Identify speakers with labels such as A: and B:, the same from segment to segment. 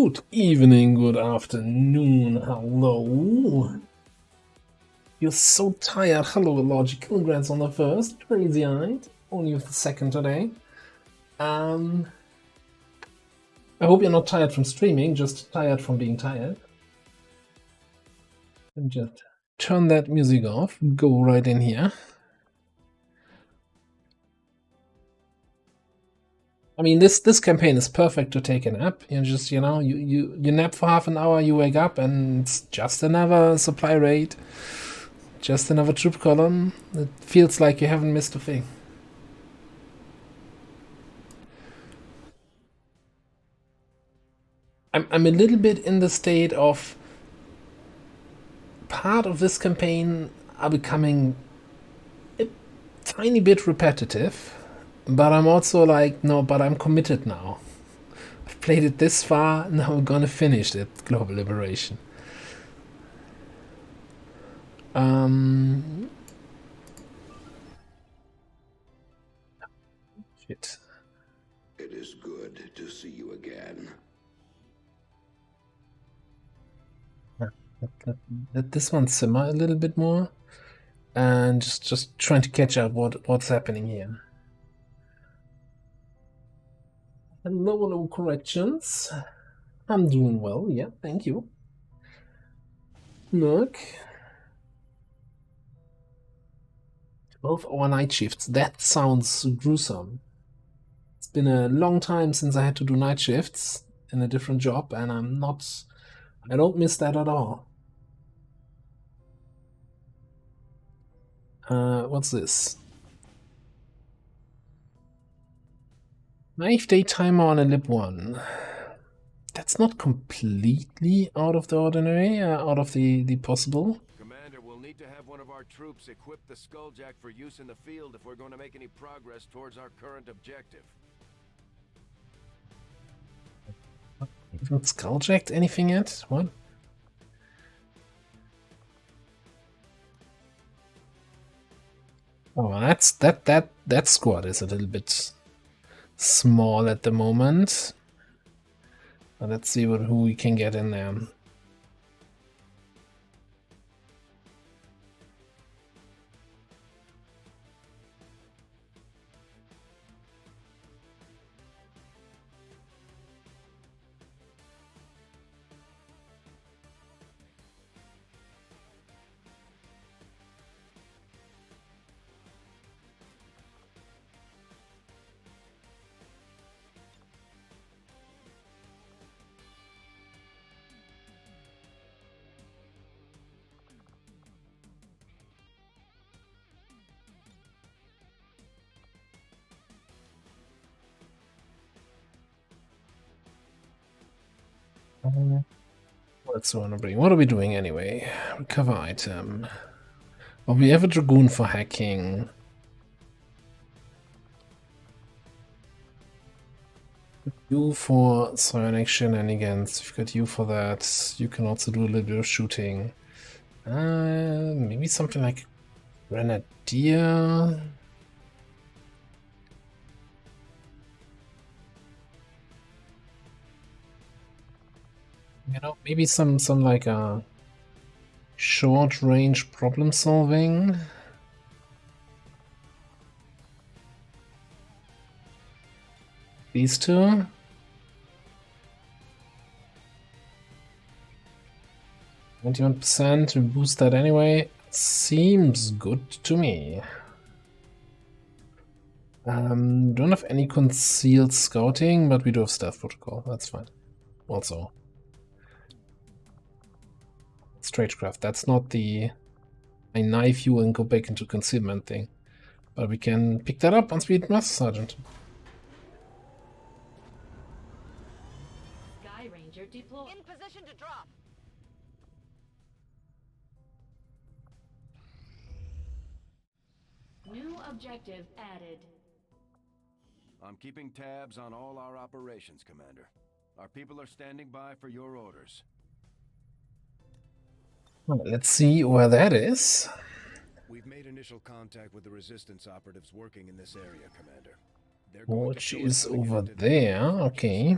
A: Good evening, good afternoon, hello. You're so tired. Hello, LWotC. Congrats on the first. Crazy-eyed. Only with the second today. I hope you're not tired from streaming, just tired from being tired. And just turn that music off. Go right in here. I mean, this campaign is perfect to take a nap. You just, you nap for half an hour, you wake up, and it's just another supply raid. Just another troop column. It feels like you haven't missed a thing. I'm a little bit in the state of part of this campaign are becoming a tiny bit repetitive, but I'm also like, no, but I'm committed now. I've played it this far, now we're gonna finish it, Global Liberation. Shit.
B: It is good to see you again.
A: Let this one simmer a little bit more, and just trying to catch up what's happening here. Hello, corrections. I'm doing well, yeah, thank you. Look. 12-hour night shifts. That sounds gruesome. It's been a long time since I had to do night shifts in a different job, and I don't miss that at all. What's this? 9-day timer on a LWotC. That's not completely out of the ordinary, out of the possible.
C: Commander, we'll need to have one of our troops equip the Skulljack for use in the field if we're going to make any progress towards our current objective.
A: Haven't Skulljacked anything yet? What? Oh, that squad is a little bit small at the moment. But let's see who we can get in there. What's one to bring? What are we doing anyway? Recover item. Oh, we have a Dragoon for hacking. You for psionic shenanigans. We've got you for that. You can also do a little bit of shooting. Maybe something like Grenadier. You know, maybe some like a short range problem solving. These two. %, we boost that anyway. Seems good to me. Don't have any concealed scouting, but we do have stealth protocol. That's fine. Also, stagecraft. That's not the I knife you and go back into concealment thing, but we can pick that up once we hit Master Sergeant.
D: Sky Ranger deployed.
E: In position to drop.
D: New objective added.
C: I'm keeping tabs on all our operations, Commander. Our people are standing by for your orders.
A: Well, let's see where that is.
C: We've made initial contact with the Resistance operatives working in this area, Commander.
A: Which is over there, okay.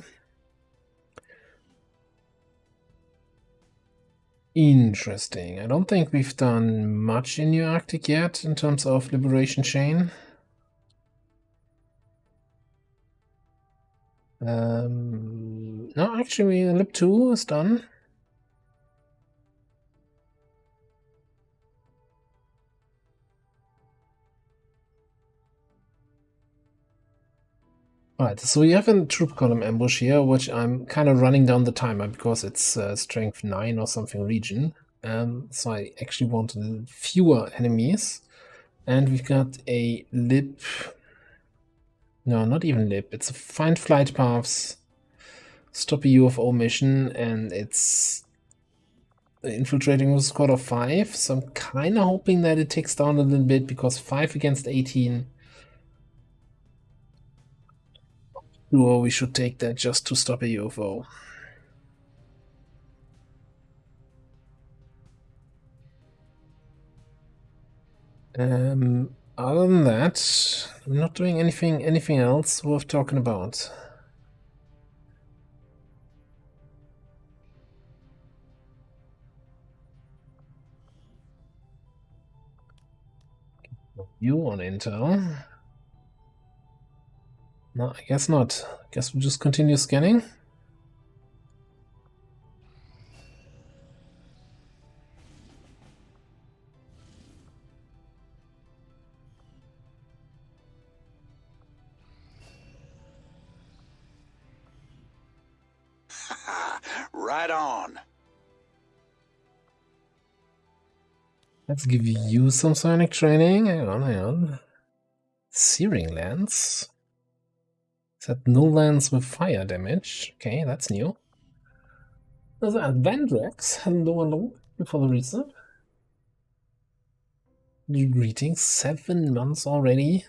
A: Interesting. I don't think we've done much in New Arctic yet in terms of Liberation Chain. No, actually, Lib 2 is done. Alright, so we have a troop column ambush here, which I'm kind of running down the timer because it's strength 9 or something region. So I actually want fewer enemies. And we've got a lib. No, not even lib. It's a find flight paths, stop a UFO mission, and it's infiltrating with a squad of 5. So I'm kind of hoping that it takes down a little bit because 5 against 18. Sure, we should take that just to stop a UFO. Other than that, I'm not doing anything else worth talking about. You on intel? No, I guess not. I guess we'll just continue scanning.
B: Right on.
A: Let's give you some sonic training. Hang on. Searing lance. Is that no lance with fire damage? Okay, that's new. There's a Vendrax. Hello. Before the reset. Greetings. 7 months already.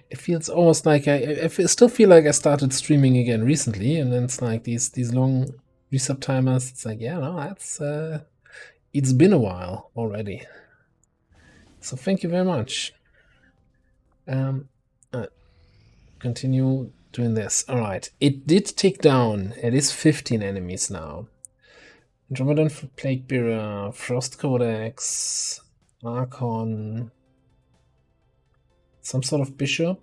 A: It feels almost like I still feel like I started streaming again recently, and then it's like these long resub timers. It's like, yeah, no, that's it's been a while already. So thank you very much. Continue doing this. All right, it did take down. It is 15 enemies now. Andromedan Plague Bearer, Frost Codex, Archon, some sort of bishop,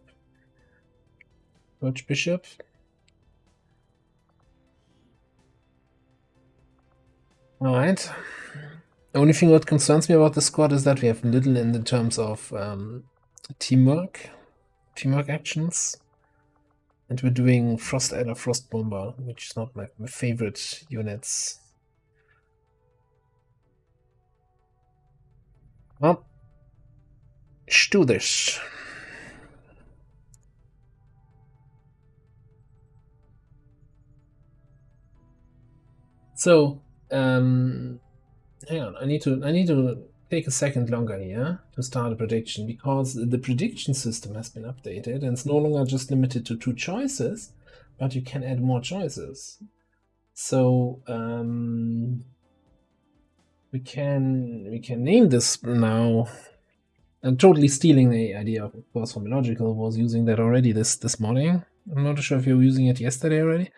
A: Archbishop. All right. The only thing that concerns me about the squad is that we have little in the terms of teamwork actions. And we're doing Frost Adder, Frost Bomber, which is not my favorite units. Well, let's do this. So, hang on, I need to take a second longer here to start a prediction because the prediction system has been updated and it's no longer just limited to 2 choices, but you can add more choices. So we can name this now. I'm totally stealing the idea, of course, from Logical was using that already this morning. I'm not sure if you were using it yesterday already.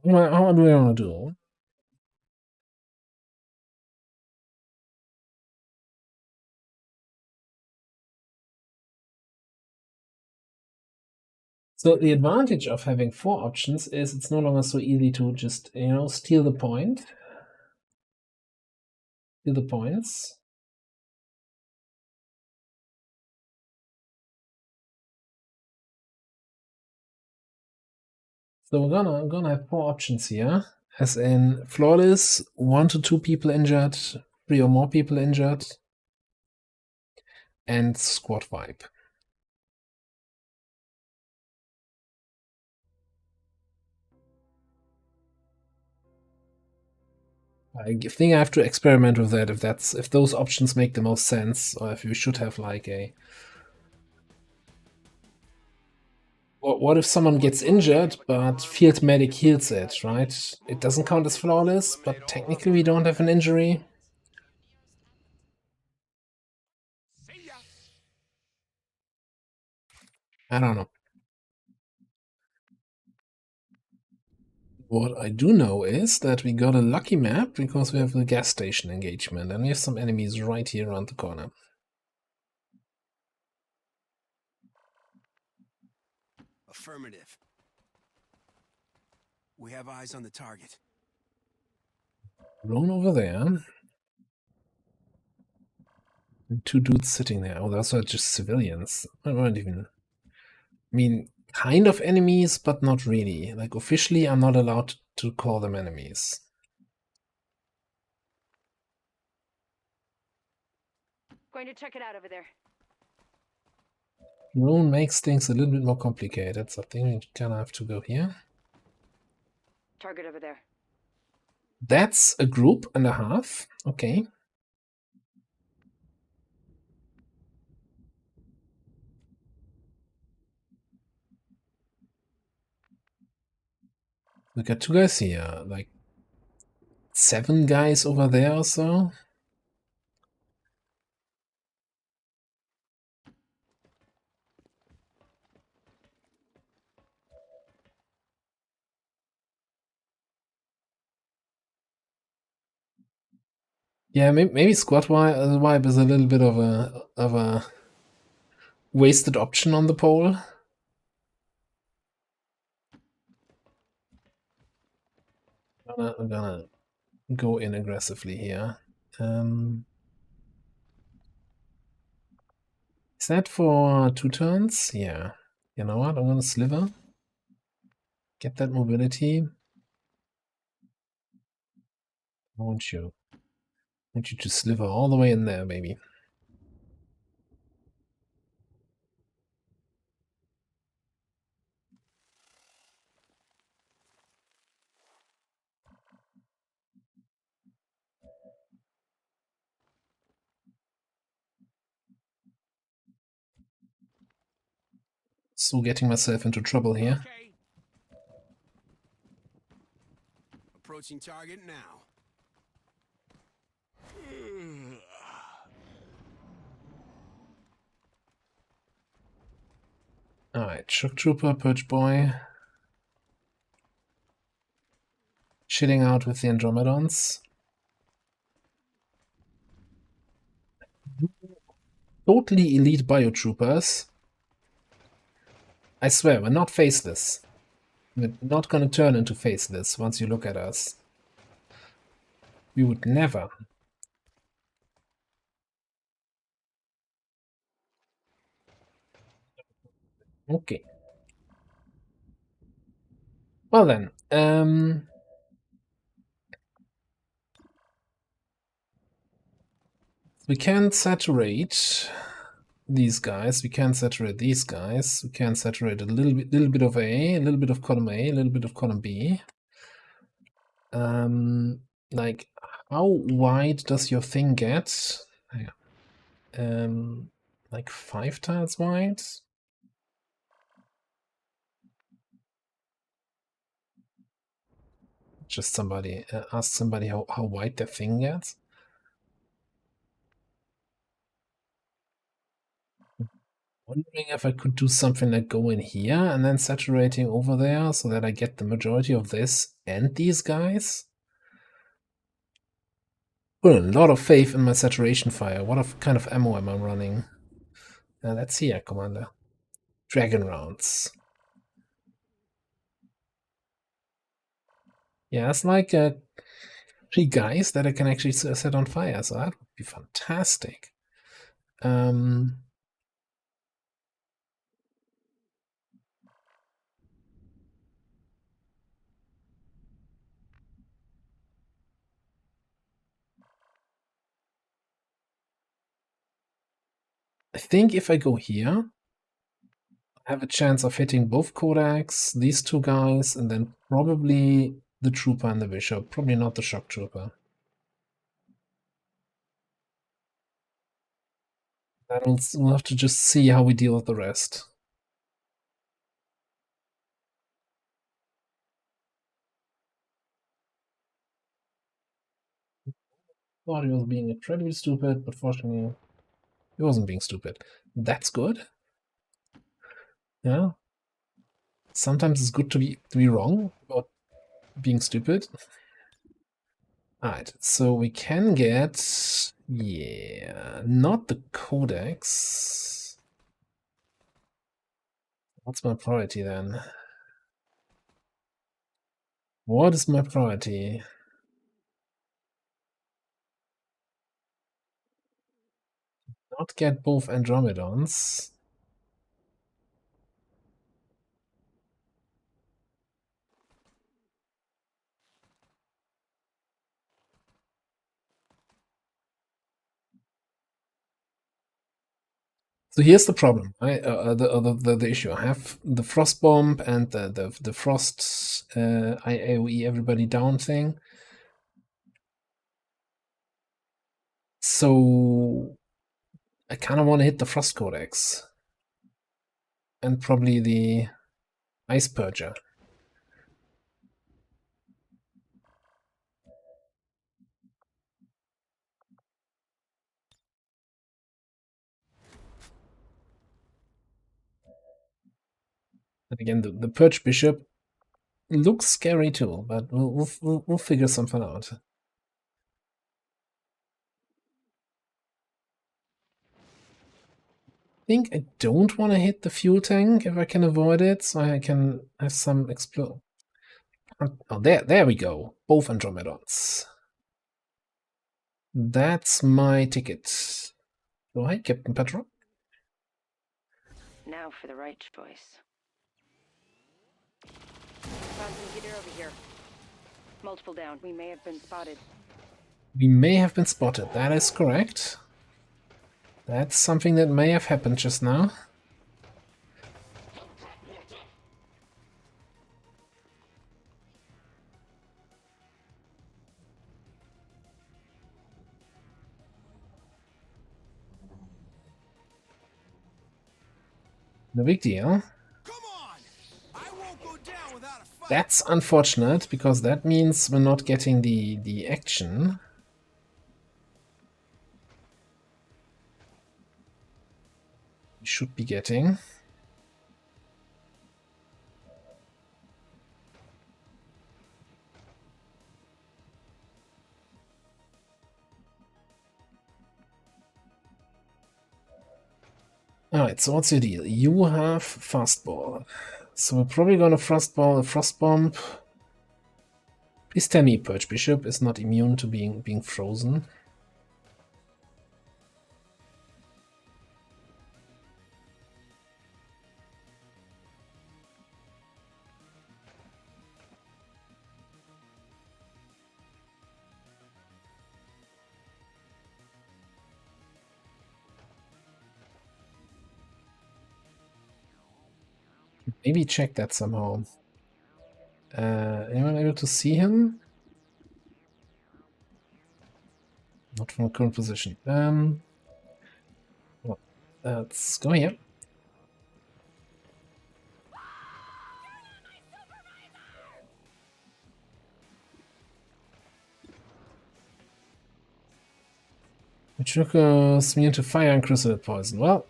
A: How do we want to do? So the advantage of having 4 options is it's no longer so easy to just, steal the point. Steal the points. So we're gonna have 4 options here, as in flawless, 1 to 2 people injured, 3 or more people injured, and squad wipe. I think I have to experiment with that if those options make the most sense, or if we should have like a. What if someone gets injured, but field medic heals it, right? It doesn't count as flawless, but technically we don't have an injury. I don't know. What I do know is that we got a lucky map because we have a gas station engagement, and we have some enemies right here around the corner.
E: Affirmative. We have eyes on the target.
A: Drone over there. And two dudes sitting there. Oh, those are just civilians. I don't even. I mean, kind of enemies, but not really. Like, officially, I'm not allowed to call them enemies.
F: Going to check it out over there.
A: Drone makes things a little bit more complicated, so I think we kind of have to go here.
F: Target over there.
A: That's a group and a half. Okay. We got two guys here, like 7 guys over there or so. Yeah, maybe squad wipe is a little bit of a wasted option on the pole. I'm gonna go in aggressively here. Is that for 2 turns? Yeah. You know what? I'm gonna sliver. Get that mobility. Won't you? Want you to sliver all the way in there, baby. So getting myself into trouble here.
E: Okay. Approaching target now.
A: Alright, Shock Trooper, Purge Boy. Chilling out with the Andromedons. Totally elite biotroopers. I swear, we're not faceless. We're not gonna turn into faceless once you look at us. We would never. Okay. Well then, we can saturate these guys. We can saturate these guys. We can saturate a little bit of A, a little bit of column A, a little bit of column B. Like, how wide does your thing get? Like 5 tiles wide. Just somebody ask somebody how wide their thing gets. Wondering if I could do something like go in here and then saturating over there so that I get the majority of this and these guys. Put a lot of faith in my saturation fire. What kind of ammo am I running? Let's see, Commander. Dragon rounds. Yeah, it's like 3 guys that I can actually set on fire, so that would be fantastic. I think if I go here, I have a chance of hitting both Kodaks, these 2 guys, and then probably the Trooper and the Bishop. Probably not the Shock Trooper. We'll have to just see how we deal with the rest. Thought he was being incredibly stupid, but fortunately, he wasn't being stupid. That's good. Yeah. Sometimes it's good to be wrong about being stupid. Alright, so we can get, yeah, not the codex. What's my priority then? What is my priority? Not get both Andromedons. So here's the problem. The issue. I have the frost bomb and the frost I AOE everybody down thing. So I kind of want to hit the frost codex and probably the ice purger. And again, the purge bishop looks scary too, but we'll figure something out. I think I don't want to hit the fuel tank if I can avoid it, so I can have some explode. Oh, there we go. Both Andromedons. That's my ticket. Go ahead, Captain Petrol.
F: Now for the right choice. Found some gear over here. Multiple down. We may have been spotted.
A: We may have been spotted. That is correct. That's something that may have happened just now. No big deal.
E: Come on! I won't go down without a fight.
A: That's unfortunate, because that means we're not getting the action. We should be getting. Alright, so what's your deal? You have fastball. So we're probably gonna fastball a frost bomb. Please tell me Purge Bishop is not immune to being frozen. Maybe check that somehow. Anyone able to see him? Not from a current position. Well, let's go here. Which is immune to fire and crucible poison. Well,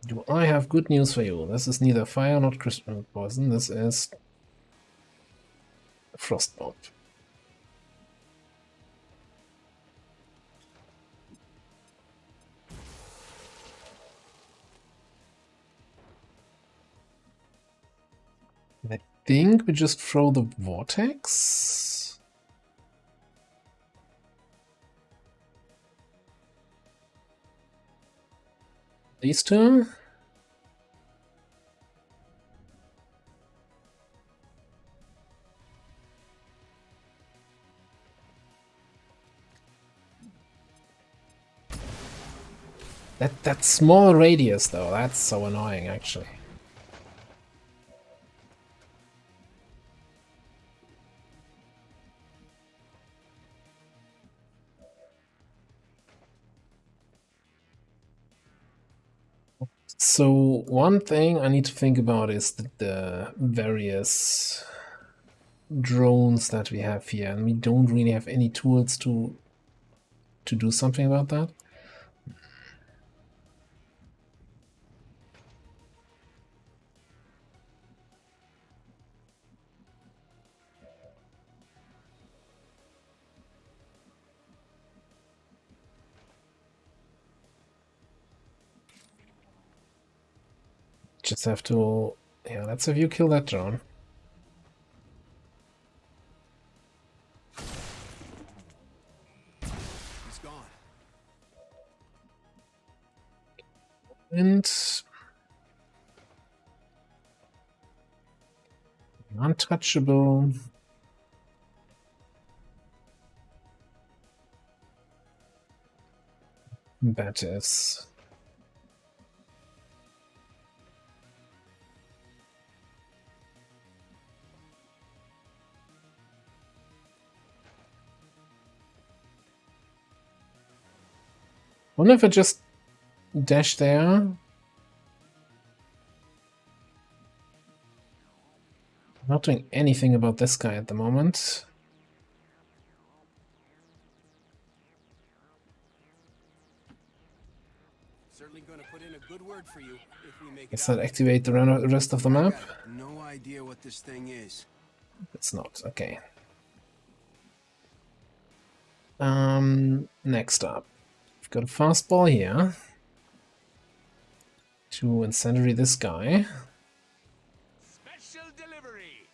A: do I have good news for you? This is neither fire nor crucible poison. This is frost bomb. I think we just throw the vortex. These two. That small radius though, that's so annoying actually. So one thing I need to think about is the various drones that we have here, and we don't really have any tools to do something about that. Just have to, yeah, let's have you kill that drone.
E: He's gone.
A: And untouchable. Batis. Wonder if I just dash there. Not doing anything about this guy at the moment.
E: Certainly gonna put in a good word for you if we make
A: Does
E: it
A: that
E: out.
A: activate the rest of the
E: I
A: map?
E: got no idea what this thing is.
A: It's not. Okay. Next up. We've got a fastball here. To incendiary this guy.
E: Special delivery.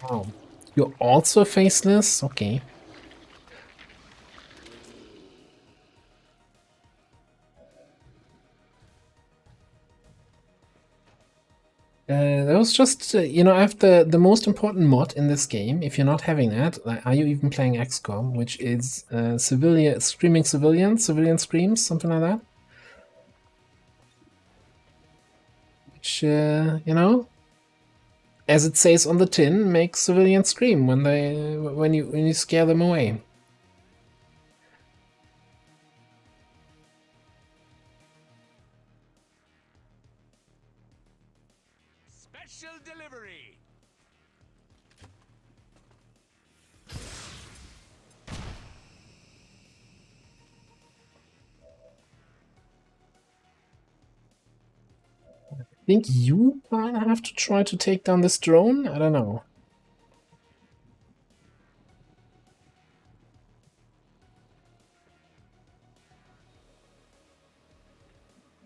A: Oh. You're also faceless? Okay. That was just, you know, I have the most important mod in this game. If you're not having that, like, are you even playing XCOM, which is screaming civilian screams, something like that? Which, you know, as it says on the tin, makes civilians scream when you scare them away.
E: Special delivery.
A: Think you might have to try to take down this drone? I don't know.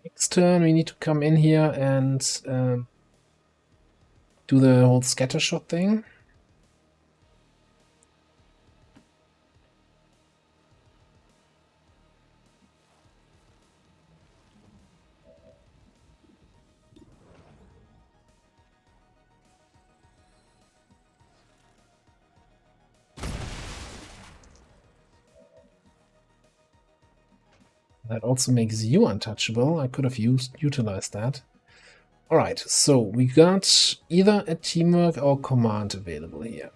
A: Next turn, we need to come in here and do the whole scattershot thing. That also makes you untouchable. I could have utilized that. Alright, so we got either a teamwork or command available here.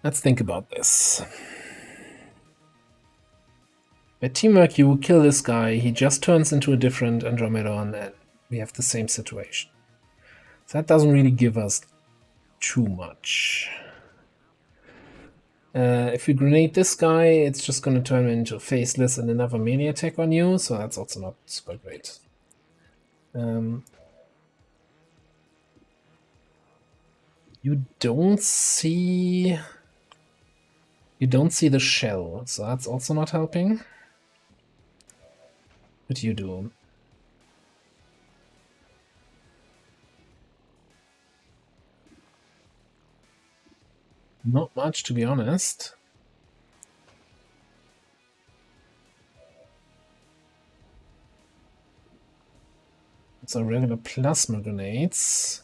A: Let's think about this. By teamwork, you kill this guy, he just turns into a different Andromedon, and we have the same situation. So that doesn't really give us too much. If we grenade this guy, it's just going to turn him into faceless and another melee attack on you, so that's also not super great. You don't see the shell, so that's also not helping. But you do. Not much, to be honest. It's our regular plasma grenades.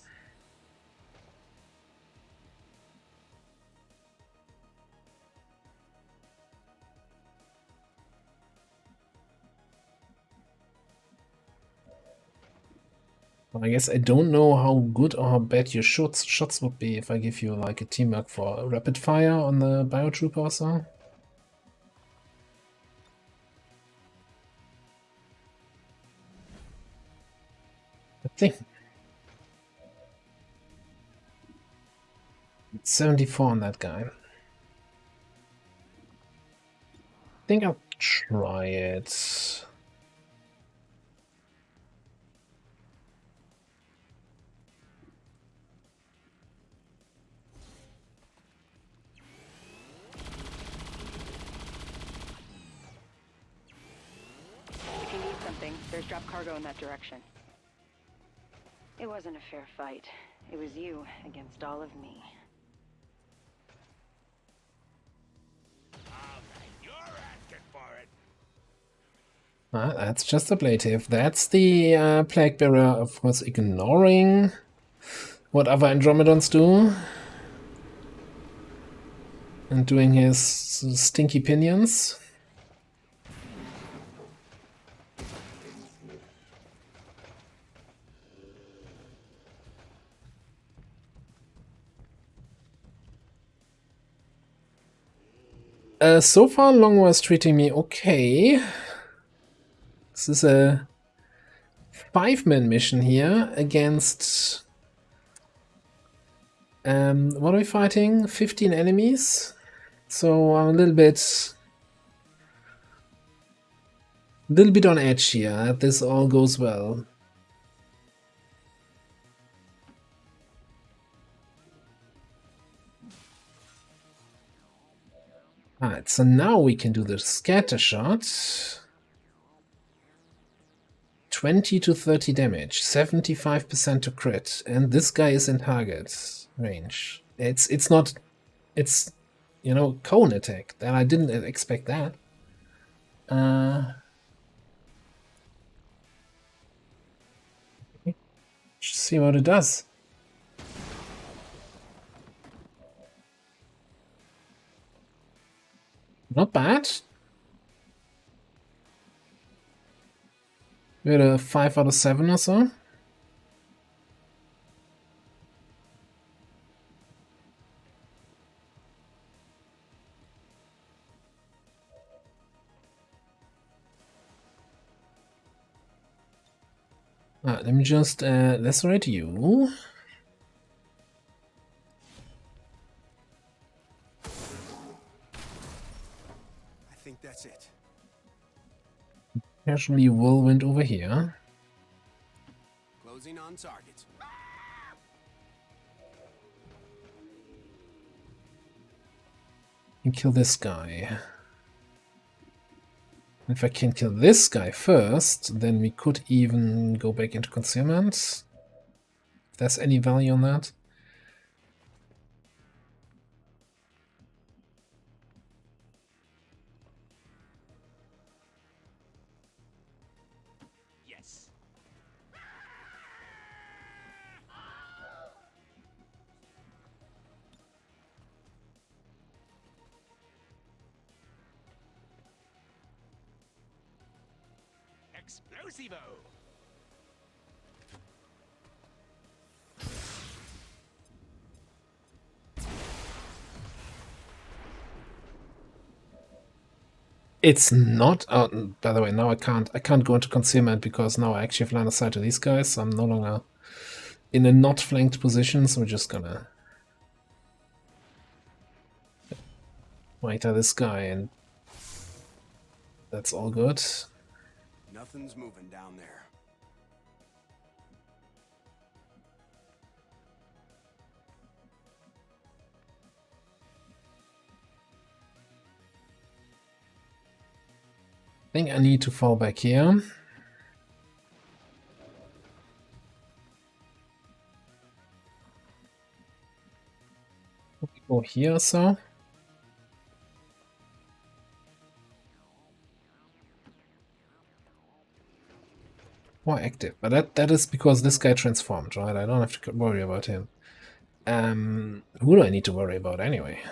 A: I guess I don't know how good or how bad your shots would be if I give you like a teamwork for rapid fire on the biotrooper or so. I think it's 74 on that guy. I think I'll try it.
F: If you need something, there's drop cargo in that direction. It wasn't a fair fight. It was you against all of me.
E: You're asking for it.
A: That's just a ablative. That's the Plague Bearer, of course, ignoring what other Andromedons do. And doing his stinky pinions. So far, Longwar is treating me okay. This is a 5-man mission here against... what are we fighting? 15 enemies? So I'm a little bit on edge here, that this all goes well. Alright, so now we can do the scatter shot. 20 to 30 damage, 75% to crit, and this guy is in target range. It's not, you know, cone attack. And I didn't expect that. See what it does. Not bad. We had a 5 out of 7 or so. Let me just lacerate you.
E: I think that's it.
A: Casually whirlwind over here.
E: Closing on target.
A: And kill this guy. If I can kill this guy first, then we could even go back into concealment. If there's any value on that.
E: Yes. Explosivo.
A: It's not out. By the way, now I can't go into concealment because now I actually have line of sight to these guys, so I'm no longer in a not flanked position, so we're just gonna wait at this guy, and that's all good.
E: Nothing's moving down there.
A: I think I need to fall back here. Go here, so. More active, but that is because this guy transformed, right? I don't have to worry about him. Who do I need to worry about anyway?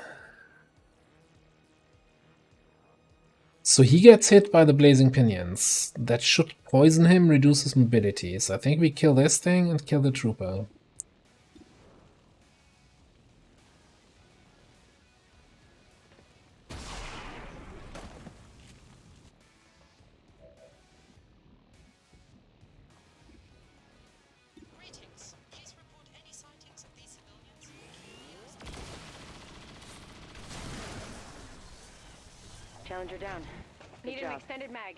A: So he gets hit by the blazing pinions. That should poison him, reduce his mobility. So I think we kill this thing and kill the trooper.
G: Greetings. Please report any sightings of these civilians.
F: Challenger down. Good
H: Need
F: job.
H: an extended mag.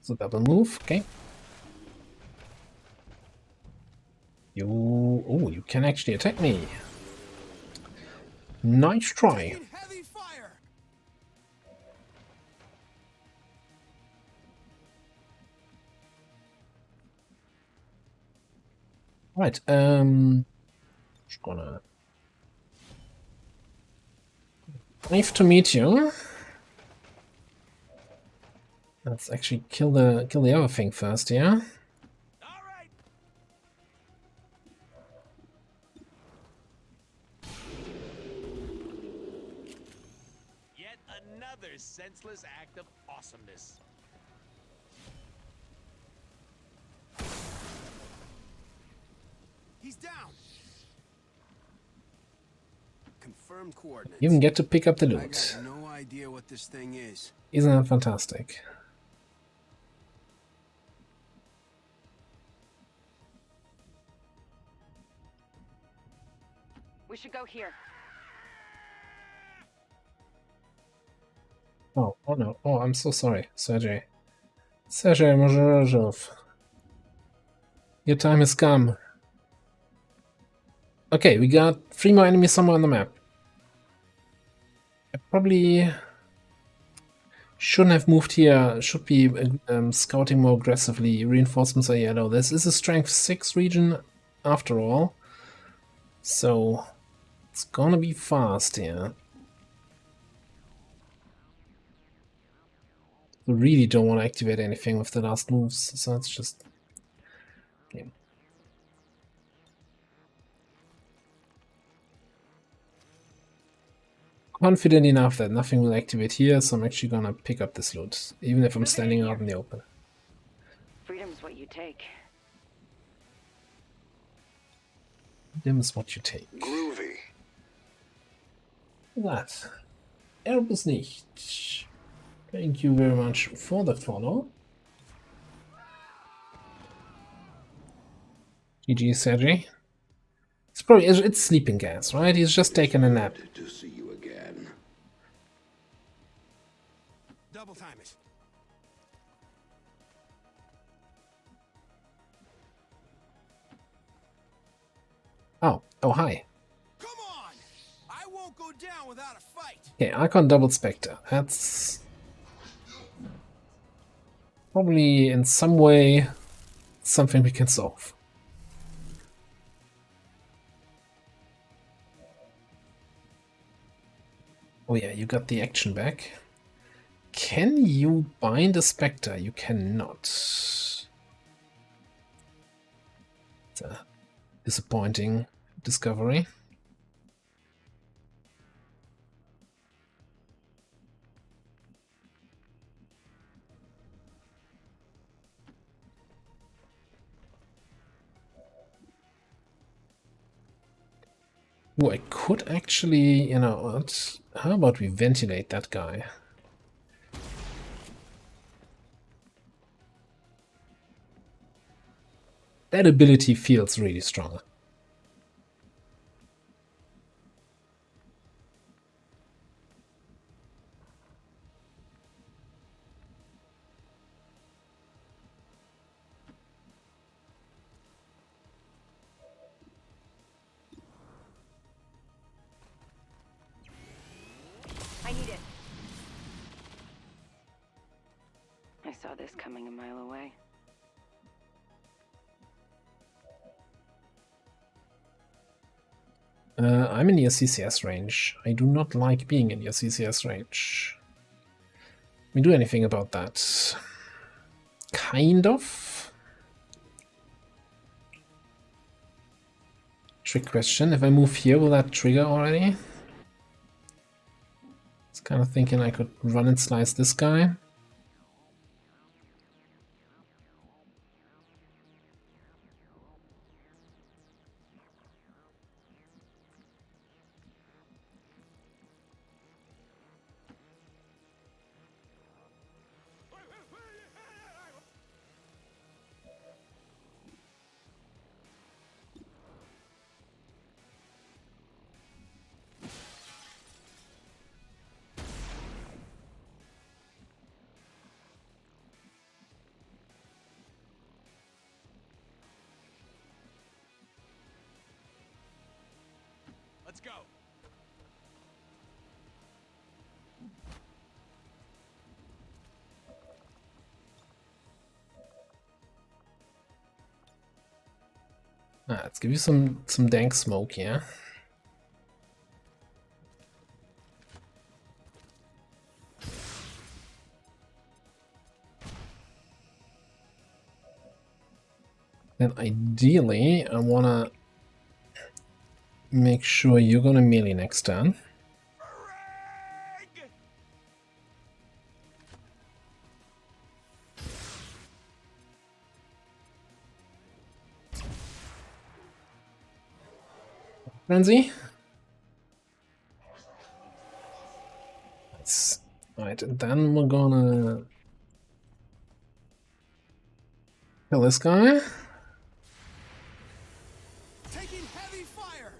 A: So double move, okay. You can actually attack me. Nice try.
E: Taking heavy fire.
A: Right, just gonna nice to meet you. Let's actually kill the other thing first, yeah?
E: All right.
I: Yet another senseless act of awesomeness.
E: He's down. Confirmed coordinates.
A: You even get to pick up the
E: I
A: loot.
E: got no idea what this thing is.
A: Isn't that fantastic?
H: We should go here.
A: Oh no. Oh, I'm so sorry, Sergey. Sergey Mozhorozhov. Your time has come. Okay, we got 3 more enemies somewhere on the map. I probably shouldn't have moved here. Should be scouting more aggressively. Reinforcements are yellow. This is a strength 6 region after all. So it's gonna be fast here. We really don't want to activate anything with the last moves, so it's just... Okay. Confident enough that nothing will activate here, so I'm actually gonna pick up this loot, even if I'm standing out in the open.
F: Freedom's what you take.
A: Dim is what you take.
B: Groovy.
A: That. Erbus nicht. Thank you very much for the follow. GG, Sergey. It's sleeping gas, right? He's just taking a nap.
B: Good to see you again.
E: Double time it.
A: Oh, hi.
E: Come on! I won't go down without a fight.
A: Okay, Archon Double Spectre. That's probably in some way something we can solve. Oh yeah, you got the action back. Can you bind a Spectre? You cannot. It's a disappointing discovery. Oh, I could actually, you know what? How about we ventilate that guy? That ability feels really strong.
H: I need it.
F: I saw this coming a mile away.
A: I'm in your CCS range. I do not like being in your CCS range. Can we do anything about that? Kind of. Trick question. If I move here, will that trigger already? I was kind of thinking I could run and slice this guy.
I: Let's go.
A: Let's give you some dank smoke here. Then ideally, I wanna make sure you're gonna melee next turn. Frenzy. That's right, and then we're gonna kill this guy.
E: Taking heavy fire.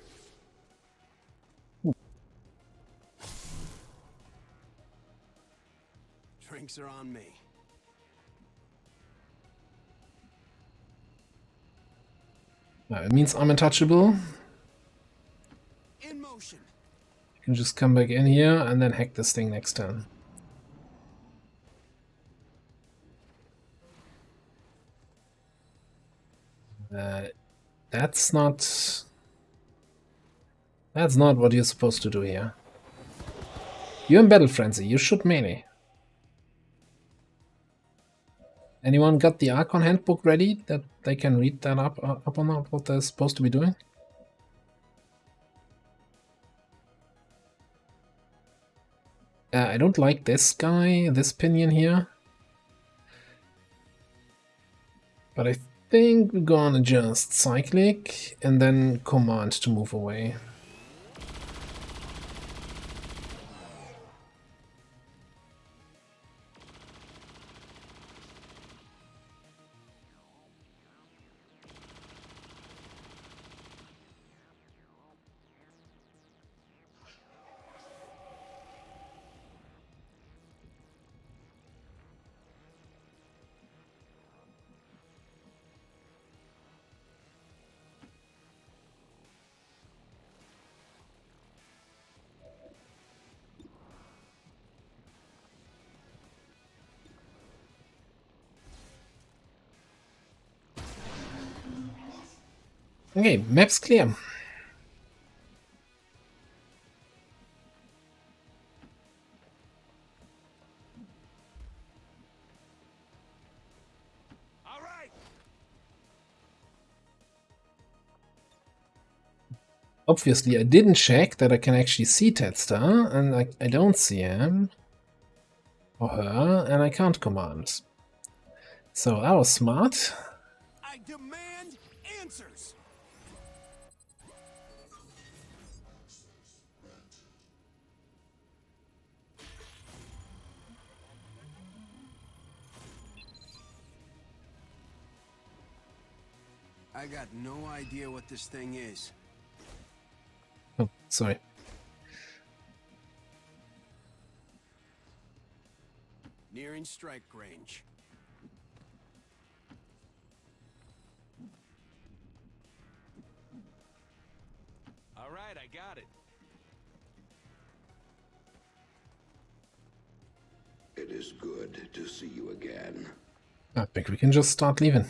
E: Drinks are on me.
A: It means I'm untouchable.
E: In motion.
A: You can just come back in here and then hack this thing next turn. That's not what you're supposed to do here. You're in Battle Frenzy, you should melee. Anyone got the Archon handbook ready that they can read that up on what they're supposed to be doing? I don't like this guy, this pinion here. But I think we're gonna just cyclic and then command to move away. Okay, map's clear.
I: All right.
A: Obviously, I didn't check that I can actually see Tedster, and I don't see him or her, and I can't command. So that was smart.
E: I demand answers. I got no idea what this thing is.
A: Oh, sorry.
E: Nearing strike range.
I: All right, I got it.
B: It is good to see you again.
A: I think we can just start leaving.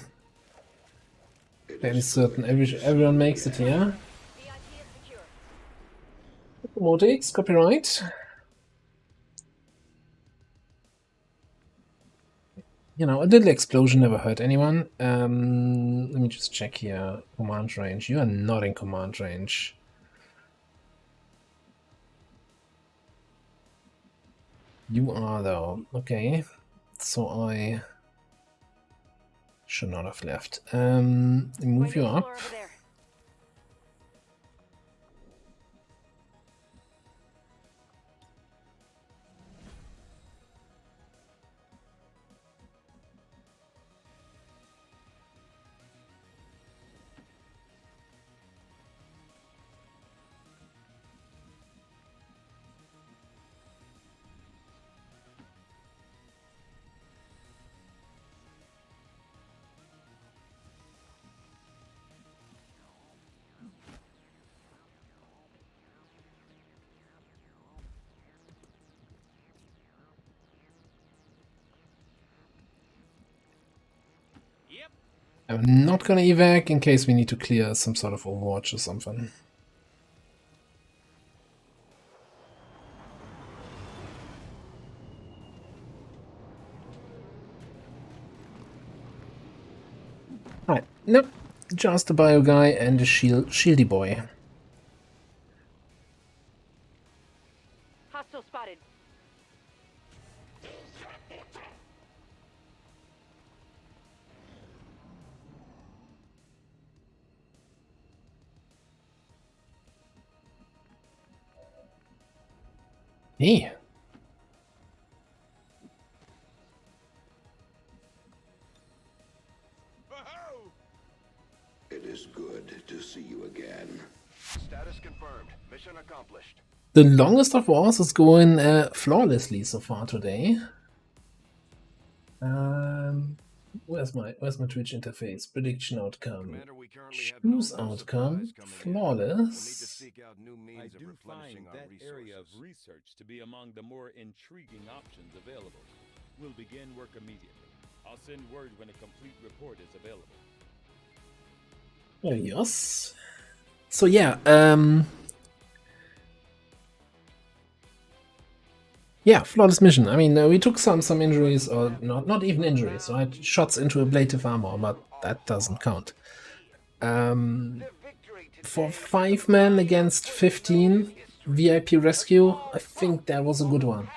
B: It
A: Fairly
B: is
A: certain
B: good to see
A: everyone
B: you
A: makes it
B: again.
A: here.
H: VIP is secure.
A: More takes, copyright. You know, a little explosion never hurt anyone. Let me just check here. Command range. You are not in command range. You are, though. Okay. So I should not have left. Move you up.
F: Over there.
I: Yep.
A: I'm not gonna evac in case we need to clear some sort of Overwatch or something. Right, nope. Just a bio guy and a shieldy boy.
F: Hostile spotted.
A: Hey.
I: Whoa!
B: It is good to see you again.
C: Status confirmed. Mission accomplished.
A: The longest of wars is going flawlessly so far today. Where's my Twitch interface? Prediction outcome.
C: Commander, we currently have no
A: Choose
C: new
A: outcome.
C: supplies coming in. We'll need to
A: Flawless.
C: seek out new means
J: I
C: of
J: do
C: replenishing
J: find
C: our
J: that
C: resources.
J: area of research to be among the more intriguing options available. We'll begin work immediately. I'll send word when a complete report is available.
A: Oh, yes. So yeah, yeah, flawless mission. I mean, we took some injuries, or not even injuries, right? Shots into ablative armor, but that doesn't count. For 5 men against 15 VIP rescue, I think that was a good one.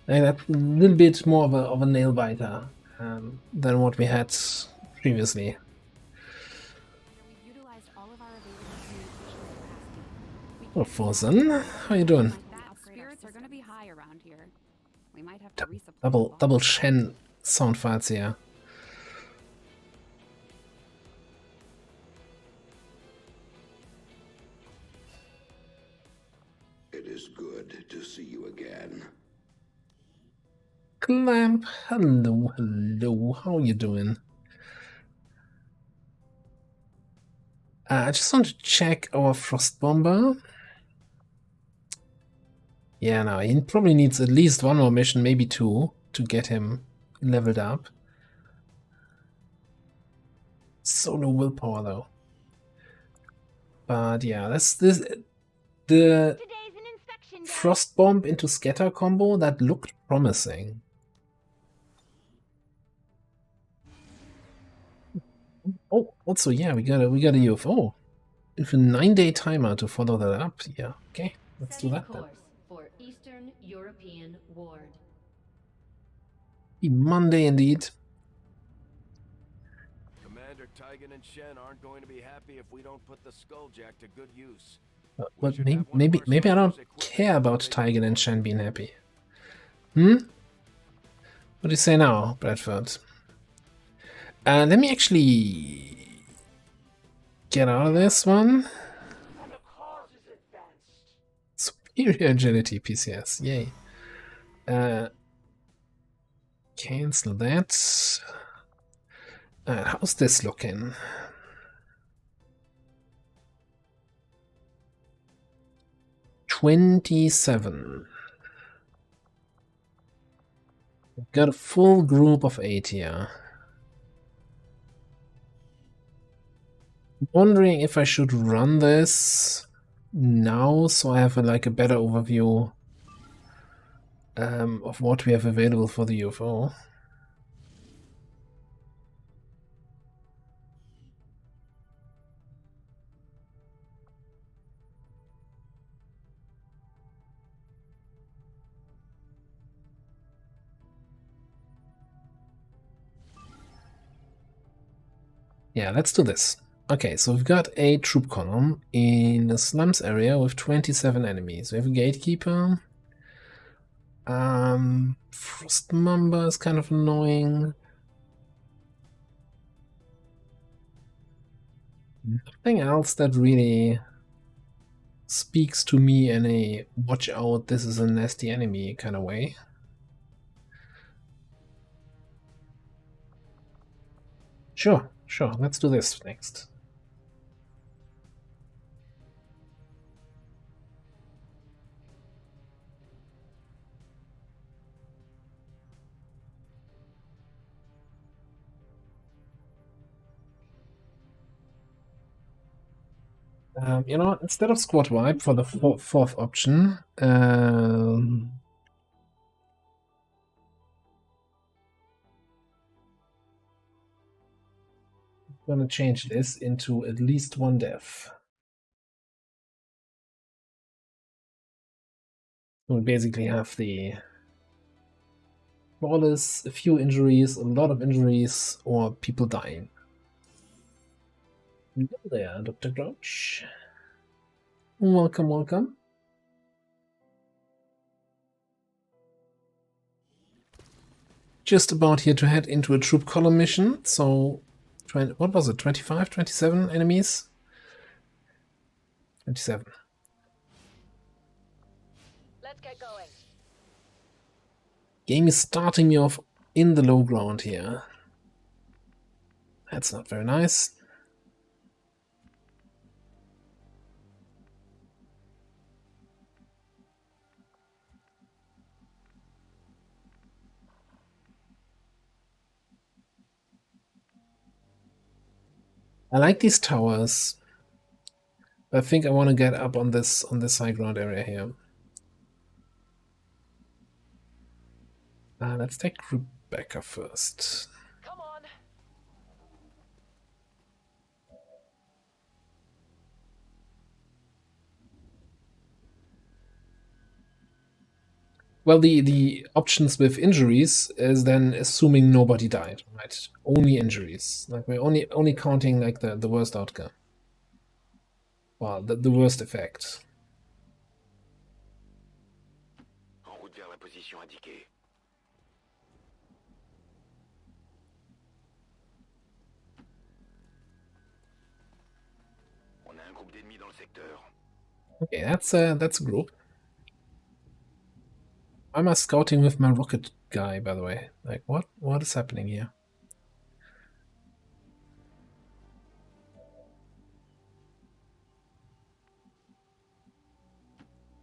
A: And that's a little bit more of a nail biter than what we had previously. Oh, Forzen, how you doing?
K: Spirits are gonna be high around here. We might have to resupply.
A: Double Shen sound files here.
B: It is good to see you again.
A: Clamp, hello, how you doing? I just want to check our Frost Bomber. Yeah, no, he probably needs at least one more mission, maybe 2, to get him leveled up. Solo willpower though. But yeah, the Frost Bomb into Scatter combo that looked promising. Oh, also yeah, we got a UFO with a 9-day timer to follow that up. Yeah, okay, let's do that then.
D: For Eastern European Ward.
A: Monday indeed.
C: Commander Tygan and Shen aren't going to be happy if we don't put the Skulljack to good use.
A: But maybe I don't care about Tygan and Shen being happy. What do you say now, Bradford? Let me actually get out of this one. Superior agility PCS, yay. Cancel that. How's this looking? $27. Got a full group of 8 here. Wondering if I should run this now so I have like a better overview of what we have available for the UFO. Yeah, let's do this. Okay, so we've got a troop column in the slums area with 27 enemies. We have a gatekeeper. Frost Mamba is kind of annoying. Nothing else that really speaks to me in a watch out, this is a nasty enemy kind of way. Sure, let's do this next. You know, instead of squad wipe for the fourth option, I'm gonna change this into at least one death. We basically have the flawless, a few injuries, a lot of injuries, or people dying. Hello there, Dr. Grouch. Welcome, welcome. Just about here to head into a troop column mission. So, what was it? 25, 27 enemies? 27.
H: Let's get going.
A: Game is starting me off in the low ground here. That's not very nice. I like these towers. I think I want to get up on this high ground area here. Let's take Rebecca first.
H: Come on.
A: Well, the options with injuries is then assuming nobody died, right? Only injuries. Like we're only counting like the worst outcome. Well, the worst effect.
B: En route vers la position indiquée. On a un groupe d'ennemis dans le secteur.
A: Okay, that's a group. Why am I scouting with my rocket guy, by the way? Like, what is happening here?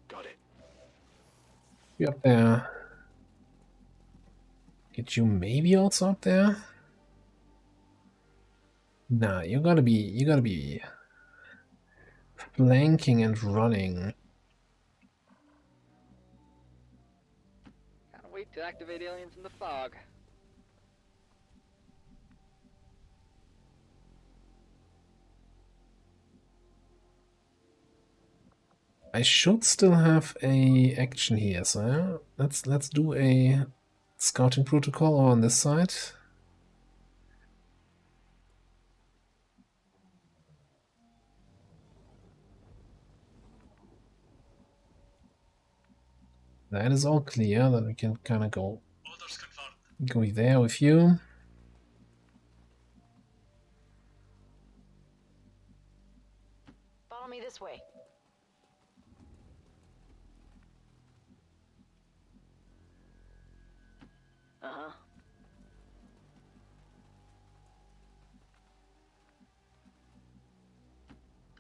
B: Got it.
A: You up there? Get you maybe also up there? Nah, you gotta be flanking and running.
L: Can't wait to activate aliens in the fog.
A: I should still have a action here, so let's do a scouting protocol on this side. That is all clear, then we can kind of go there with you.
H: Follow me this way. Uh-huh.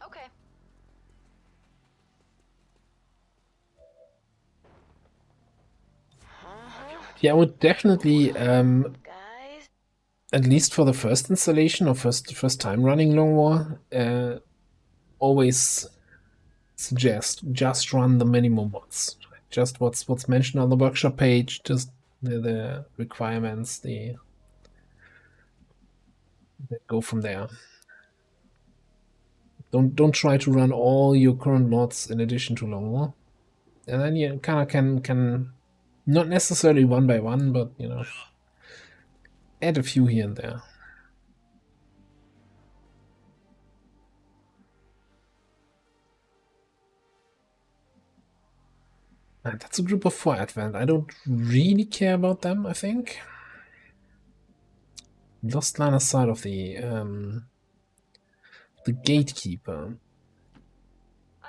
H: Okay.
A: Yeah, I would definitely
H: Guys.
A: at least for the first installation or first time running Long War, always suggest just run the minimum mods. Just what's mentioned on the workshop page, just the requirements, go from there. Don't try to run all your current mods in addition to Long War. And then you kind of can not necessarily one by one, but you know, add a few here and there. And that's a group of 4 Advent. I don't really care about them, I think. Lost line of sight of the gatekeeper.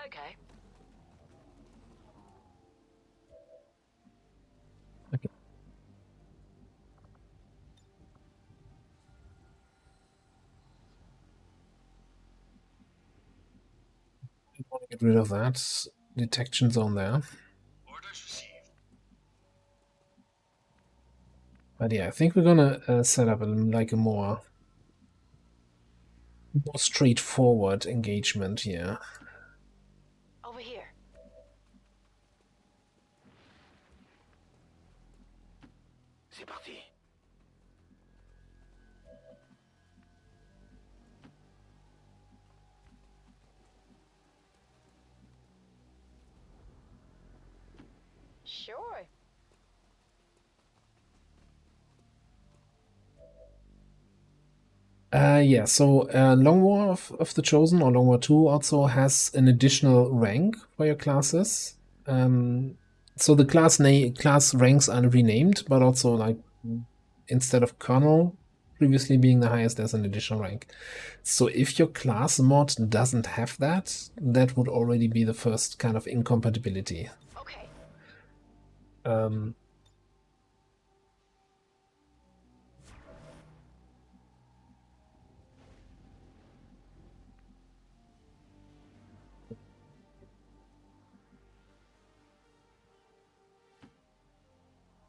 H: Okay.
A: Okay. I want to get rid of that detection zone there. But yeah, I think we're gonna set up like a more straightforward engagement here.
H: Over here.
B: C'est parti.
H: Sure.
A: Yeah, so Long War of the Chosen, or Long War 2, also has an additional rank for your classes. So the class ranks are renamed, but also like instead of Colonel previously being the highest, there's an additional rank. So if your class mod doesn't have that, that would already be the first kind of incompatibility.
H: Okay.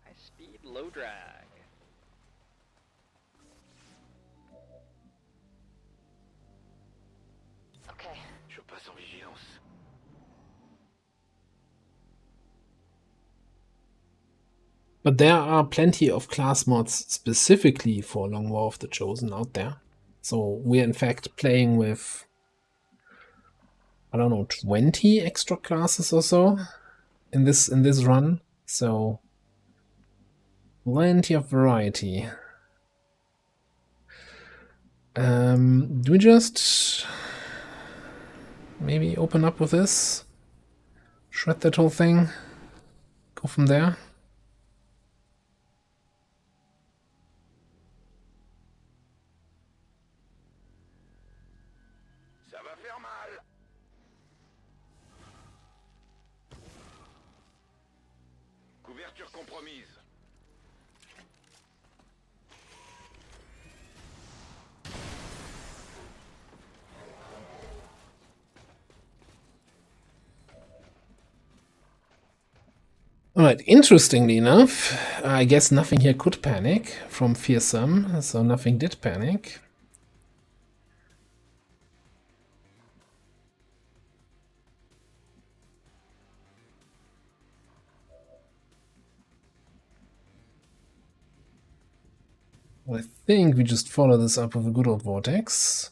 L: High speed, low drag.
H: Okay.
B: Je passe en vigilance.
A: But there are plenty of class mods specifically for Long War of the Chosen out there. So we're in fact playing with, I don't know, 20 extra classes or so in this run. So plenty of variety. Do we just maybe open up with this? Shred that whole thing? Go from there?
B: Ça va faire mal. Couverture compromise.
A: Alright, interestingly enough, I guess nothing here could panic from Fearsome, so nothing did panic. I think we just follow this up with a good old vortex.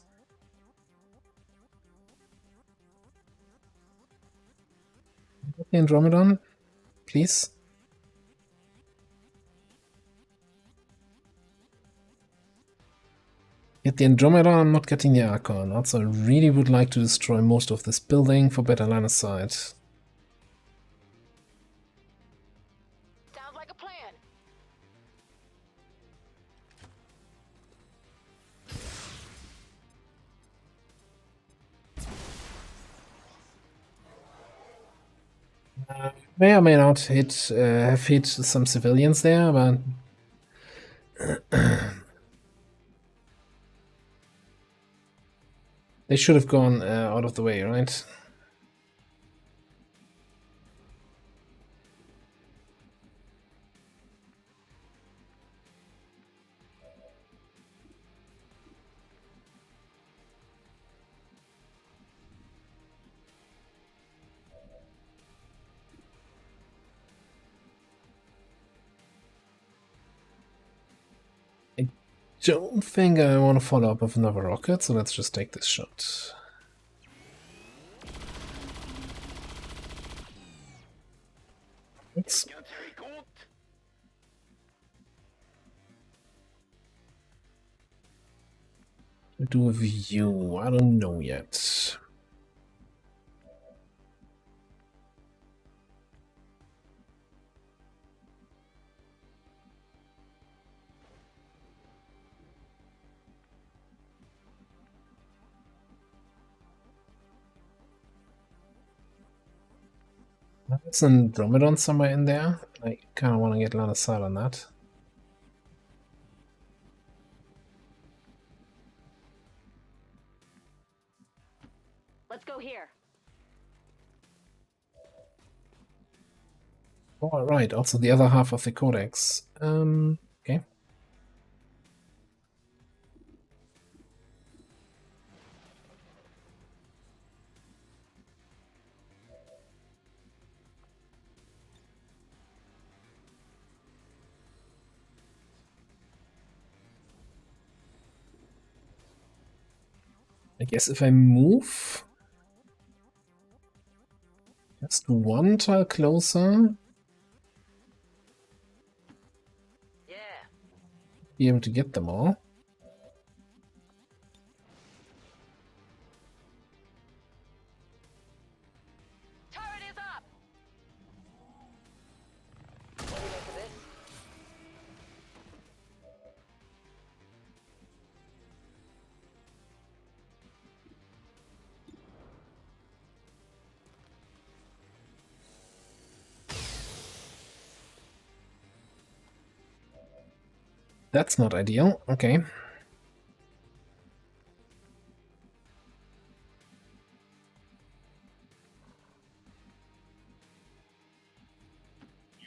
A: The Andromedon, please. Get the Andromeda, I'm not getting the Archon. Also, I really would like to destroy most of this building for better line of sight.
H: Sounds like a plan.
A: May or may not have hit some civilians there, but they should have gone out of the way, right? don't think I want to follow up with another rocket, so let's just take this shot. Let's do a view. I don't know yet. There's an Andromedon somewhere in there. I kind of want to get line of sight on that.
F: Let's go here.
A: Oh, right, also the other half of the codex. Okay. I guess if I move just one tile closer, be able to get them all.
H: Turret is up. What do you make of this?
A: That's not ideal. Okay.
E: New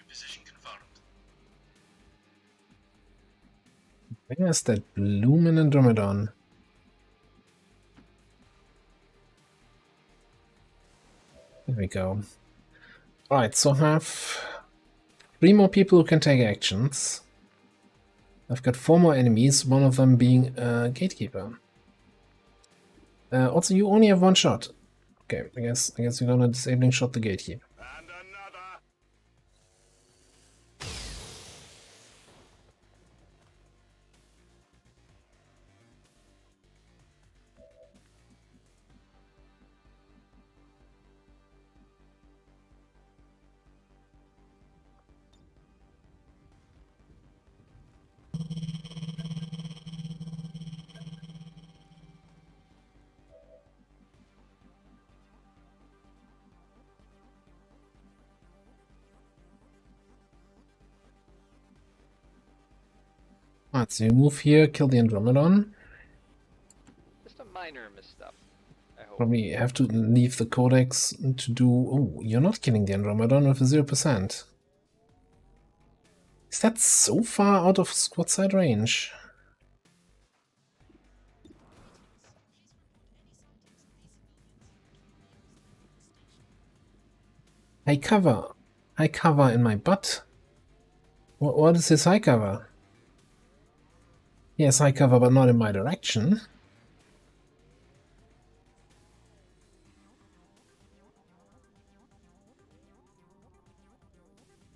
E: position confirmed.
A: Where's that blooming Andromedon? There we go. Alright, so I have 3 more people who can take actions. I've got 4 more enemies, one of them being a gatekeeper. Also, you only have 1 shot. Okay, I guess you're gonna disabling shot the gatekeeper.
I: And another.
A: Alright, so you move here, kill the Andromedon.
L: Just a minor misstep, I hope.
A: Probably have to leave the codex to do... Oh, you're not killing the Andromedon with a 0%. Is that so far out of squad side range? High cover. High cover in my butt. What is his high cover? Yes, high cover, but not in my direction.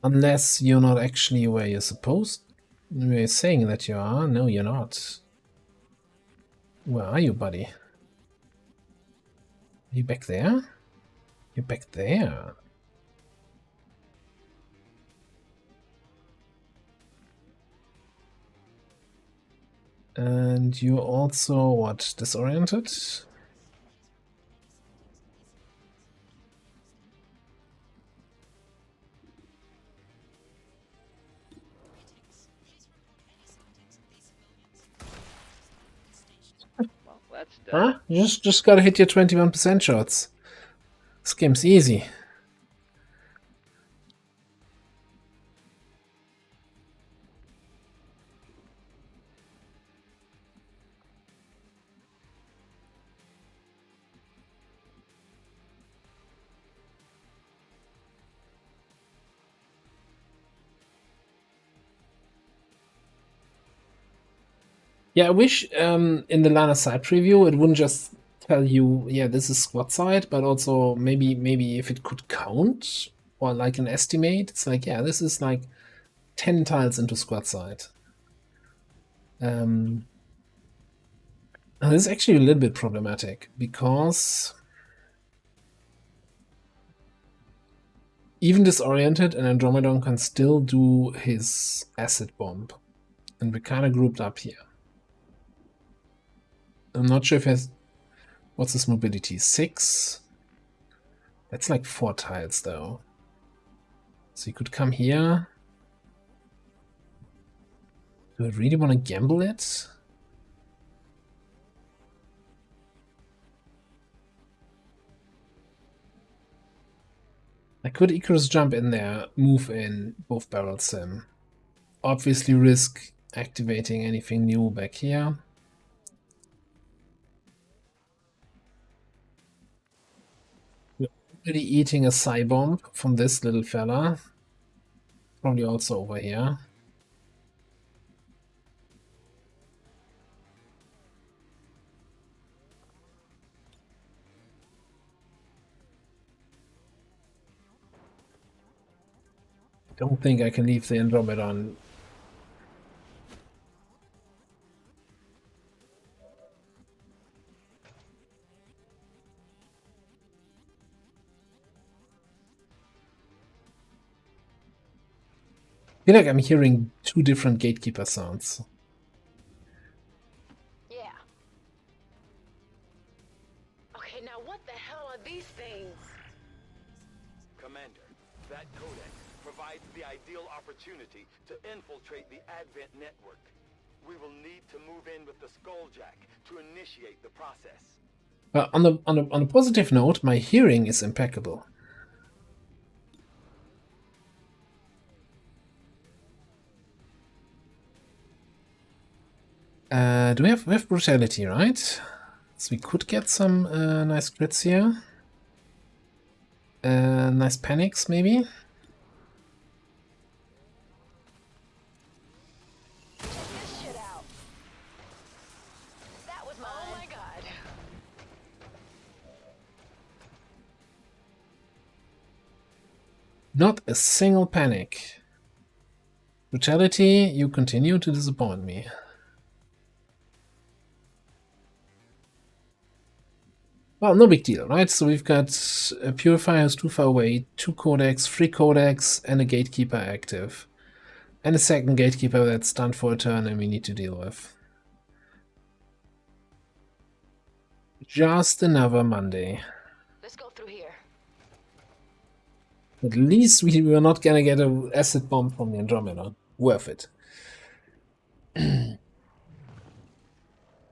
A: Unless you're not actually where you're supposed. You're saying that you are. No, you're not. Where are you, buddy? Are you back there? You're back there. And you're also, what, disoriented?
L: Well, that's dead.
A: Huh? You just gotta hit your 21% shots. This game's easy. Yeah, I wish in the line of sight preview it wouldn't just tell you, yeah, this is squad side, but also maybe if it could count or like an estimate, it's like, yeah, this is like 10 tiles into squad side. And this is actually a little bit problematic because even disoriented, an Andromedon can still do his acid bomb. And we're kind of grouped up here. I'm not sure if he has... What's his mobility? 6? That's like 4 tiles though. So you could come here. Do I really want to gamble it? I could Icarus jump in there, move in, both barrel sim. Obviously risk activating anything new back here. We're already eating a Psy bomb from this little fella. Probably also over here. Don't think I can leave the Andromedon. I feel like I'm hearing 2 different gatekeeper sounds.
H: Yeah. Okay, now what the hell are these things?
C: Commander, that codex provides the ideal opportunity to infiltrate the Advent network. We will need to move in with the Skulljack to initiate the process.
A: On a positive note, my hearing is impeccable. Do we have brutality, right? So we could get some nice crits here. Nice panics, maybe.
H: Check this shit out. That was mine. Oh my god.
A: Not a single panic. Brutality, you continue to disappoint me. Well, no big deal, right? So we've got a Purifier who's too far away, 2 codex, 3 codex, and a Gatekeeper active. And a second Gatekeeper that's stunned for a turn and we need to deal with. Just another Monday.
H: Let's go through here.
A: At least we were not gonna get an acid bomb from the Andromeda. Worth it.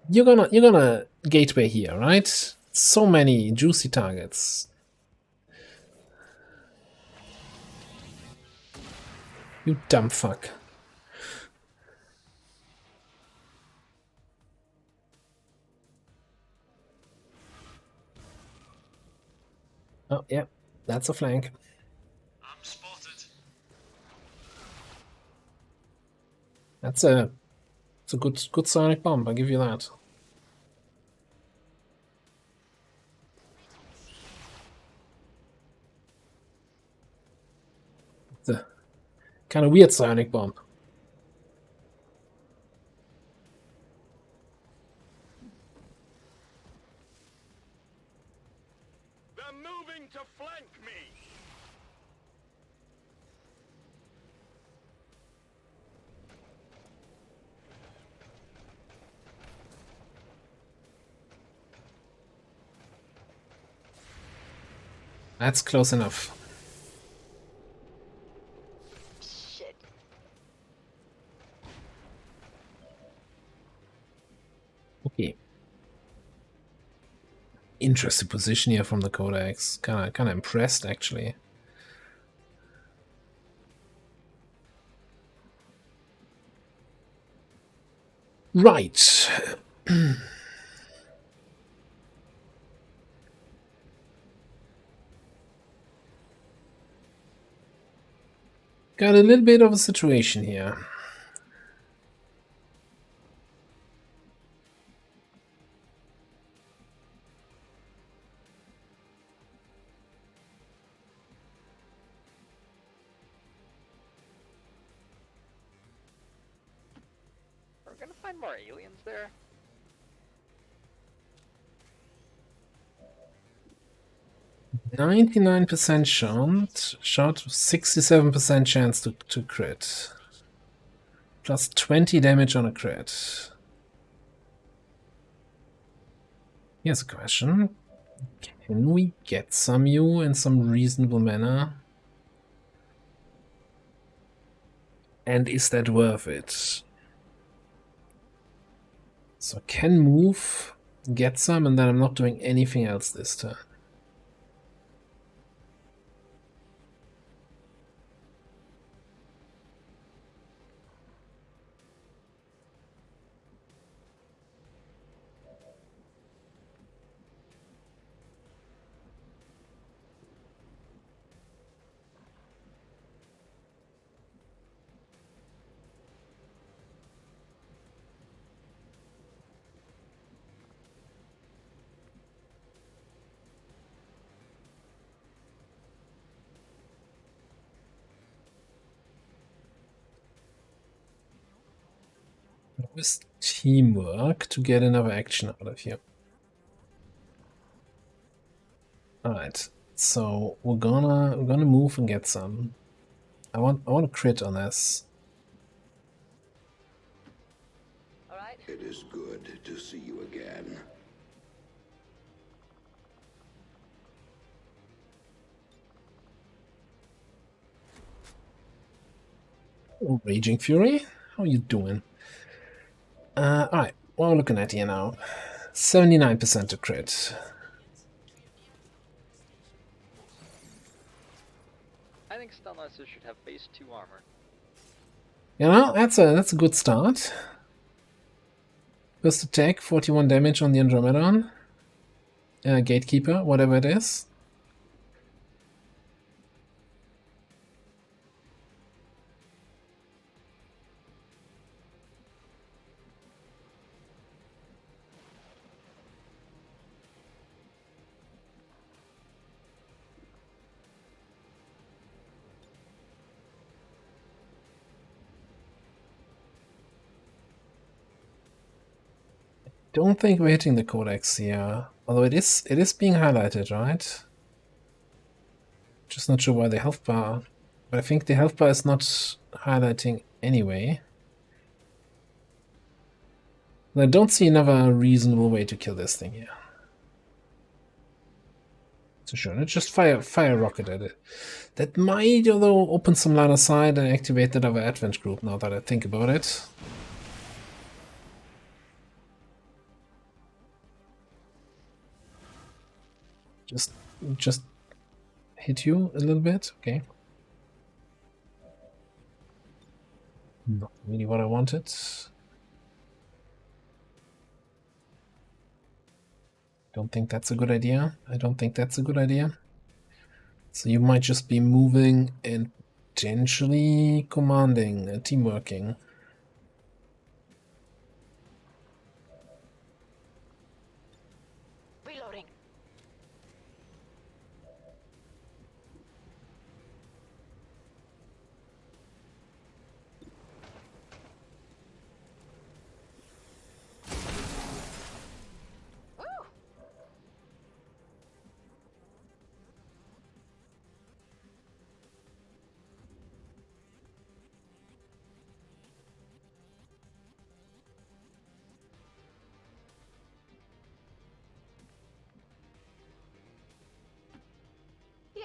A: You're gonna gateway here, right? So many juicy targets. You dumb fuck. Oh yeah, that's a flank.
I: I'm spotted.
A: It's a good sonic bomb, I'll give you that. It's a kind of weird sonic bomb.
C: They're moving to flank me!
A: That's close enough.
H: Shit.
A: Okay. Interesting position here from the Codex. Kinda impressed actually. Right. Got a little bit of a situation here.
L: find more aliens there?
A: %99% shot, 67% chance to crit. Plus 20 damage on a crit. Here's a question. Can we get some you in some reasonable manner? And is that worth it? So can move, get some, and then I'm not doing anything else this turn. With teamwork to get another action out of you. Alright, so we're gonna move and get some. I want a crit on this.
H: Alright.
B: It is good to see you again.
A: Oh, Raging Fury, how you doing? Alright, what we're looking at here now. 79% to crit.
L: I think Stunlacer should have base 2 armor.
A: You know, that's a good start. First attack, 41 damage on the Andromedon. Gatekeeper, whatever it is. Don't think we're hitting the codex here, although it is being highlighted, right? Just not sure why the health bar, but I think the health bar is not highlighting anyway. I don't see another reasonable way to kill this thing here. So sure, let's just fire a rocket at it. That might, although, open some line of sight and activate that other advent group. Now that I think about it. Just hit you a little bit, okay. Not really what I wanted. Don't think that's a good idea. I don't think that's a good idea. So you might just be moving and potentially commanding, teamworking.
H: Reloading. Yeah.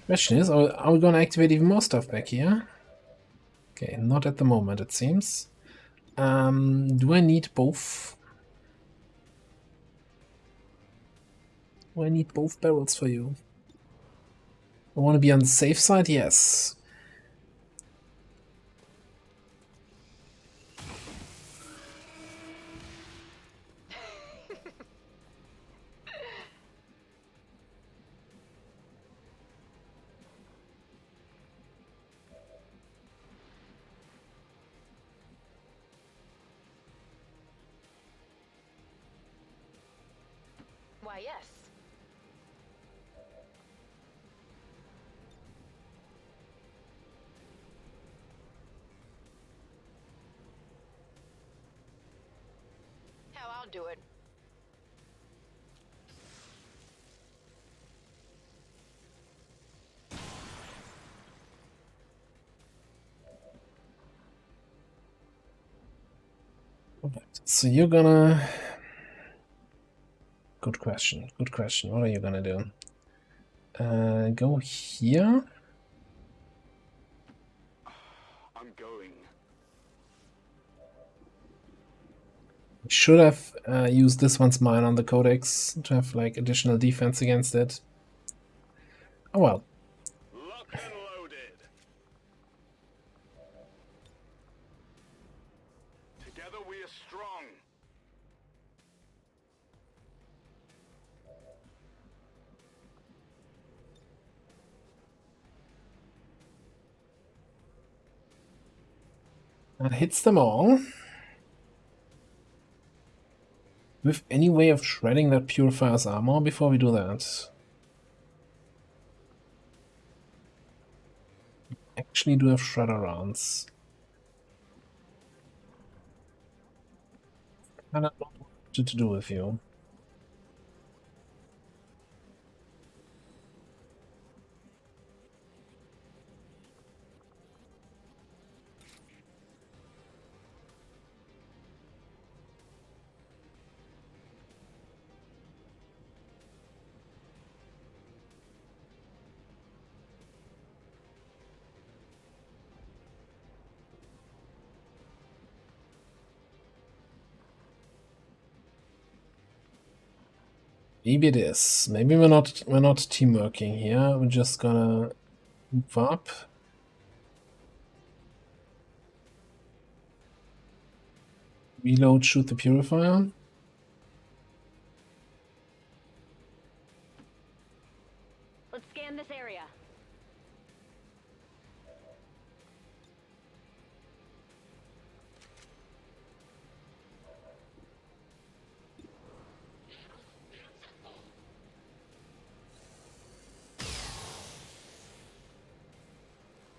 A: Question is, are we going to activate even more stuff back here? Okay, not at the moment, it seems. Do I need both? Do I need both barrels for you? I want to be on the safe side? Yes.
H: Why, yes. do it.
A: So you're gonna... Good question, good question. What are you gonna do? Go here?
C: I'm going.
A: Should have used this one's mine on the Codex to have like additional defense against it. Oh well.
C: Locked and loaded. Together we are strong.
A: That hits them all. With any way of shredding that Purifier's armor before we do that? Actually do have shredder rounds. I don't know what to do with you. Maybe it is. Maybe we're not teamworking here. We're just gonna move up. Reload, shoot the Purifier.
F: Let's scan this area.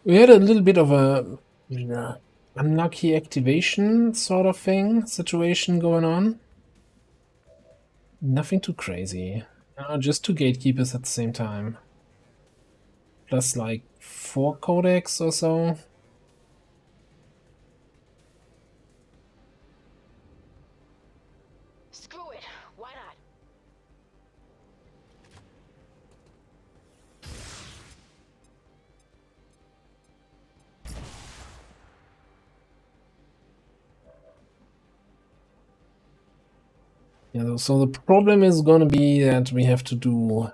A: We had a little bit of a unlucky activation sort of situation going on. Nothing too crazy. Just 2 gatekeepers at the same time. Plus like 4 codex or so.
H: Screw it. Why not?
A: Yeah, so the problem is gonna be that we have to do...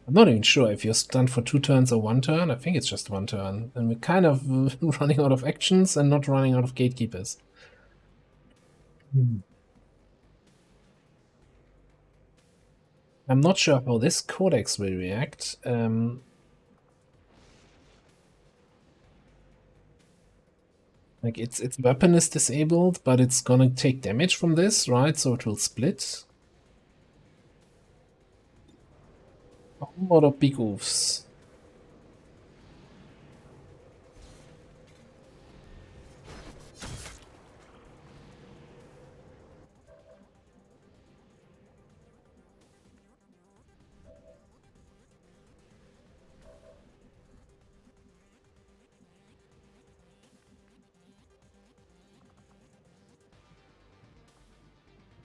A: I'm not even sure if you're stunned for 2 turns or 1 turn. I think it's just 1 turn. And we're kind of running out of actions and not running out of gatekeepers. I'm not sure how this codex will react. Like its weapon is disabled, but it's gonna take damage from this, right? So it will split. A whole lot of big oofs.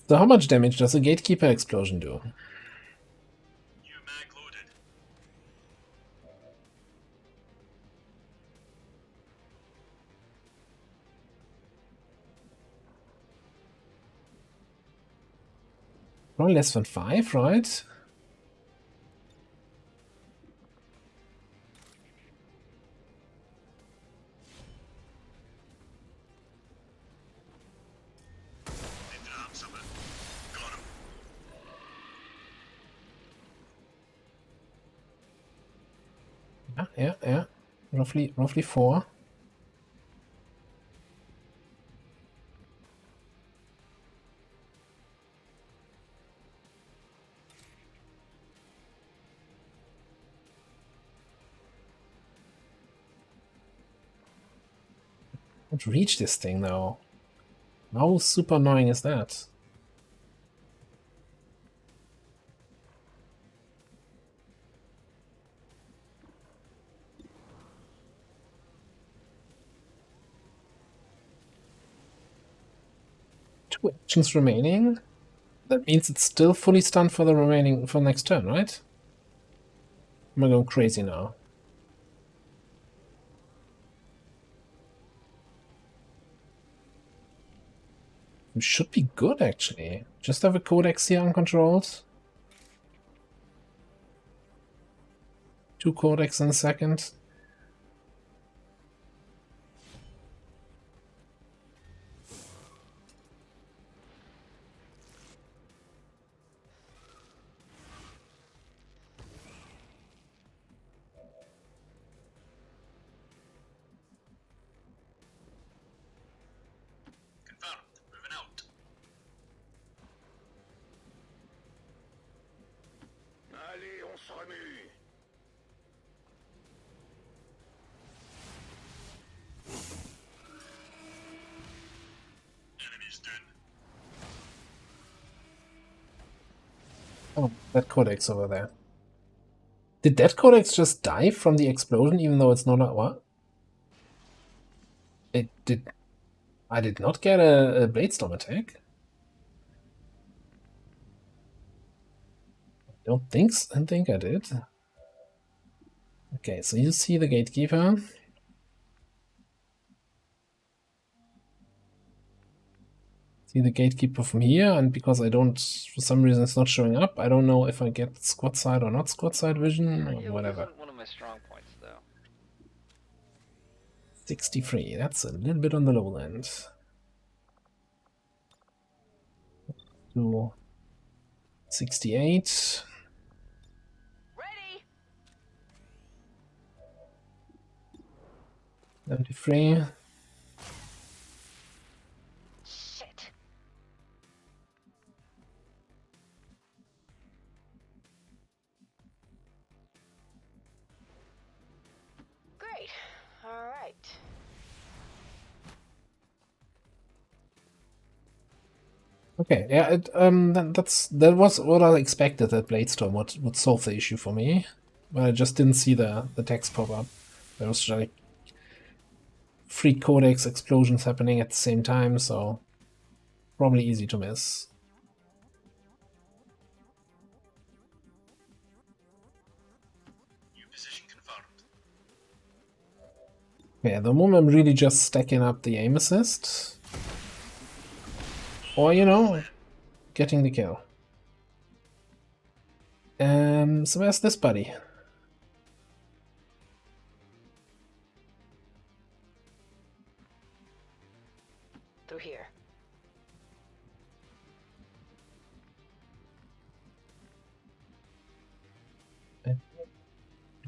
A: So how much damage does a gatekeeper explosion do?
I: New mag loaded.
A: Probably less than 5, right? Yeah. Roughly 4. Can't reach this thing now. How super annoying is that? 2 actions remaining. That means it's still fully stunned for the next turn, right? Am I going crazy now? We should be good, actually. Just have a codex here uncontrolled. 2 codex in a second.
I: Confirmed. Moving out.
C: Allez, on se remue.
I: Enemies done.
A: Oh, that codex over there. Did that codex just die from the explosion, even though it's not a what? It did. I did not get a Bladestorm attack. I think I did. Okay, so you see the gatekeeper. See the gatekeeper from here, and because I don't, for some reason it's not showing up, I don't know if I get squad side or not squad side vision or whatever.
L: One of my strong points, though.
A: 63, that's a little bit on the low end. To 68.
H: Ready.
A: 73.
H: Shit. Great. All right.
A: Okay, yeah, that was what I expected, that Bladestorm would solve the issue for me, but I just didn't see the text pop up. There was like 3 codex explosions happening at the same time, so probably easy to miss.
I: New position confirmed.
A: Okay, at the moment I'm really just stacking up the aim assist. Or, you know, getting the kill. So where's this buddy?
H: Through here.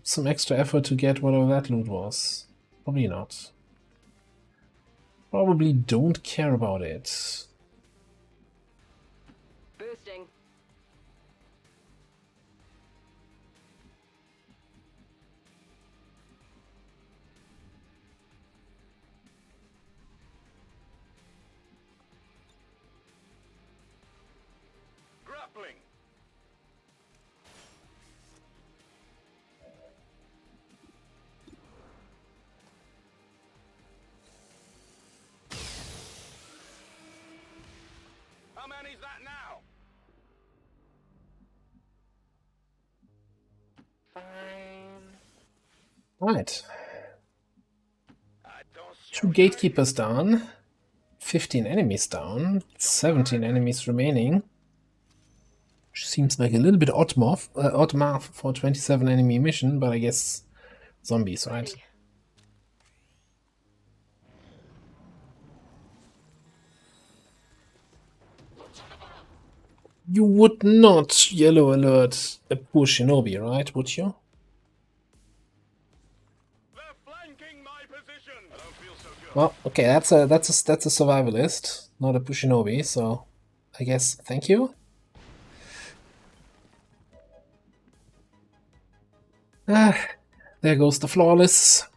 A: Some extra effort to get whatever that loot was. Probably not. Probably don't care about it.
H: Boosting.
C: Grappling. How many's that now?
L: Fine.
A: Right.
C: I don't
A: 2 gatekeepers down. 15 enemies down. 17 enemies remaining. Which seems like a little bit odd math for a 27 enemy mission, but I guess zombies, right?
H: Ready.
A: You would not yellow alert a poor shinobi, right? Would you?
C: They're flanking my position. I don't feel so good.
A: Well, okay, that's a survivalist, not a Pushinobi, so I guess thank you. Ah, there goes the flawless.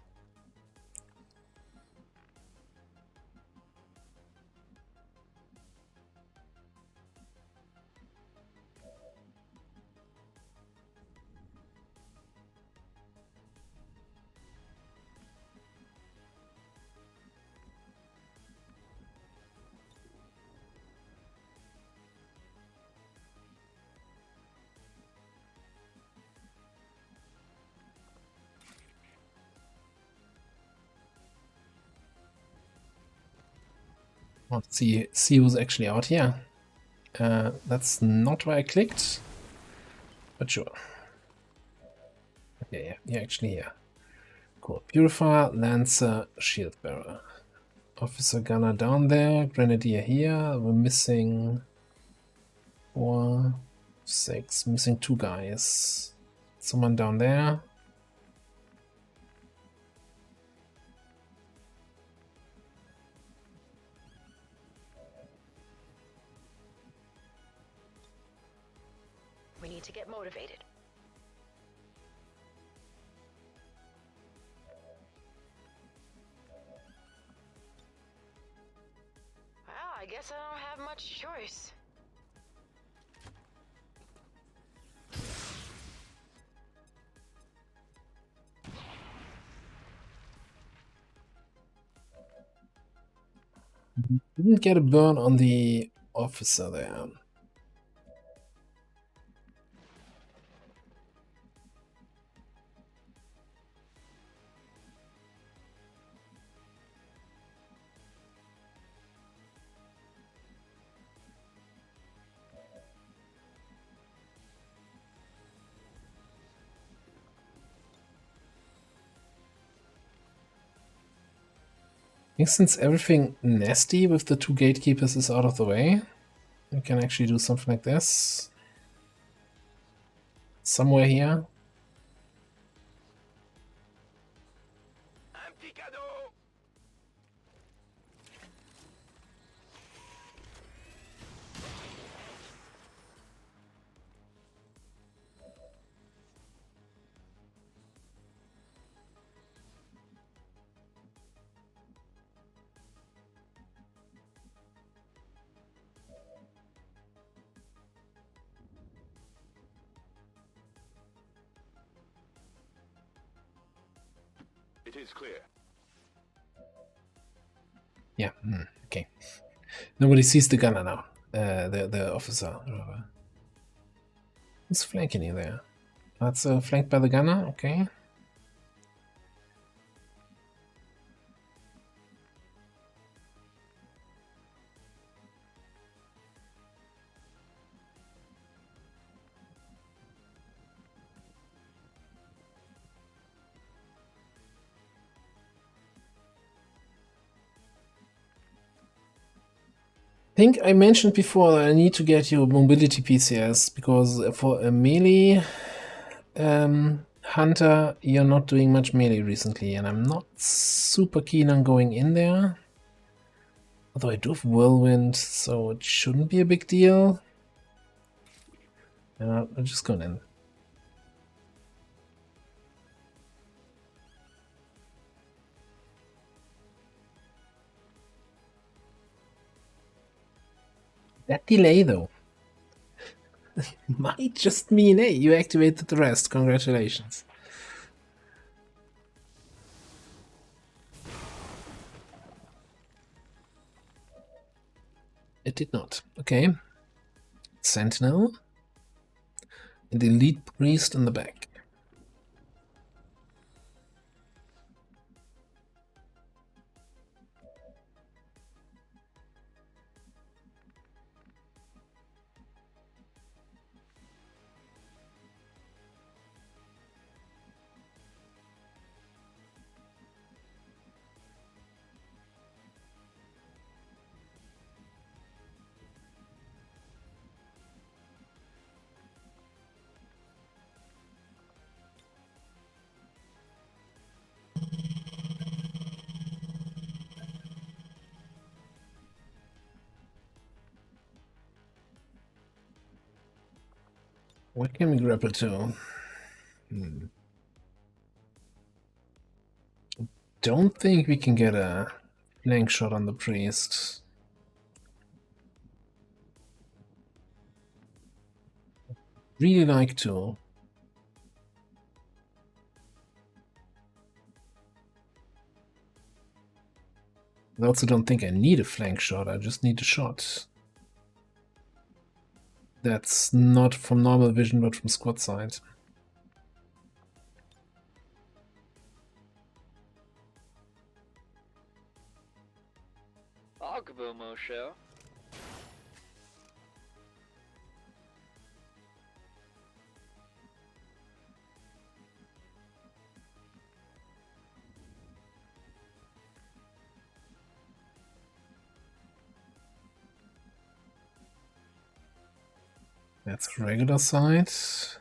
A: Want to see who's actually out here. That's not where I clicked, but sure. Okay, yeah, you're actually here. Cool. Purifier, Lancer, Shield Bearer. Officer Gunner down there, Grenadier here. We're missing 4, 6, missing 2 guys. Someone down there.
H: We need to get motivated. Well, I guess I don't have much choice.
A: Didn't get a burn on the officer there. I think since everything nasty with the 2 gatekeepers is out of the way, we can actually do something like this. Somewhere here.
C: It is clear.
A: Yeah, okay. Nobody sees the gunner now. The officer. Who's flanking you there? That's flanked by the gunner, okay. I think I mentioned before that I need to get you mobility PCS because for a melee hunter, you're not doing much melee recently, and I'm not super keen on going in there. Although I do have Whirlwind, so it shouldn't be a big deal. I'm just going in. That delay, though, might just mean, hey, you activated the rest. Congratulations. It did not. Okay. Sentinel. And Elite Priest in the back. What can we grapple to? Don't think we can get a flank shot on the priest. Really like to. I also don't think I need a flank shot, I just need a shot. That's not from normal vision, but from squad side.
L: Ogbomo show.
A: That's regular side. So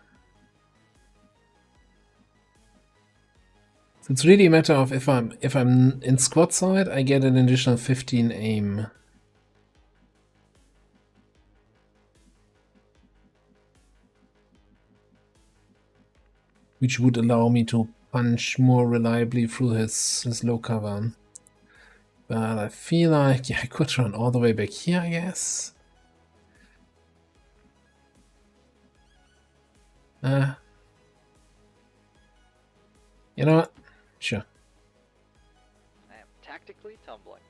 A: it's really a matter of if I'm in squad side, I get an additional 15 aim. Which would allow me to punch more reliably through his low cover. But I feel like, yeah, I could run all the way back here, I guess. You know what? Sure.
L: I am tactically tumbling.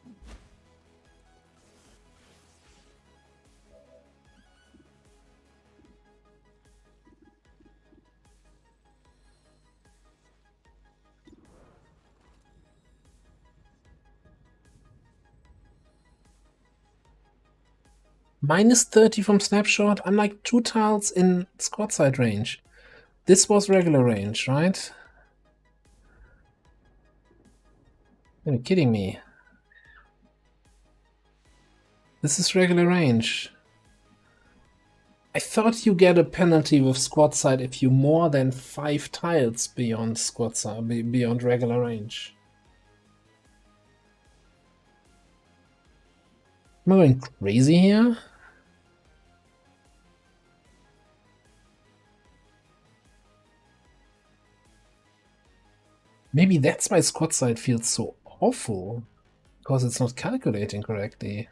A: Minus 30 from snapshot. I'm like 2 tiles in squad side range. This was regular range, right? Are you kidding me? This is regular range. I thought you get a penalty with squad side if you more than 5 tiles beyond squad side, beyond regular range. Am I going crazy here? Maybe that's why squad side feels so awful, because it's not calculating correctly.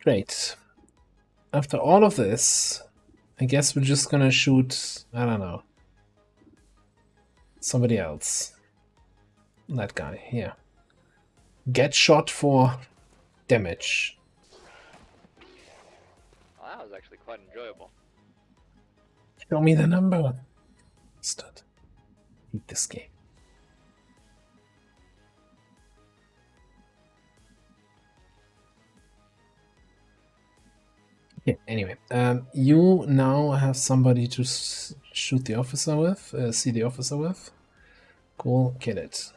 A: Great. After all of this, I guess we're just gonna shoot, I don't know, somebody else. That guy here. Get shot for damage.
L: Well, that was actually quite enjoyable.
A: Show me the number. Stud. Hate this game. Okay, anyway, you now have somebody to shoot the officer with, see the officer with. Cool, kill it.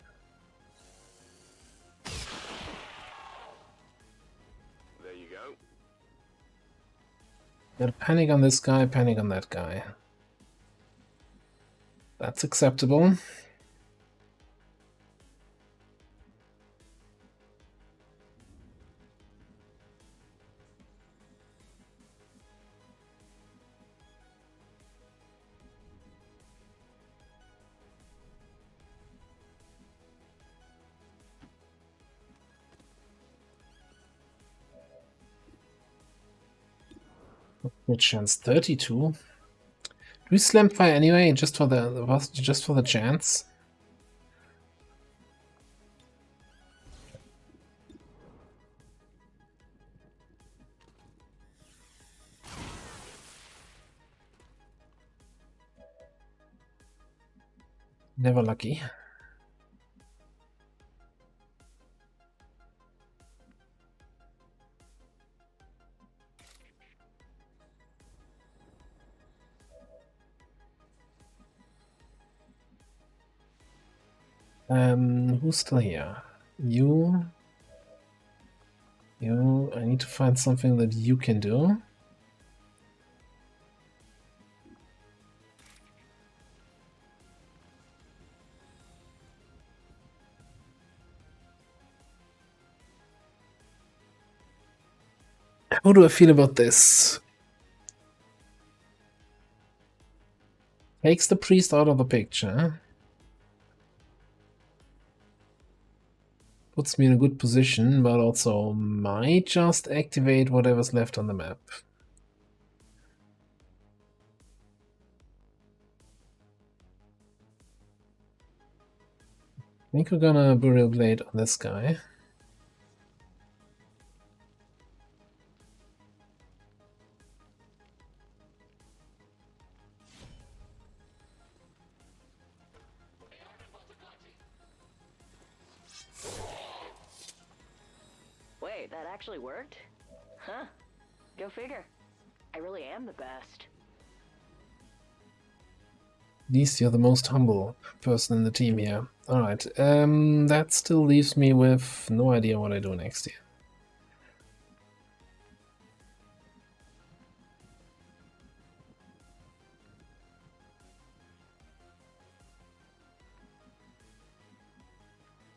C: There you go.
A: Gotta panic on this guy, panic on that guy. That's acceptable. Good chance, 32. Do we slam fire anyway, just for the chance? Never lucky. Who's still here? You. I need to find something that you can do. How do I feel about this? Takes the priest out of the picture. Puts me in a good position, but also might just activate whatever's left on the map. I think we're gonna Burial Blade on this guy.
F: Wait, that actually worked? Huh. Go figure. I really am the best.
A: At least you're the most humble person in the team here. Alright, that still leaves me with no idea what I do next here.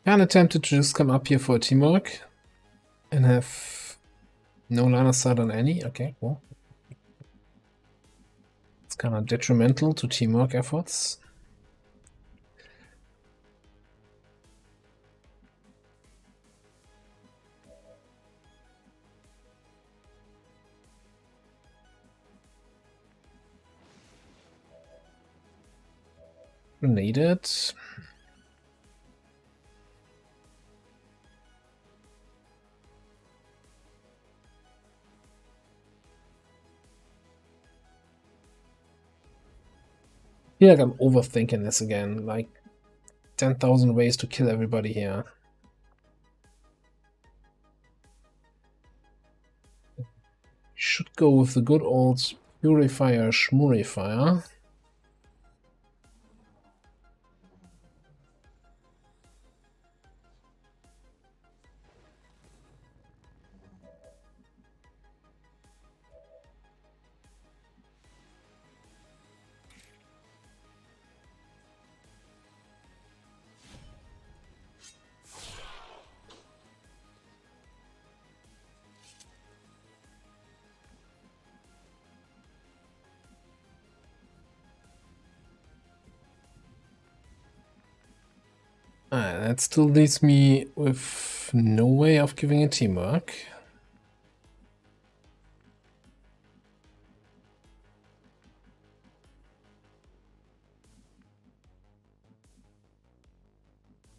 A: Kinda tempted to just come up here for a teamwork and have no line of sight on any. Okay, cool. It's kinda detrimental to teamwork efforts. Needed. I feel like I'm overthinking this again, like 10,000 ways to kill everybody here. Should go with the good old purifier schmurifier. That still leaves me with no way of giving a teamwork.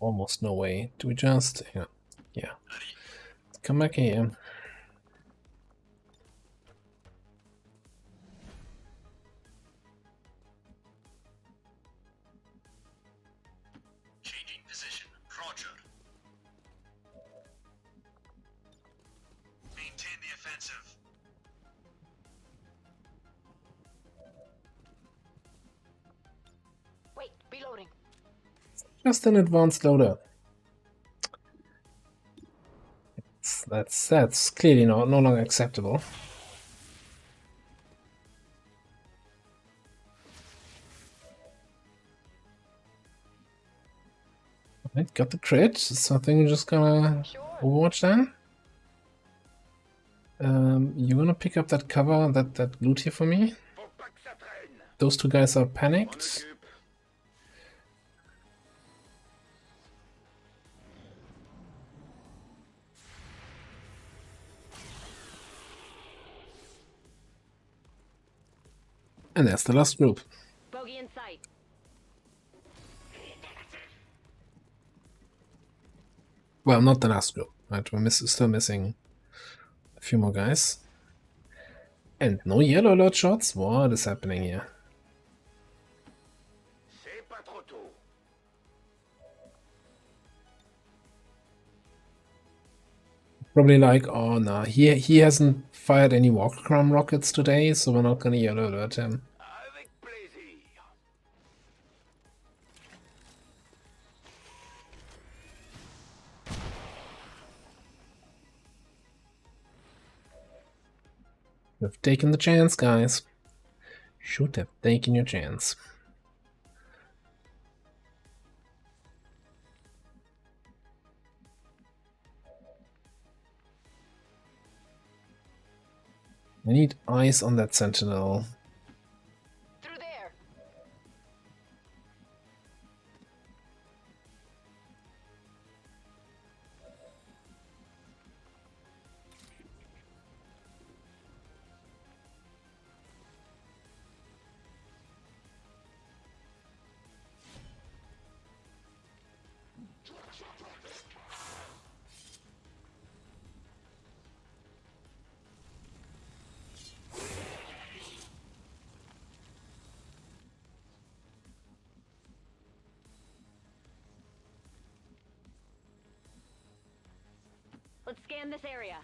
A: Almost no way. Do we just... Yeah. Come back here.
I: Changing position. Roger. Maintain the offensive.
H: Wait, reloading.
A: Just an advanced loader. That's clearly no longer acceptable. Alright, got the crit. So I think we're just gonna Overwatch then. You wanna pick up that cover, that loot here for me? Those two guys are panicked. And that's the last group.
F: Bogey in sight.
A: Well, not the last group. Right, we're still missing a few more guys. And no yellow alert shots? What is happening here? Probably like, oh no, he hasn't fired any Walker-Crom rockets today, so we're not gonna yellow alert him. You've taken the chance, guys. Should have taken your chance. I need eyes on that sentinel.
H: Through there.
F: Let's scan this area.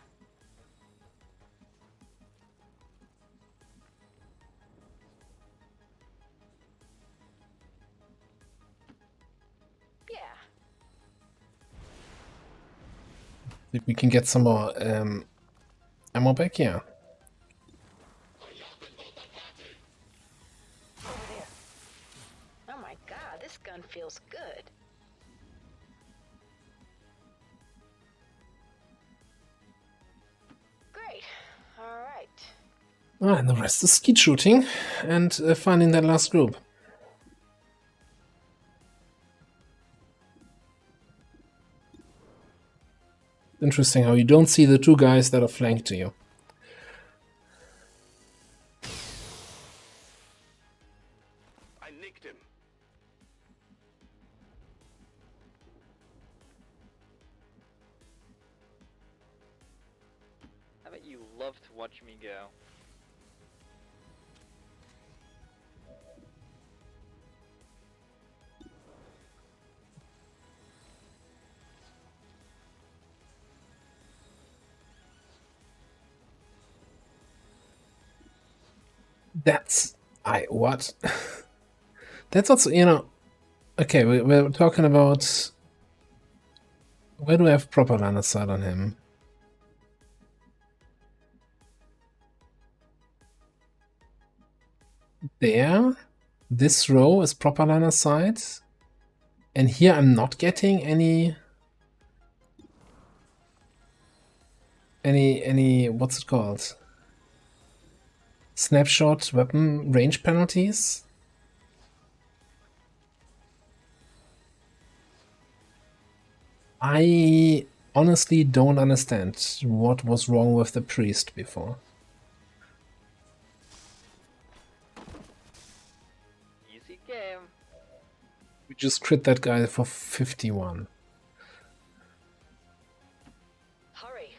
H: Yeah.
A: Think we can get some more ammo back? Yeah.
H: Over there. Oh my god, this gun feels good. Great. All right.
A: Ah, and the rest is skeet shooting and finding that last group. Interesting how you don't see the two guys that are flanked to you.
C: I nicked him.
L: I bet you love to watch me go.
A: That's... what? That's also, you know... Okay, we're talking about... Where do I have proper line of sight on him? There. This row is proper line of sight. And here I'm not getting any... What's it called? Snapshot weapon range penalties? I honestly don't understand what was wrong with the priest before.
L: Easy game.
A: We just crit that guy for 51.
H: Hurry.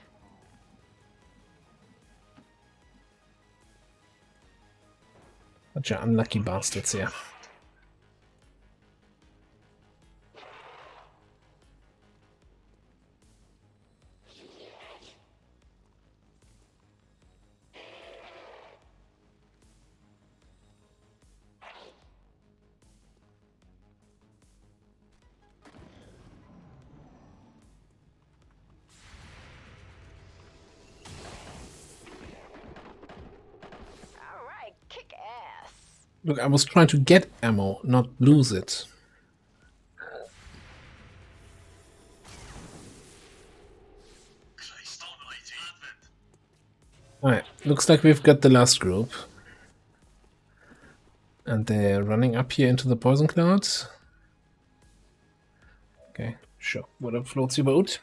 A: Bunch of unlucky bastards here.
H: All right, kick ass.
A: Look, I was trying to get ammo, not lose it. Alright, looks like we've got the last group. And they're running up here into the poison clouds. Okay, sure. Whatever floats your boat.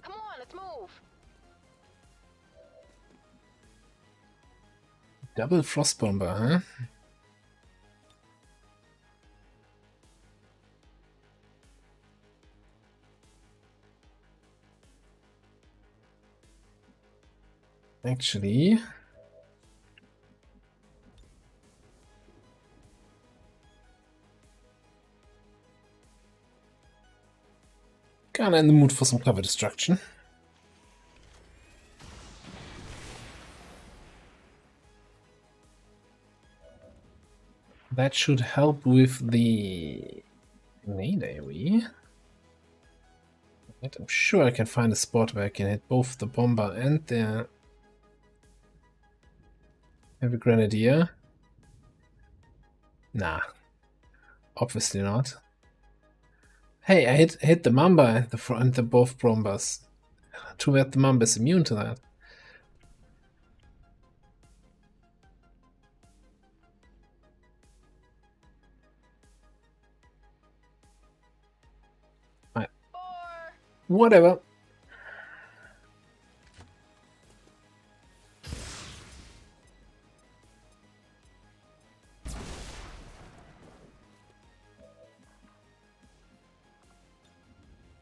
H: Come on, let's move.
A: Double frost bomber, huh? Actually, kinda in the mood for some cover destruction. That should help with the grenade AoE. I'm sure I can find a spot where I can hit both the bomber and the heavy grenadier. Nah, obviously not. Hey, I hit the mamba and the front, the both bombers. Too bad the mamba is immune to that. Right. Whatever.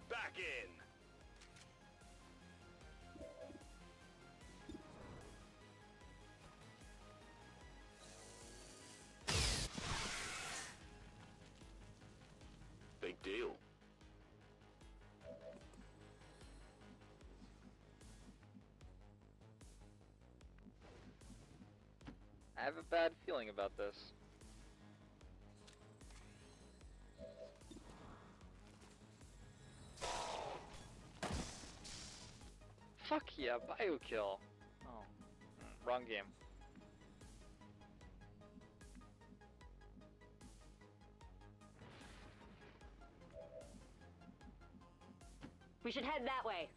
C: Back in.
L: I have a bad feeling about this. Fuck yeah, biokill. Oh, wrong game.
F: We should head that way.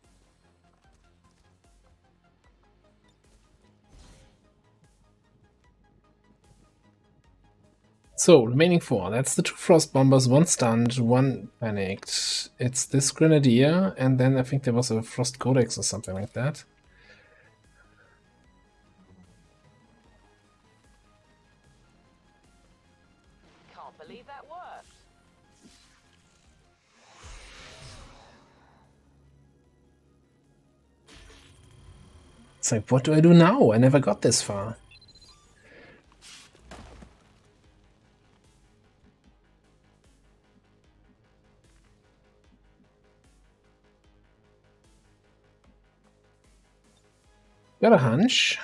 A: So, remaining 4. That's the 2 frost bombers, 1 stunned, 1 panicked. It's this grenadier, and then I think there was a frost codex or something like that.
H: Can't believe that worked.
A: It's like, what do I do now? I never got this far. Got a hunch.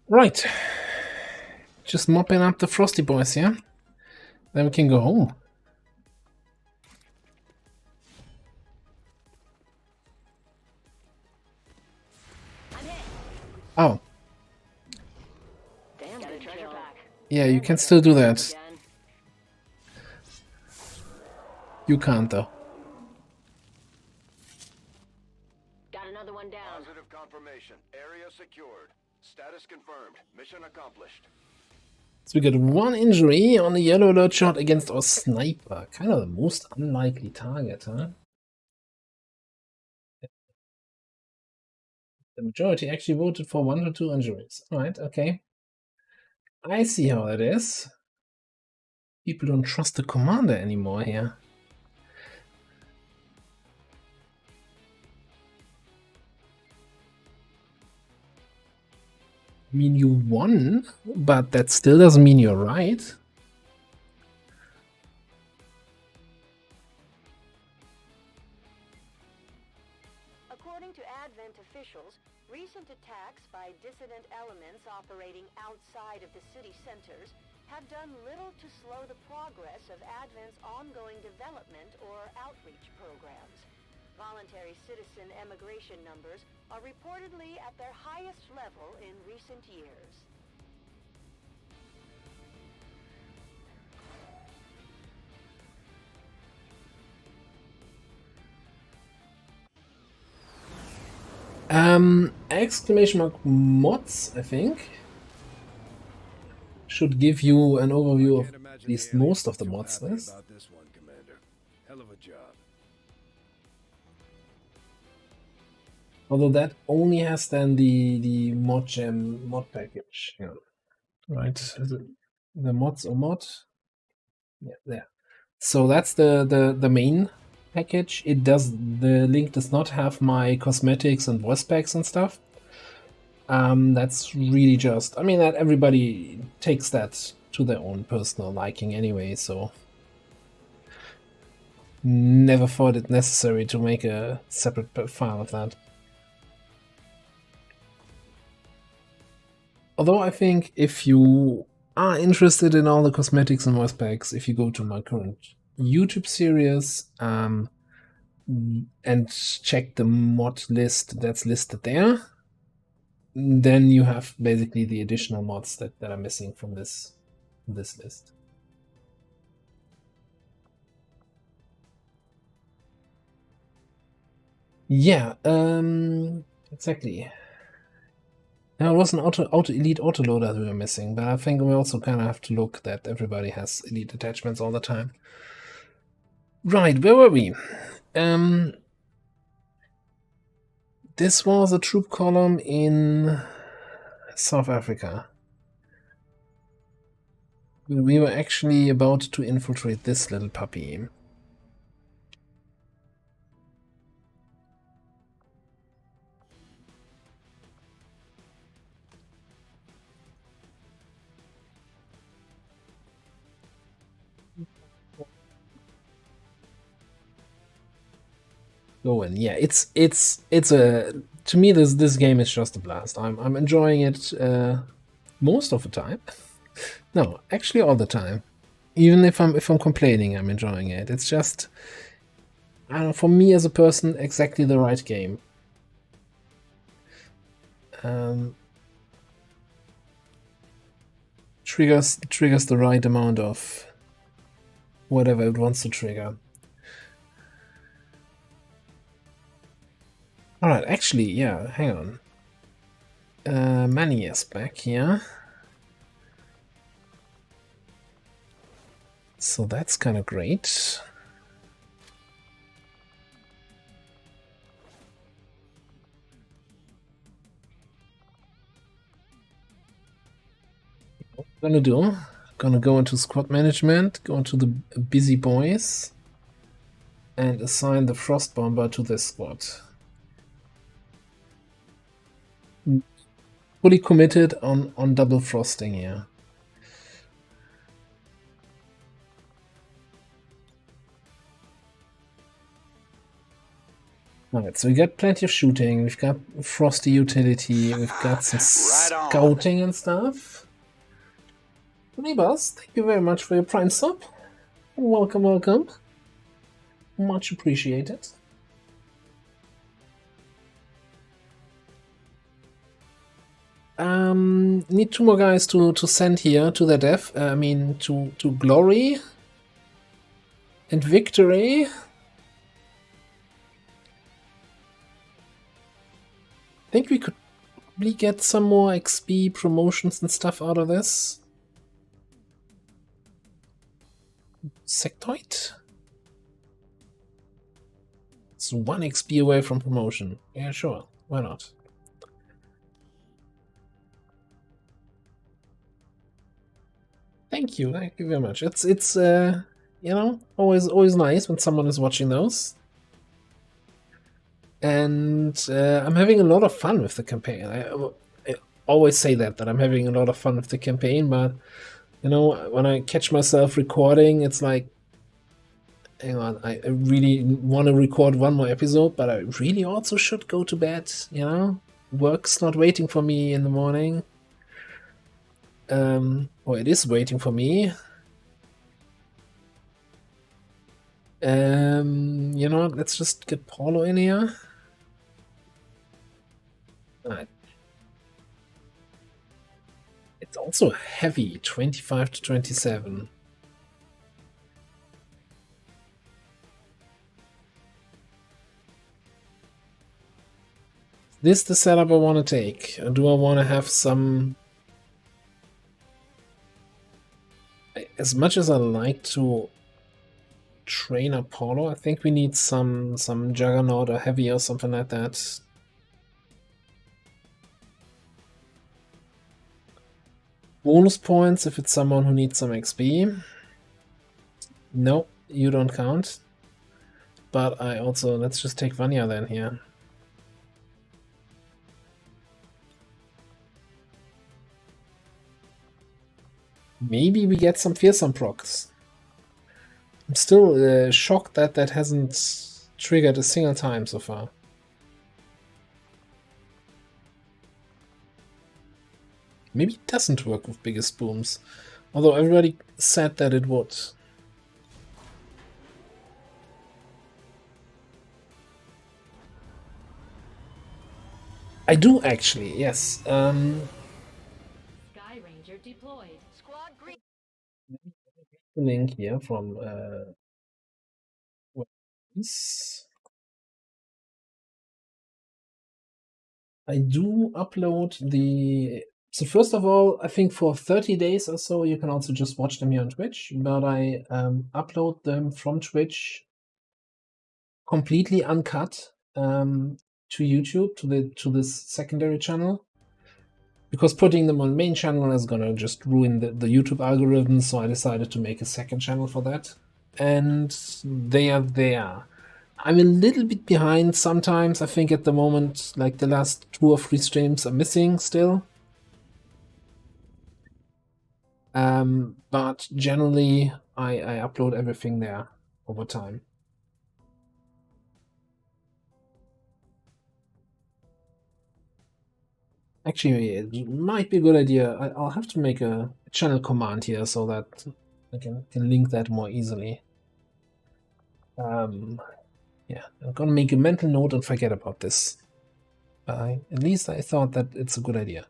A: Right. Just mopping up the frosty boys, yeah? Then we can go home. Oh.
F: Damn, good treasure pack.
A: Yeah, you can still do that. You can't, though.
F: Got another one down.
C: Positive confirmation. Area secured. Status confirmed. Mission accomplished.
A: So we got 1 injury on the yellow alert shot against our sniper. Kind of the most unlikely target, huh? The majority actually voted for 1 or 2 injuries. Alright, okay. I see how it is. People don't trust the commander anymore here. I mean, you won, but that still doesn't mean you're right.
F: According to Advent officials, recent attacks by dissident elements operating outside of the city centers have done little to slow the progress of Advent's ongoing development or outreach programs. Voluntary citizen emigration numbers are reportedly at their highest level in recent years.
A: Exclamation mark mods, I think, should give you an overview of at least most of the mods list.
M: About this one, Commander. Hell of a job.
A: Although that only has then the Mod Jam mod package. Yeah. Right? Is it the mods or mod? Yeah, there. So that's the main package. It does, the link does not have my cosmetics and voice packs and stuff. That's really just, I mean, that everybody takes that to their own personal liking anyway, so never thought it necessary to make a separate file of that. Although I think if you are interested in all the cosmetics and voice packs, if you go to my current YouTube series and check the mod list that's listed there, then you have basically the additional mods that are missing from this list. Yeah, exactly. Now, it was an elite autoloader that we were missing, but I think we also kind of have to look that everybody has elite attachments all the time. Right, where were we? This was a troop column in South Africa. We were actually about to infiltrate this little puppy. Go in. Yeah, it's a, to me this game is just a blast. I'm enjoying it most of the time. No, actually all the time. Even if I'm complaining, I'm enjoying it. It's just, I don't know, for me as a person, exactly the right game. Triggers the right amount of whatever it wants to trigger. Alright, actually, yeah, hang on. Money is back here. So that's kind of great. What I'm gonna do, gonna go into squad management, go into the busy boys, and assign the frost bomber to this squad. Fully committed on double frosting here. Alright, so we got plenty of shooting, we've got frosty utility, we've got some scouting and stuff. Neighbors, thank you very much for your Prime sub. Welcome, welcome. Much appreciated. Need 2 more guys to send here to their death. I mean, to glory and victory. I think we could probably get some more XP promotions and stuff out of this. Sectoid? It's 1 XP away from promotion. Yeah, sure. Why not? Thank you very much. It's you know, always nice when someone is watching those. And I'm having a lot of fun with the campaign. I always say that I'm having a lot of fun with the campaign, but you know, when I catch myself recording, it's like, hang on, I really want to record 1 more episode, but I really also should go to bed, you know? Work's not waiting for me in the morning. Or it is waiting for me. You know, let's just get Paulo in here. Alright. It's also heavy, 25 to 27. Is this the setup I want to take? Or do I want to have some... As much as I like to train Apollo, I think we need some Juggernaut or Heavy or something like that. Bonus points if it's someone who needs some XP. No, you don't count. But I also... Let's just take Vanya then here. Maybe we get some fearsome procs. I'm still shocked that that hasn't triggered a single time so far. Maybe it doesn't work with biggest booms, although everybody said that it would. I do actually, yes.
D: Sky Ranger deployed.
F: Squad green.
A: The link here from I do upload the... So first of all, I think for 30 days or so, you can also just watch them here on Twitch, but I upload them from Twitch completely uncut. to YouTube, to this secondary channel, because putting them on main channel is gonna just ruin the YouTube algorithm. So I decided to make a second channel for that, and they are there. I'm a little bit behind sometimes. I think at the moment, like the last 2 or 3 streams are missing still. But generally, I upload everything there over time. Actually, it might be a good idea. I'll have to make a channel command here so that I can link that more easily. Yeah, I'm gonna make a mental note and forget about this. At least I thought that it's a good idea.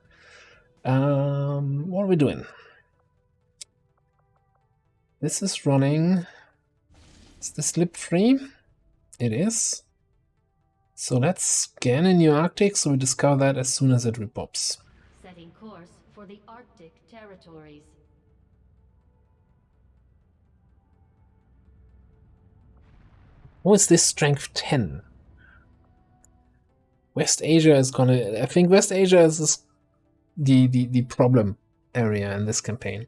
A: What are we doing? This is running. Is this slip free? It is. So let's scan a new Arctic so we discover that as soon as it repops.
D: Setting course for the Arctic territories.
A: Oh, is this strength 10? West Asia is gonna... I think West Asia is the problem area in this campaign.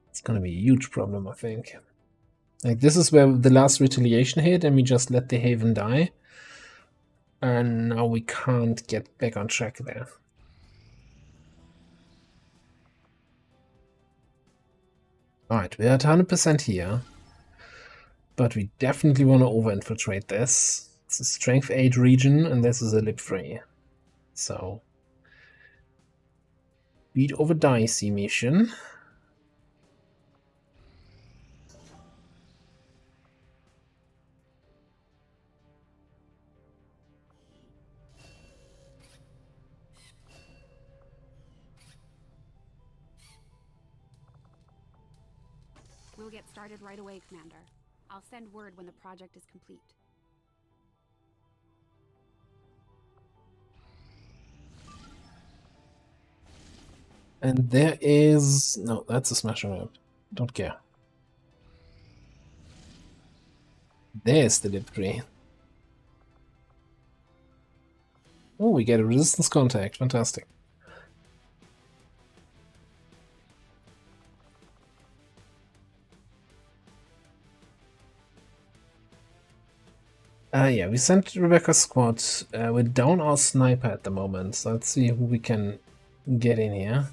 A: It's gonna be a huge problem, I think. Like, this is where the last retaliation hit and we just let the Haven die. And now we can't get back on track there. Alright, we're at 100% here. But we definitely want to over-infiltrate this. It's a Strength 8 region, and this is a lip free. So, beat over dicey mission.
K: We'll get started right away, Commander. I'll send word when the project is complete.
A: And there is... No, that's a smasher map. Don't care. There's the lip tree. Oh, we get a resistance contact. Fantastic. Yeah, we sent Rebecca's squad. We're down our sniper at the moment, so let's see who we can get in here.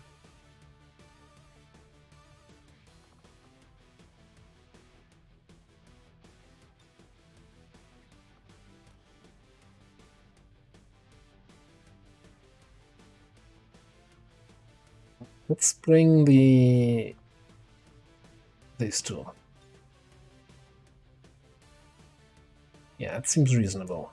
A: Let's bring these two. Yeah, it seems reasonable.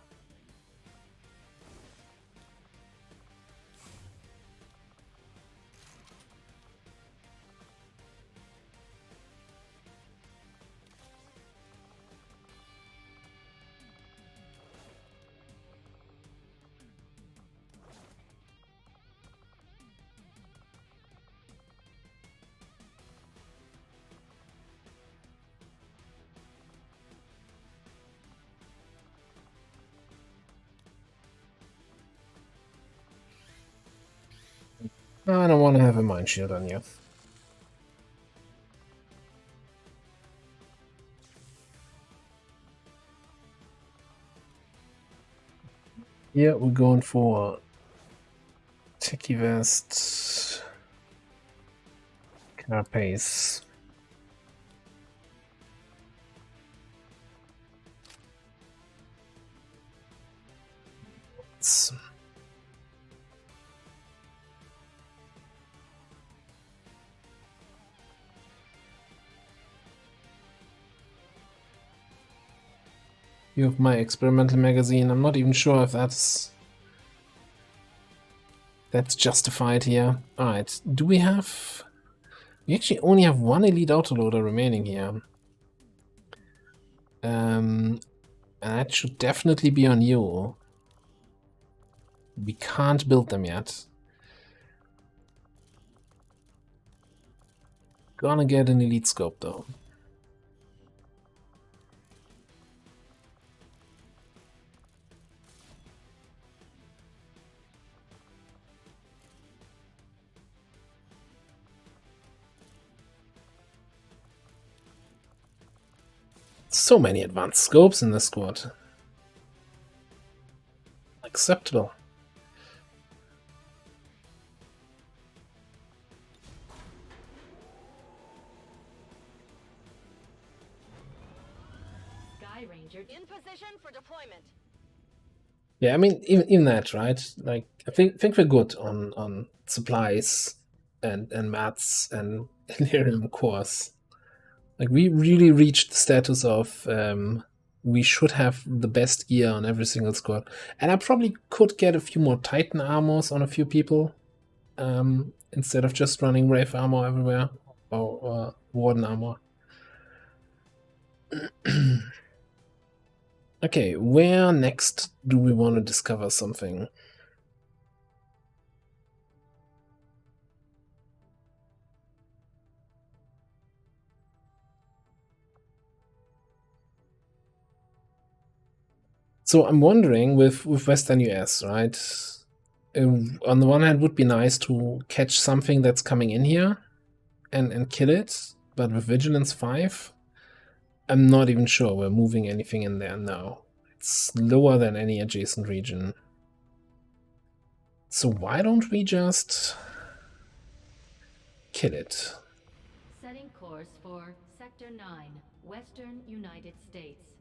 A: I don't want to have a mine shield on you. Yeah, we're going for Techie Vest, Carapace. You have my experimental magazine. I'm not even sure if that's justified here. Alright, do we have... We actually only have one elite autoloader remaining here. And that should definitely be on you. We can't build them yet. Gonna get an elite scope though. So many advanced scopes in this squad. Acceptable.
D: Sky Ranger
F: In position for deployment.
A: Yeah, I mean, even that, right? Like, I think we're good on supplies and mats and Elerium cores. Like, we really reached the status of we should have the best gear on every single squad. And I probably could get a few more Titan armors on a few people instead of just running Wraith armor everywhere or Warden armor. Okay, where next do we want to discover something? So I'm wondering with Western US, right? On the one hand, it would be nice to catch something that's coming in here and kill it, but with Vigilance 5, I'm not even sure we're moving anything in there now. It's lower than any adjacent region. So why don't we just kill it?
D: setting course for Sector 9, Western United States.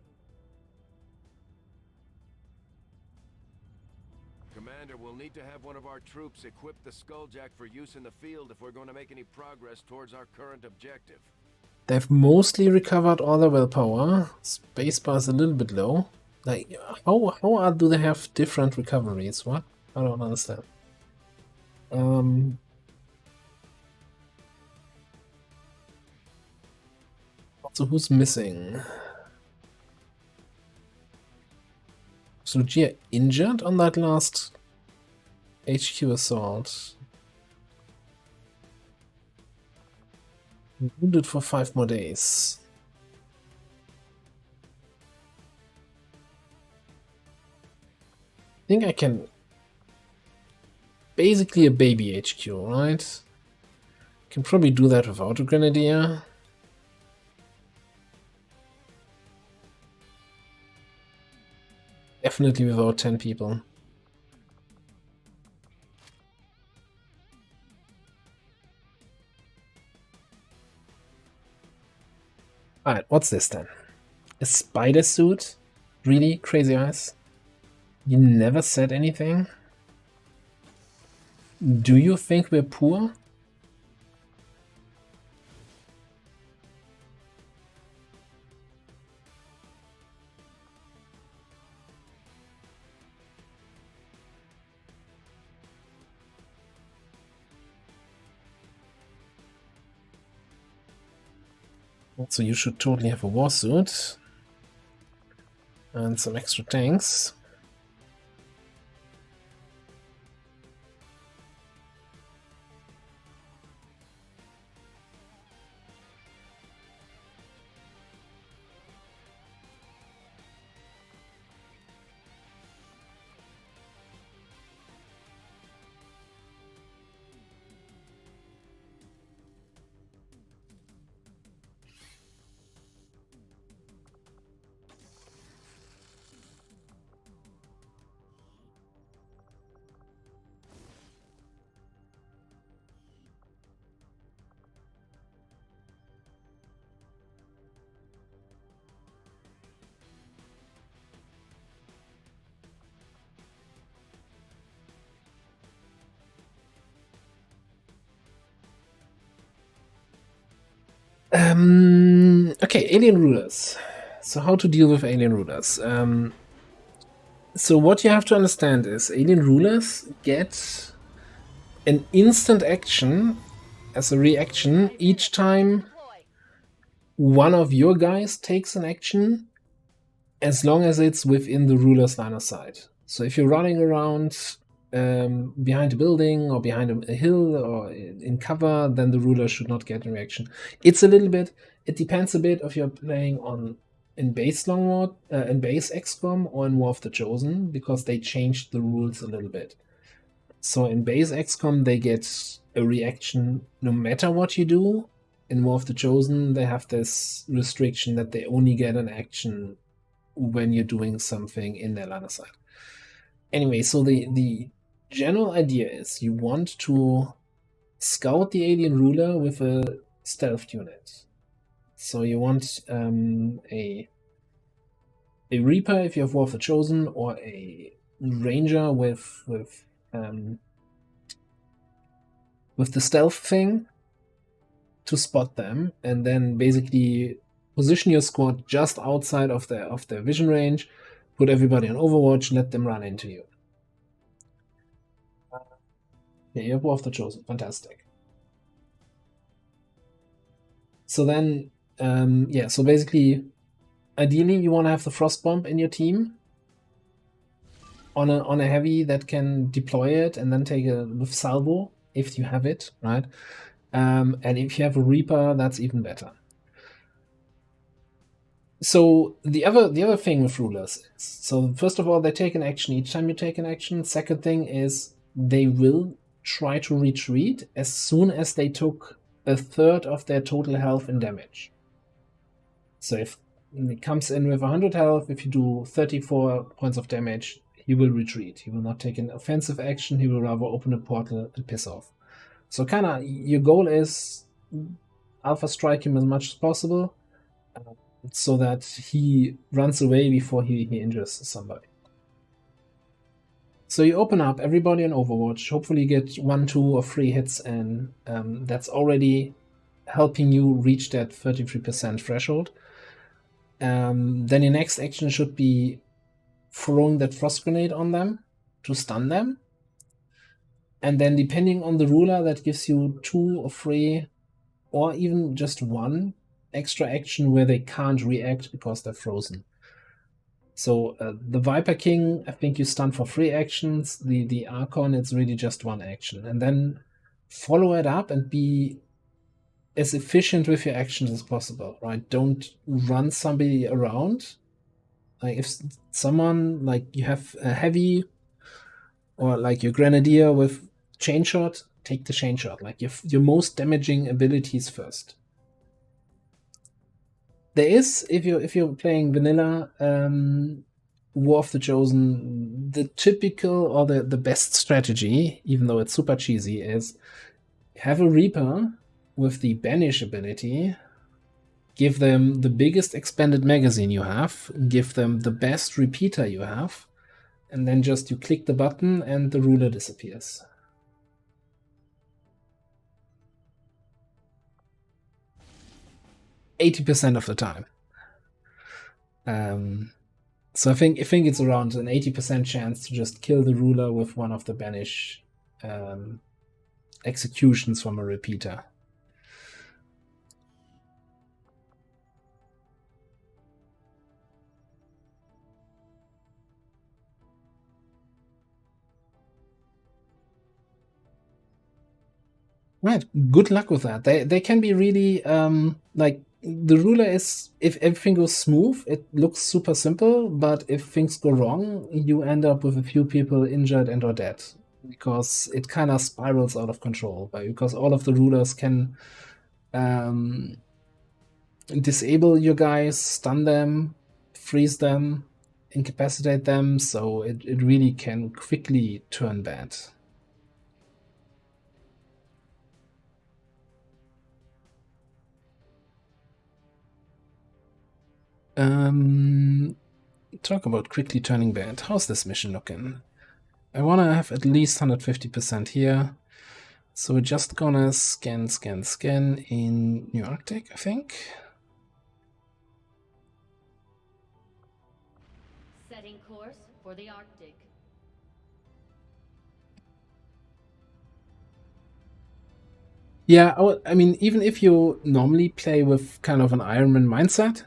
M: Commander, we'll need to have one of our troops equip the Skulljack for use in the field if we're going to make any progress towards our current objective.
A: They've mostly recovered all their willpower. Spacebar is a little bit low. Like, how do they have different recoveries? What? I don't understand. So who's missing? So Gia injured on that last HQ assault. Wounded for 5 more days. I think I can... Basically a baby HQ, right? Can probably do that without a Grenadier. Definitely without 10 people. Alright, what's this then? A spider suit? Really? Crazy Eyes? You never said anything? Do you think we're poor? So you should totally have a war suit. And some extra tanks. Okay, alien rulers. So how to deal with alien rulers? So what you have to understand is alien rulers get an instant action as a reaction each time one of your guys takes an action, as long as it's within the ruler's line of sight. So if you're running around behind a building or behind a hill or in cover, then the ruler should not get a reaction. It depends a bit if you're playing in base Longward, in base XCOM or in War of the Chosen, because they changed the rules a little bit. So in base XCOM they get a reaction no matter what you do, in War of the Chosen, they have this restriction that they only get an action when you're doing something in their line of sight. Anyway, so the general idea is you want to scout the alien ruler with a stealth unit. So you want a Reaper if you have War of the Chosen, or a Ranger with the stealth thing to spot them, and then basically position your squad just outside of their vision range, put everybody on Overwatch, let them run into you. Yeah, you have War of the Chosen. Fantastic. So then, so basically, ideally you want to have the Frost Bomb in your team on a heavy that can deploy it and then take a with salvo if you have it, right? And if you have a Reaper, that's even better. So the other thing with rulers is, so first of all, they take an action each time you take an action. Second thing is they will try to retreat as soon as they took a third of their total health in damage. So if it comes in with 100 health, if you do 34 points of damage, he will retreat. He will not take an offensive action. He will rather open a portal and piss off. So kind of your goal is alpha strike him as much as possible, so that he runs away before he injures somebody. So you open up everybody on Overwatch, hopefully you get 1, 2, or 3 hits, and that's already helping you reach that 33% threshold. Then your next action should be throwing that frost grenade on them to stun them. And then depending on the ruler, that gives you 2 or 3 or even just 1 extra action where they can't react because they're frozen. So the Viper King, I think you stun for 3 actions. The Archon, it's really just 1 action. And then follow it up and be as efficient with your actions as possible, right? Don't run somebody around. Like if someone, like you have a heavy or like your Grenadier with chain shot, take the chain shot. Like your most damaging abilities first. There is, if you're playing vanilla War of the Chosen, the typical or the best strategy, even though it's super cheesy, is have a Reaper with the Banish ability, give them the biggest expanded magazine you have, give them the best repeater you have, and then just you click the button and the ruler disappears. %80 of the time. So I think it's around an 80% chance to just kill the ruler with one of the banish executions from a repeater. Right, good luck with that. They can be really like, the ruler is, if everything goes smooth, it looks super simple, but if things go wrong, you end up with a few people injured and or dead, because it kind of spirals out of control, because all of the rulers can disable your guys, stun them, freeze them, incapacitate them, so it really can quickly turn bad. Talk about quickly turning bad. How's this mission looking? I want to have at least 150% here. So we're just gonna scan in New Arctic, I think.
D: Setting course for the Arctic.
A: Yeah, I mean, even if you normally play with kind of an Iron Man mindset,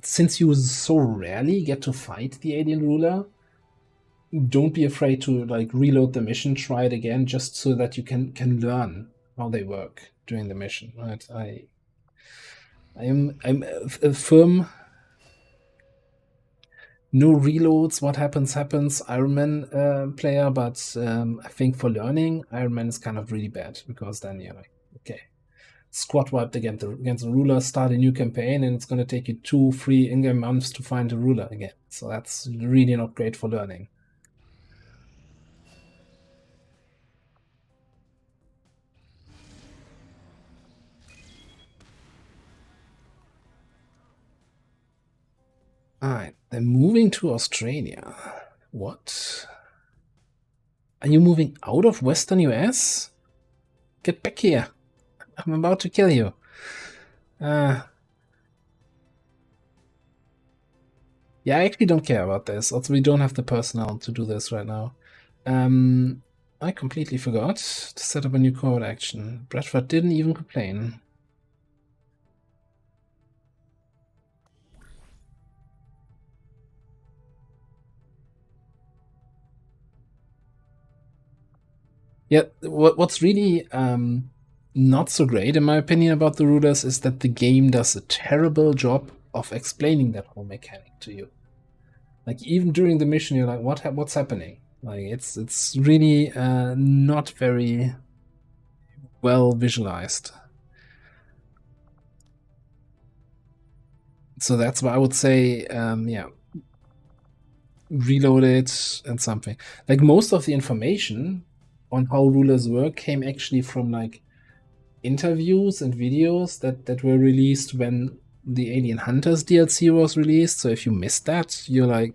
A: since you so rarely get to fight the alien ruler, don't be afraid to like reload the mission, try it again, just so that you can learn how they work during the mission. Right? I'm a firm no reloads, what happens Iron Man player, but I think for learning, Iron Man is kind of really bad, because then you're like, okay, squad wiped against the ruler, start a new campaign, and it's going to take you 2-3 in-game months to find a ruler again. So that's really not great for learning. Alright, they're moving to Australia. What? Are you moving out of Western US? Get back here. I'm about to kill you. Yeah, I actually don't care about this. Also, we don't have the personnel to do this right now. I completely forgot to set up a new covert action. Bradford didn't even complain. Yeah, what's really not so great, in my opinion, about the rulers is that the game does a terrible job of explaining that whole mechanic to you. Like, even during the mission, you're like, what's happening? Like, it's really not very well visualized. So that's why I would say, yeah, reload it and something. Like, most of the information on how rulers work came actually from like interviews and videos that were released when the Alien Hunters DLC was released. So if you missed that, you're like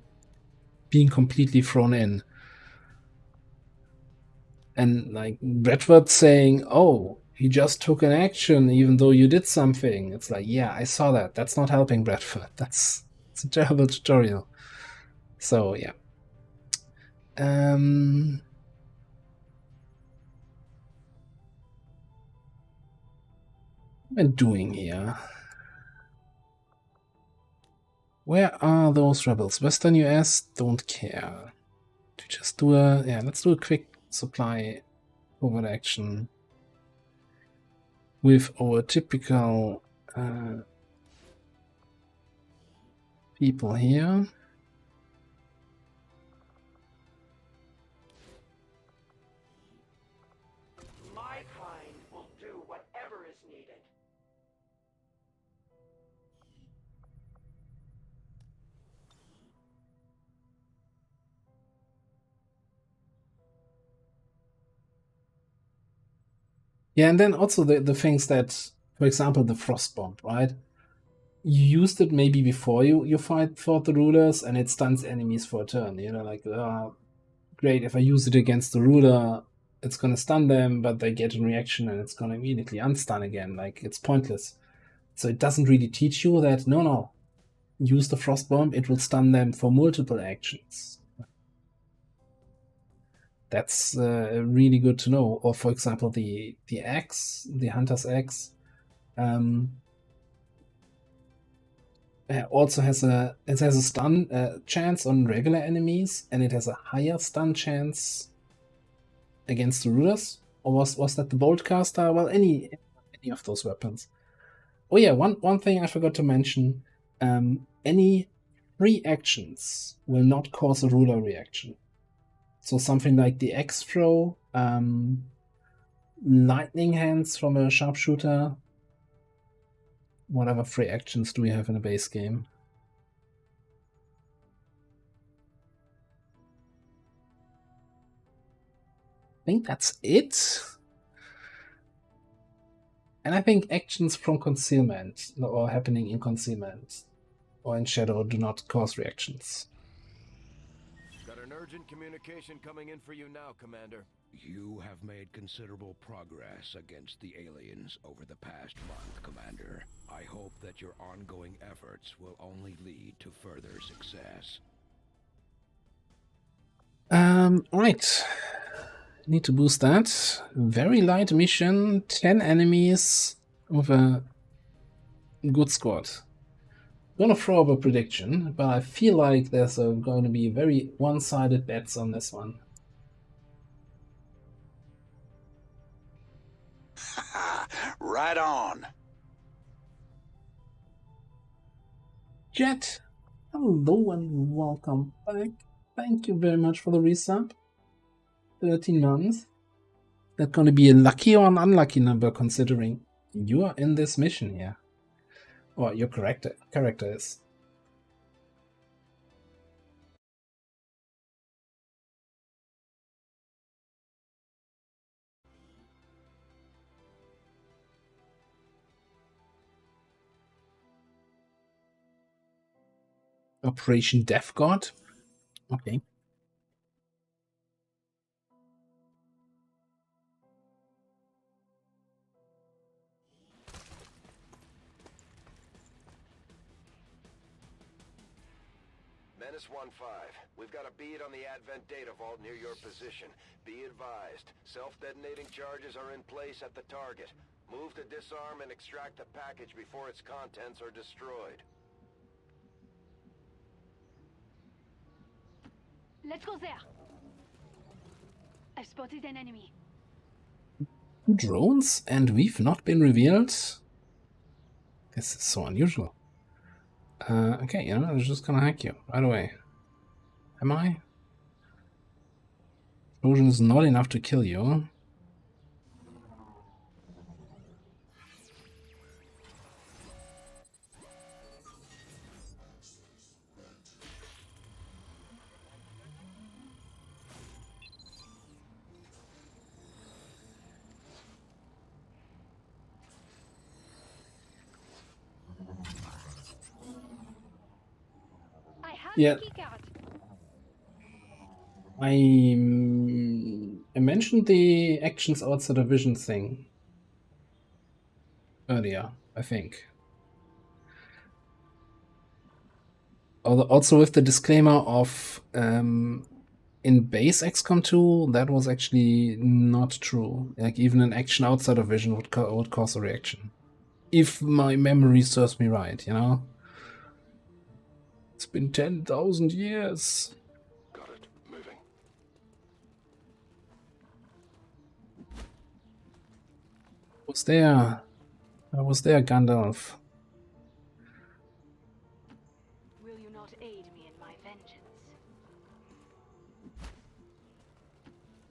A: being completely thrown in. And like Bradford saying, oh, he just took an action even though you did something. It's like, yeah, I saw that. That's not helping Bradford. It's a terrible tutorial. So yeah. What am I doing here? Where are those rebels? Western US don't care. To just do a, yeah, let's do a quick supply covert action with our typical people here.
N: My kind will do whatever is needed.
A: Yeah, and then also the things that, for example, the frost bomb, right? You used it maybe before you fought the rulers, and it stuns enemies for a turn. You know, like, great, if I use it against the ruler, it's gonna stun them, but they get a reaction and it's gonna immediately unstun again. Like, it's pointless. So it doesn't really teach you that, no, use the frost bomb, it will stun them for multiple actions. That's really good to know. Or for example, the axe, the hunter's axe, also has a stun chance on regular enemies, and it has a higher stun chance against the rulers. Or was that the boltcaster? Well, any of those weapons. Oh yeah, one thing I forgot to mention: any free actions will not cause a ruler reaction. So something like the axe throw, lightning hands from a sharpshooter. What other free actions do we have in a base game? I think that's it. And I think actions from concealment or happening in concealment or in shadow do not cause reactions.
M: Got an urgent communication coming in for you now, Commander.
B: You have made considerable progress against the aliens over the past month, Commander. I hope that your ongoing efforts will only lead to further success.
A: Right. Need to boost that. Very light mission, 10 enemies with a good squad. Gonna throw up a prediction, but I feel like there's going to be very one-sided bets on this one.
B: Right on.
A: Jet, hello and welcome back. Thank you very much for the resub. 13 months. That gonna be a lucky or an unlucky number considering? You are in this mission here. Or your character is. Operation Death God? Okay.
M: Menace 1-5. We've got a bead on the Advent data vault near your position. Be advised, self-detonating charges are in place at the target. Move to disarm and extract the package before its contents are destroyed.
O: Let's go there. I've spotted an enemy.
A: Drones and we've not been revealed? This is so unusual. Okay, you know, I'm just gonna hack you right away. Am I? Explosion is not enough to kill you. Yeah. I mentioned the actions outside of vision thing earlier, I think. Also with the disclaimer of in base XCOM 2, that was actually not true. Like even an action outside of vision would cause a reaction. If my memory serves me right, you know? It's been 10,000 years.
M: Got it. Moving.
A: Was there? I was there, Gandalf.
F: Will you not aid me in my vengeance?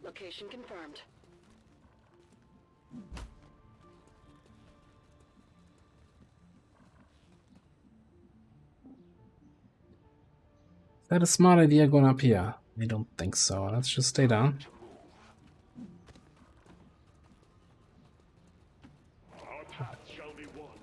F: Location confirmed.
A: Is that a smart idea going up here? I don't think so. Let's just stay down.
P: Our path shall be one.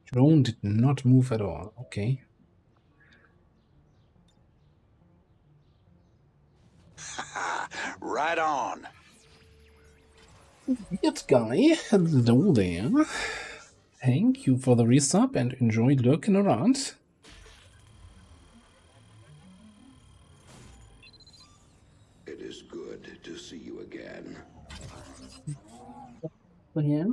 A: Drone did not move at all. Okay.
Q: Right on.
A: Weird guy. Hello there. Thank you for the resub and enjoy lurking around.
Q: It is good to see you again.
A: Yeah.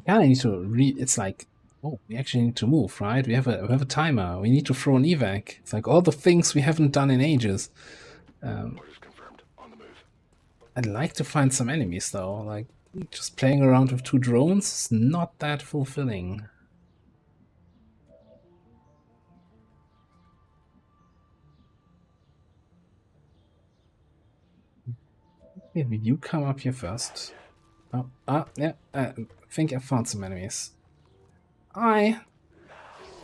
A: Yeah, I need to read. It's like, oh, we actually need to move, right? We have a timer. We need to throw an evac. It's like all the things we haven't done in ages. I'd like to find some enemies though. Like just playing around with 2 drones is not that fulfilling. Maybe you come up here first. Oh, yeah. I think I found some enemies. Hi.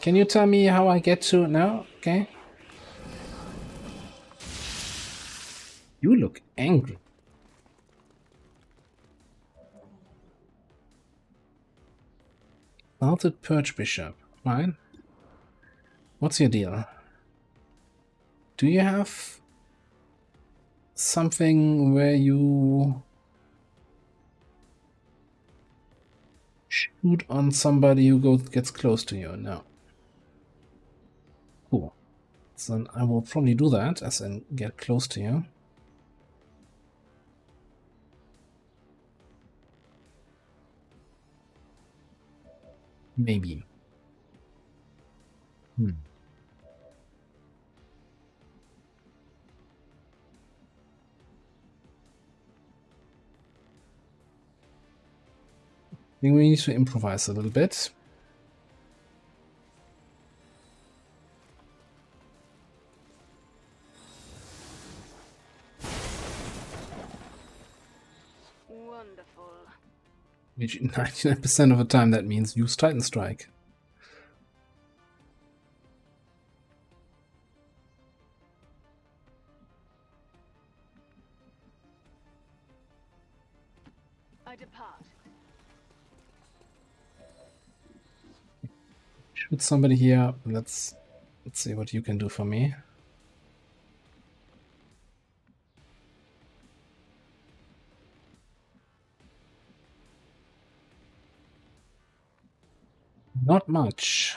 A: Can you tell me how I get to... No? Okay. You look angry. Salted Perch Bishop. Right? What's your deal? Do you have something where you shoot on somebody who gets close to you? No. Cool. So then I will probably do that, as in get close to you. Maybe. think we need to improvise a little bit.
F: Wonderful.
A: Which 99% of the time that means use Titan Strike.
F: I depart.
A: Shoot somebody here. Let's see what you can do for me. Not much.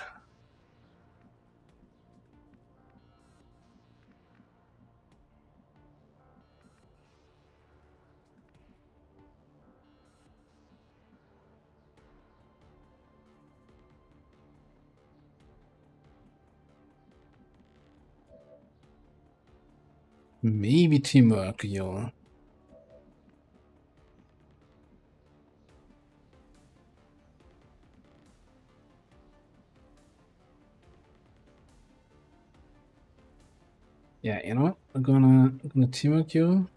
A: Maybe teamwork, yo. Yeah, you know, I'm gonna teamwork you.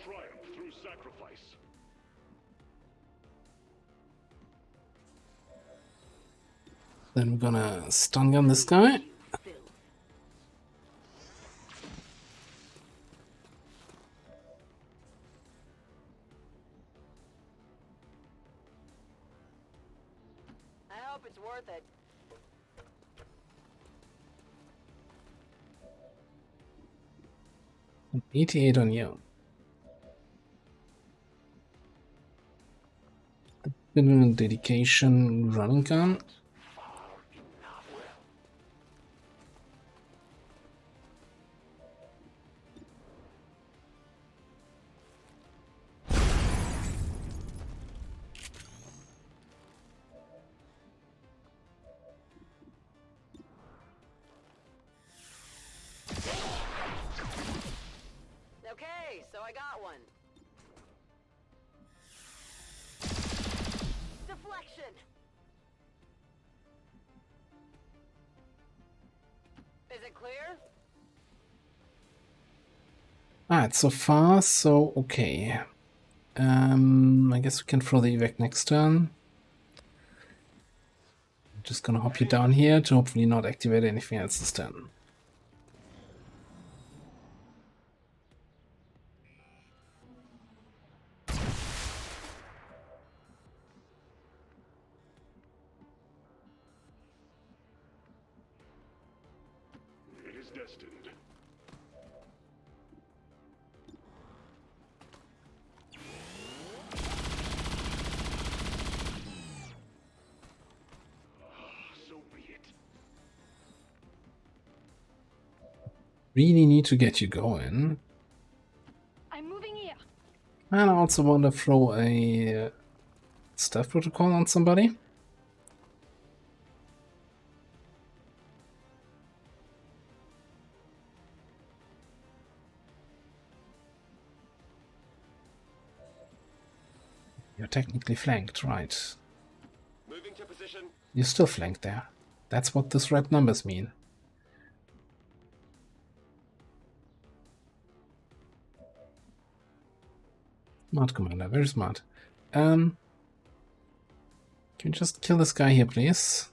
P: Triumph through sacrifice.
A: Then we're gonna stun gun this guy.
F: I hope it's worth it.
A: 88 on you. Dedication running gun.
F: Okay, so I got one. Deflection. Is it clear?
A: Alright, so far, so okay. I guess we can throw the evac next turn. Just gonna hop you down here to hopefully not activate anything else this turn.
P: It is destined. So be it.
A: Really need to get you going.
O: I'm moving here.
A: And I also want to throw a stealth protocol on somebody. You're technically flanked, right?
M: Moving to position.
A: You're still flanked there. That's what these red numbers mean. Smart commander, very smart. Can you just kill this guy here, please?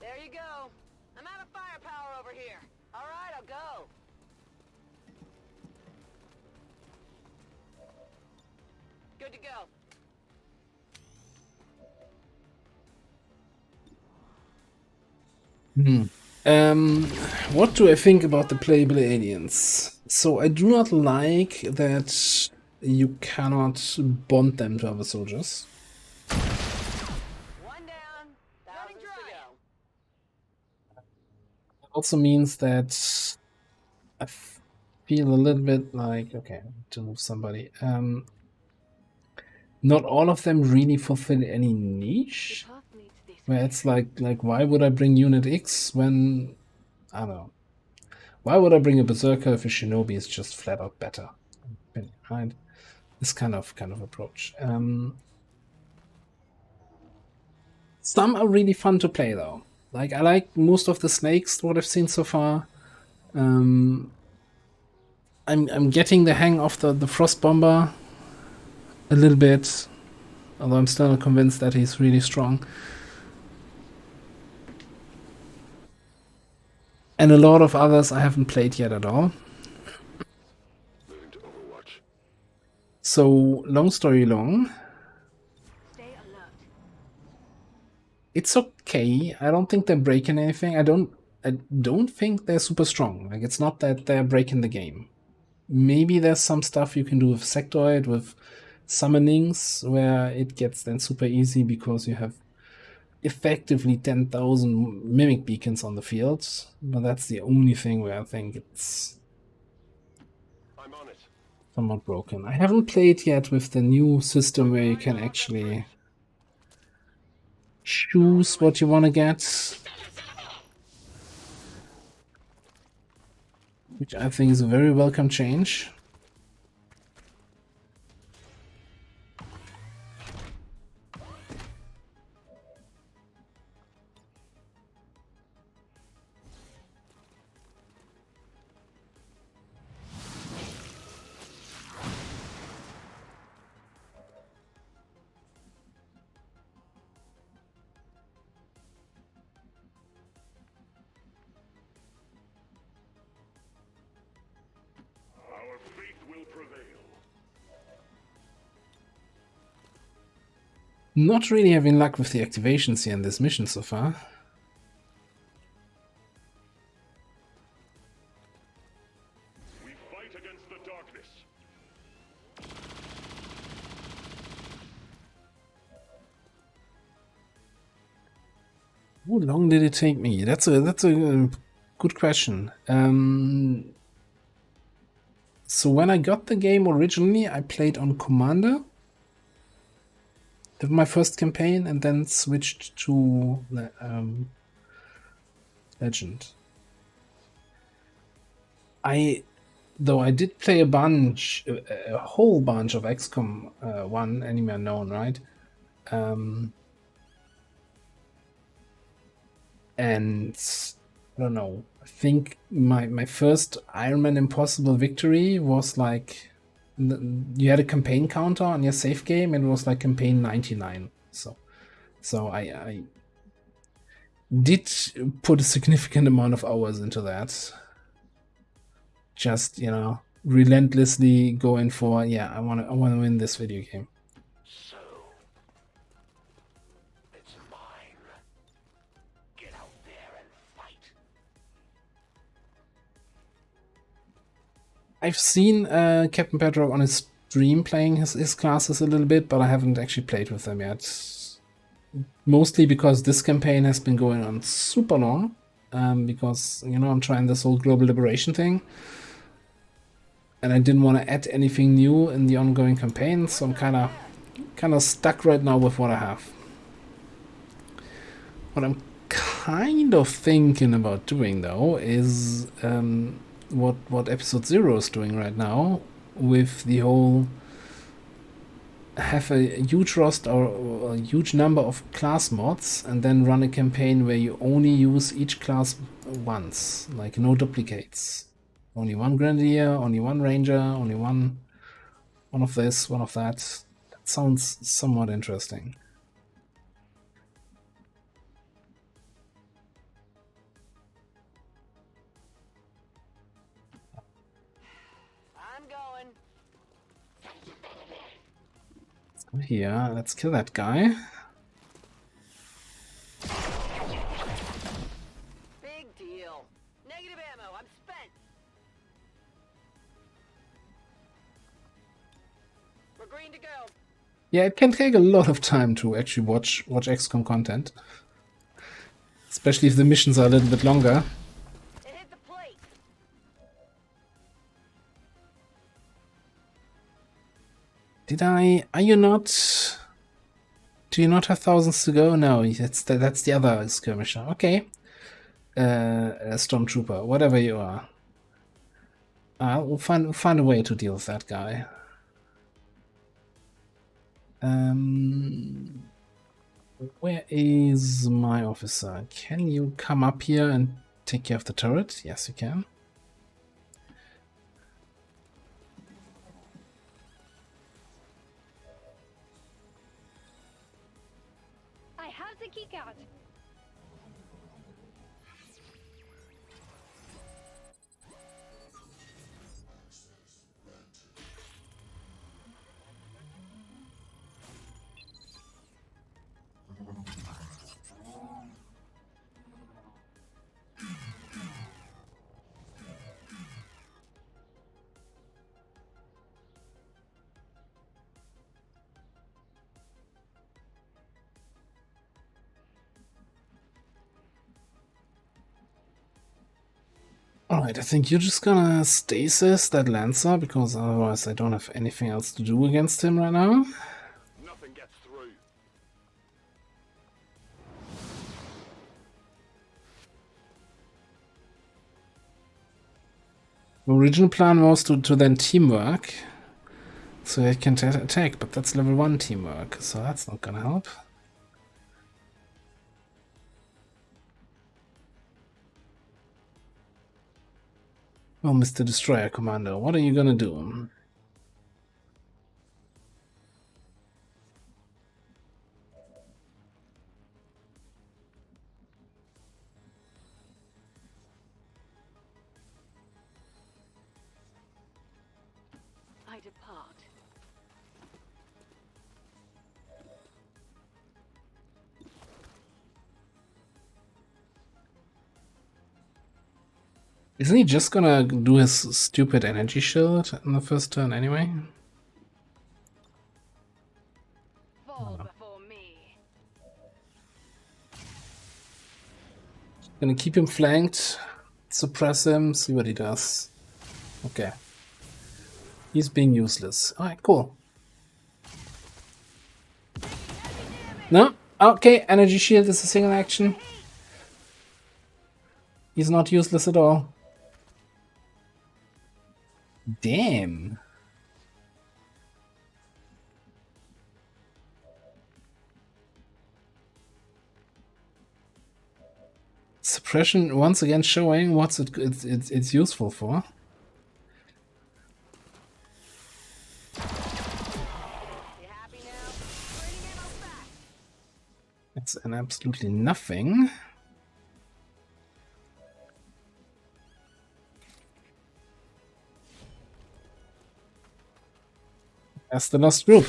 F: There you go. I'm out of firepower over here. All right? go. Good to go.
A: What do I think about the playable aliens? So I do not like that you cannot bond them to other soldiers.
F: One down, thousands to go.
A: It also means that I feel a little bit like, okay, I need to move somebody. Not all of them really fulfill any niche. Where it's like why would I bring Unit X when, I don't know. Why would I bring a Berserker if a Shinobi is just flat out better? Right? This kind of approach. Some are really fun to play though. Like I like most of the snakes, what I've seen so far. I'm getting the hang of the Frost Bomber a little bit, although I'm still not convinced that he's really strong. And a lot of others I haven't played yet at all.
P: Moving to Overwatch.
A: So, long story long, it's okay. I don't think they're breaking anything. I don't think they're super strong. Like, it's not that they're breaking the game. Maybe there's some stuff you can do with Sectoid, with summonings, where it gets then super easy because you have effectively 10,000 mimic beacons on the field. But that's the only thing where I think it's somewhat broken. I haven't played yet with the new system where you can actually choose what you want to get, which I think is a very welcome change.
P: Our faith will prevail.
A: Not really having luck with the activations here in this mission so far.
P: We fight against the darkness.
A: How long did it take me? That's a good question. So when I got the game originally, I played on Commander. Did my first campaign and then switched to Legend. Though I did play a whole bunch of XCOM 1 Enemy Unknown, right? And I don't know. I think my first Iron Man Impossible victory was like you had a campaign counter on your save game, and it was like campaign 99. So I did put a significant amount of hours into that. Just, relentlessly going for, yeah, I want to win this video game.
I: So, it's mine. Get out there and fight.
A: I've seen Captain Pedro on his stream playing his classes a little bit, but I haven't actually played with them yet. Mostly because this campaign has been going on super long, because, I'm trying this whole global liberation thing. And I didn't want to add anything new in the ongoing campaign, so I'm kind of stuck right now with what I have. What I'm kind of thinking about doing, though, is what episode 0 is doing right now, with the whole have a huge roster or a huge number of class mods and then run a campaign where you only use each class once, like no duplicates. Only one Grenadier, only one Ranger, only one of this, one of that. That sounds somewhat interesting. Here, let's kill that guy.
F: Big deal. Negative ammo. I'm spent. We're green to go.
A: Yeah, it can take a lot of time to actually watch XCOM content. Especially if the missions are a little bit longer.
F: It hit the plate.
A: Did I... Are you not... Do you not have thousands to go? No, that's the other skirmisher. Okay. Stormtrooper, whatever you are. We'll find a way to deal with that guy. Where is my officer? Can you come up here and take care of the turret? Yes, you can.
O: I have the keycard.
A: Alright, I think you're just gonna stasis that Lancer, because otherwise I don't have anything else to do against him right now.
C: Nothing gets through.
A: The original plan was to then teamwork, so I can attack, but that's level 1 teamwork, so that's not gonna help. Well, Mr. Destroyer Commander, what are you gonna do?
F: I depart.
A: Isn't he just gonna do his stupid energy shield in the first turn anyway?
F: Fall before me.
A: Gonna keep him flanked, suppress him, see what he does. Okay. He's being useless. Alright, cool. No? Okay, energy shield is a single action. He's not useless at all. Damn. Suppression once again showing what it's useful for. It's an absolutely nothing. That's the lost group.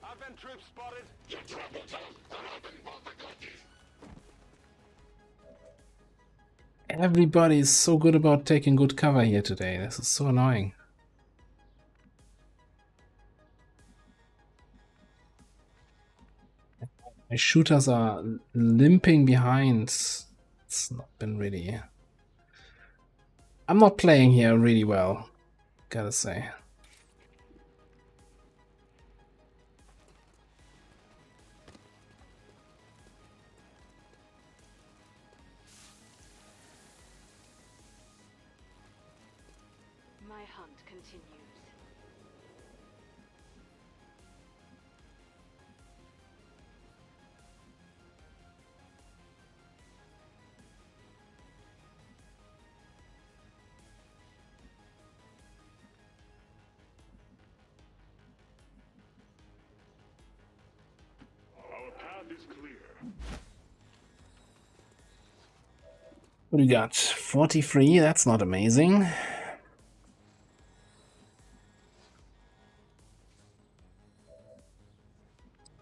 C: Advent troops spotted.
A: Everybody is so good about taking good cover here today. This is so annoying. My shooters are limping behind. It's not been really... I'm not playing here really well, gotta say.
F: My hunt continues.
P: Our path is clear.
A: What do we got? 43, that's not amazing.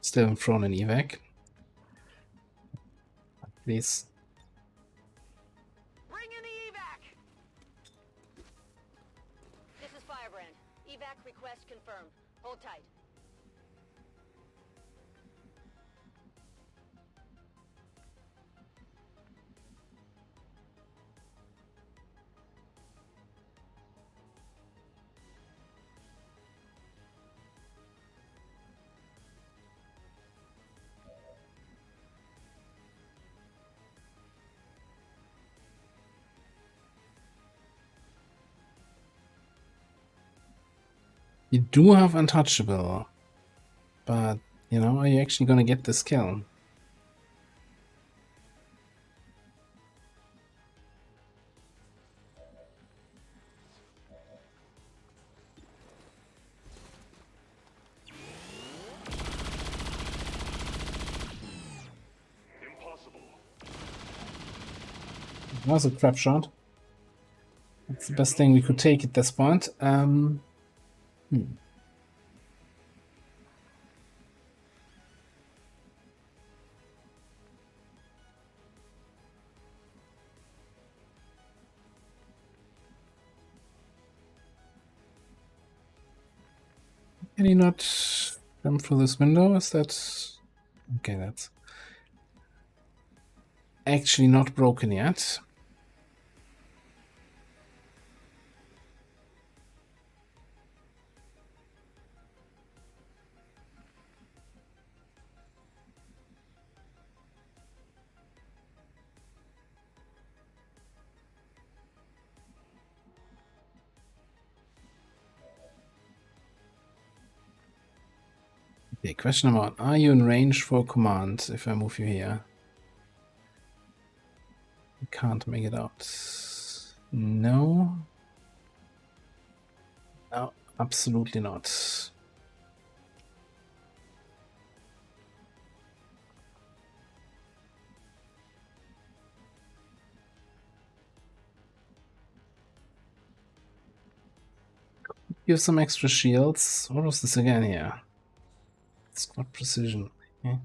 A: Still haven't thrown an evac. Please.
F: Bring in the evac! This is Firebrand. Evac request confirmed. Hold tight.
A: You do have untouchable, but you know, are you actually gonna get this kill?
P: Impossible.
A: That was a crap shot. That's the best thing we could take at this point. Can he not jump through this window? Is that... Okay, that's actually not broken yet. Okay, question number 1. Are you in range for a command if I move you here? You can't make it out. No. No, absolutely not. Give some extra shields. What was this again here? It's not precision. Okay.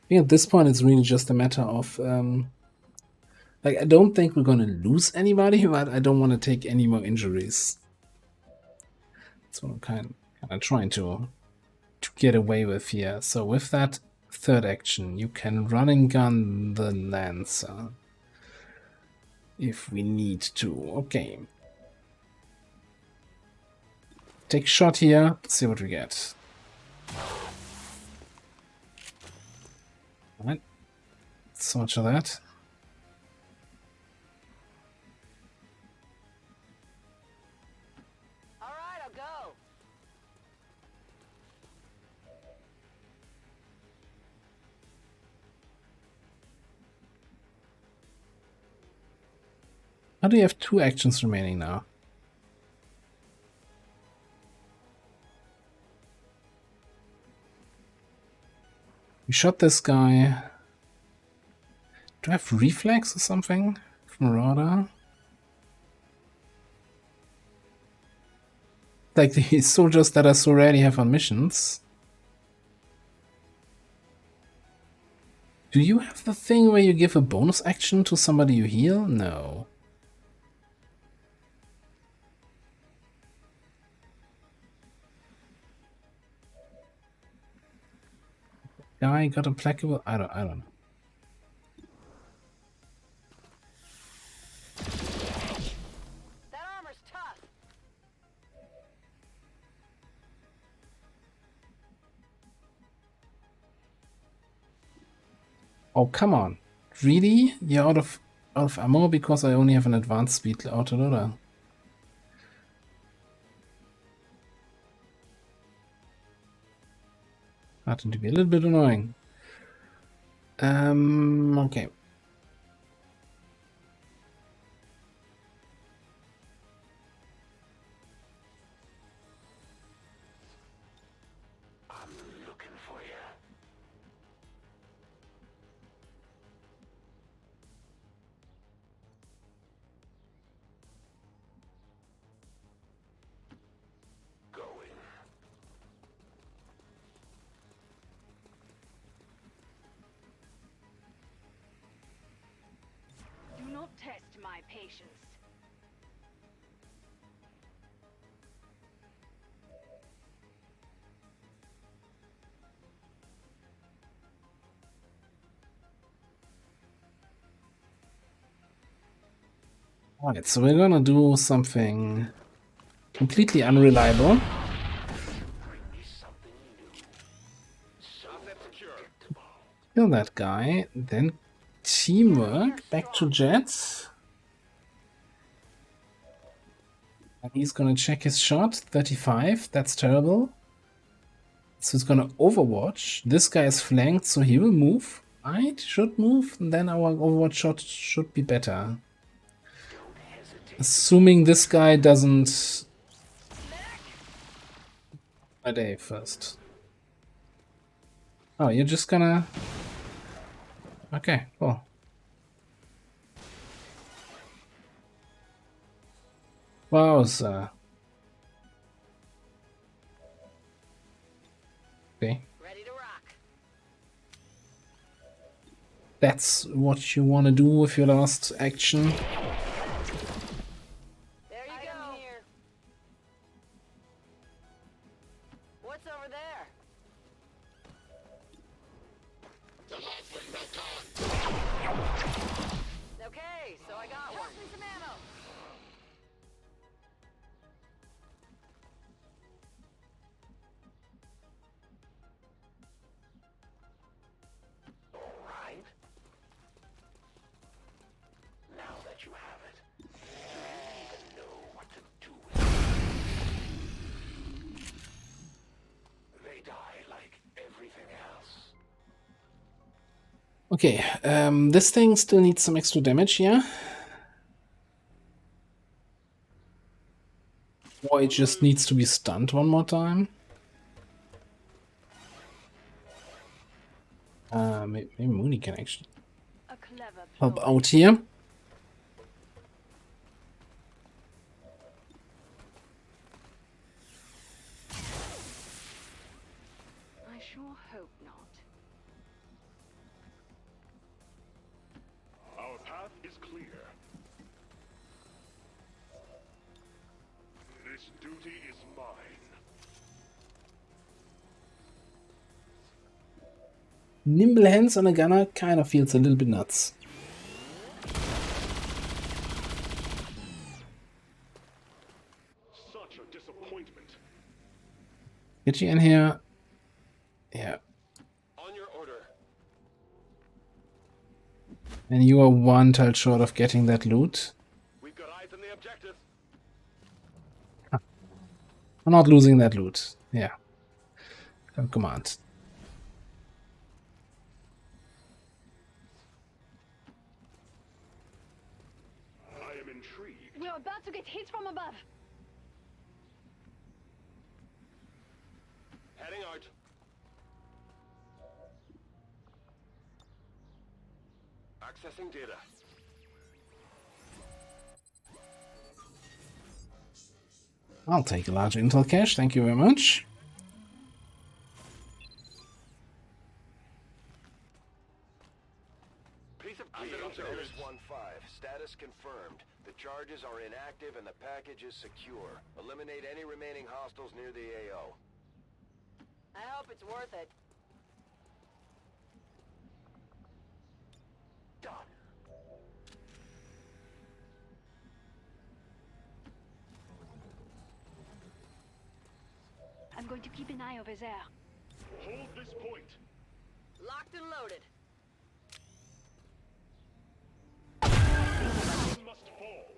A: I think at this point it's really just a matter of like, I don't think we're gonna lose anybody, but I don't want to take any more injuries. That's what I'm kind of trying to get away with here. So with that third action, you can run and gun the Lancer if we need to. Okay. Take a shot here, see what we get. Alright. So much of that.
F: Alright, I'll go.
A: How do you have 2 actions remaining now? We shot this guy. Do I have reflex or something from Marauder? Like the soldiers that I so rarely have on missions. Do you have the thing where you give a bonus action to somebody you heal? No. Guy got implacable? I don't know.
F: That armor's tough.
A: Oh, come on. Really? You're out of ammo because I only have an advanced speed autoloader. Starting to be a little bit annoying. Okay.
O: my patience.
A: Alright, so we're gonna do something completely unreliable. Kill that guy, then teamwork, back to Jet. And he's gonna check his shot, 35, that's terrible. So he's gonna overwatch. This guy is flanked, so he will move. Right? Should move, and then our overwatch shot should be better. Assuming this guy doesn't... A day first. Oh, you're just gonna... Okay, cool. Wowza. Okay.
H: Ready to rock.
A: That's what you want to do with your last action.
H: There you go. Here. What's over there? Okay, so I got one. Some ammo.
I: Alright. Now that you have it, do you even know what to do with it? They die like everything else.
A: Okay, this thing still needs some extra damage here. Or it just needs to be stunned one more time. Maybe Mooney can actually help out here.
O: I sure hope not.
P: Our path is clear. This duty is mine.
A: Nimble hands on a gunner kind of feels a little bit nuts.
P: Such a disappointment.
A: Get you in here. Yeah.
C: On your order.
A: And you are one tile short of getting that loot.
C: We've got eyes on the objective.
A: I'm not losing that loot. Yeah. Command.
P: I am intrigued.
O: We're about to get hit from above.
C: Heading out. Accessing data.
A: I'll take a large intel cache, thank you very much.
M: Piece of Menace 1-5. Status confirmed. The charges are inactive and the package is secure. Eliminate any remaining hostiles near the AO.
H: I hope it's worth it.
I: Done.
O: I'm going to keep an eye over there.
P: Hold this point.
H: Locked and loaded.
P: One must fall.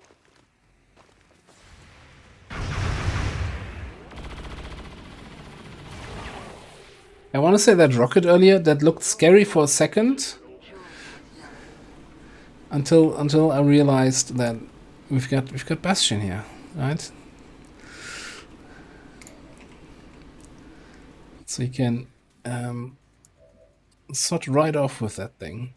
A: I want to say that rocket earlier, that looked scary for a second. Until I realized that we've got Bastion here, right? So you can sort right off with that thing.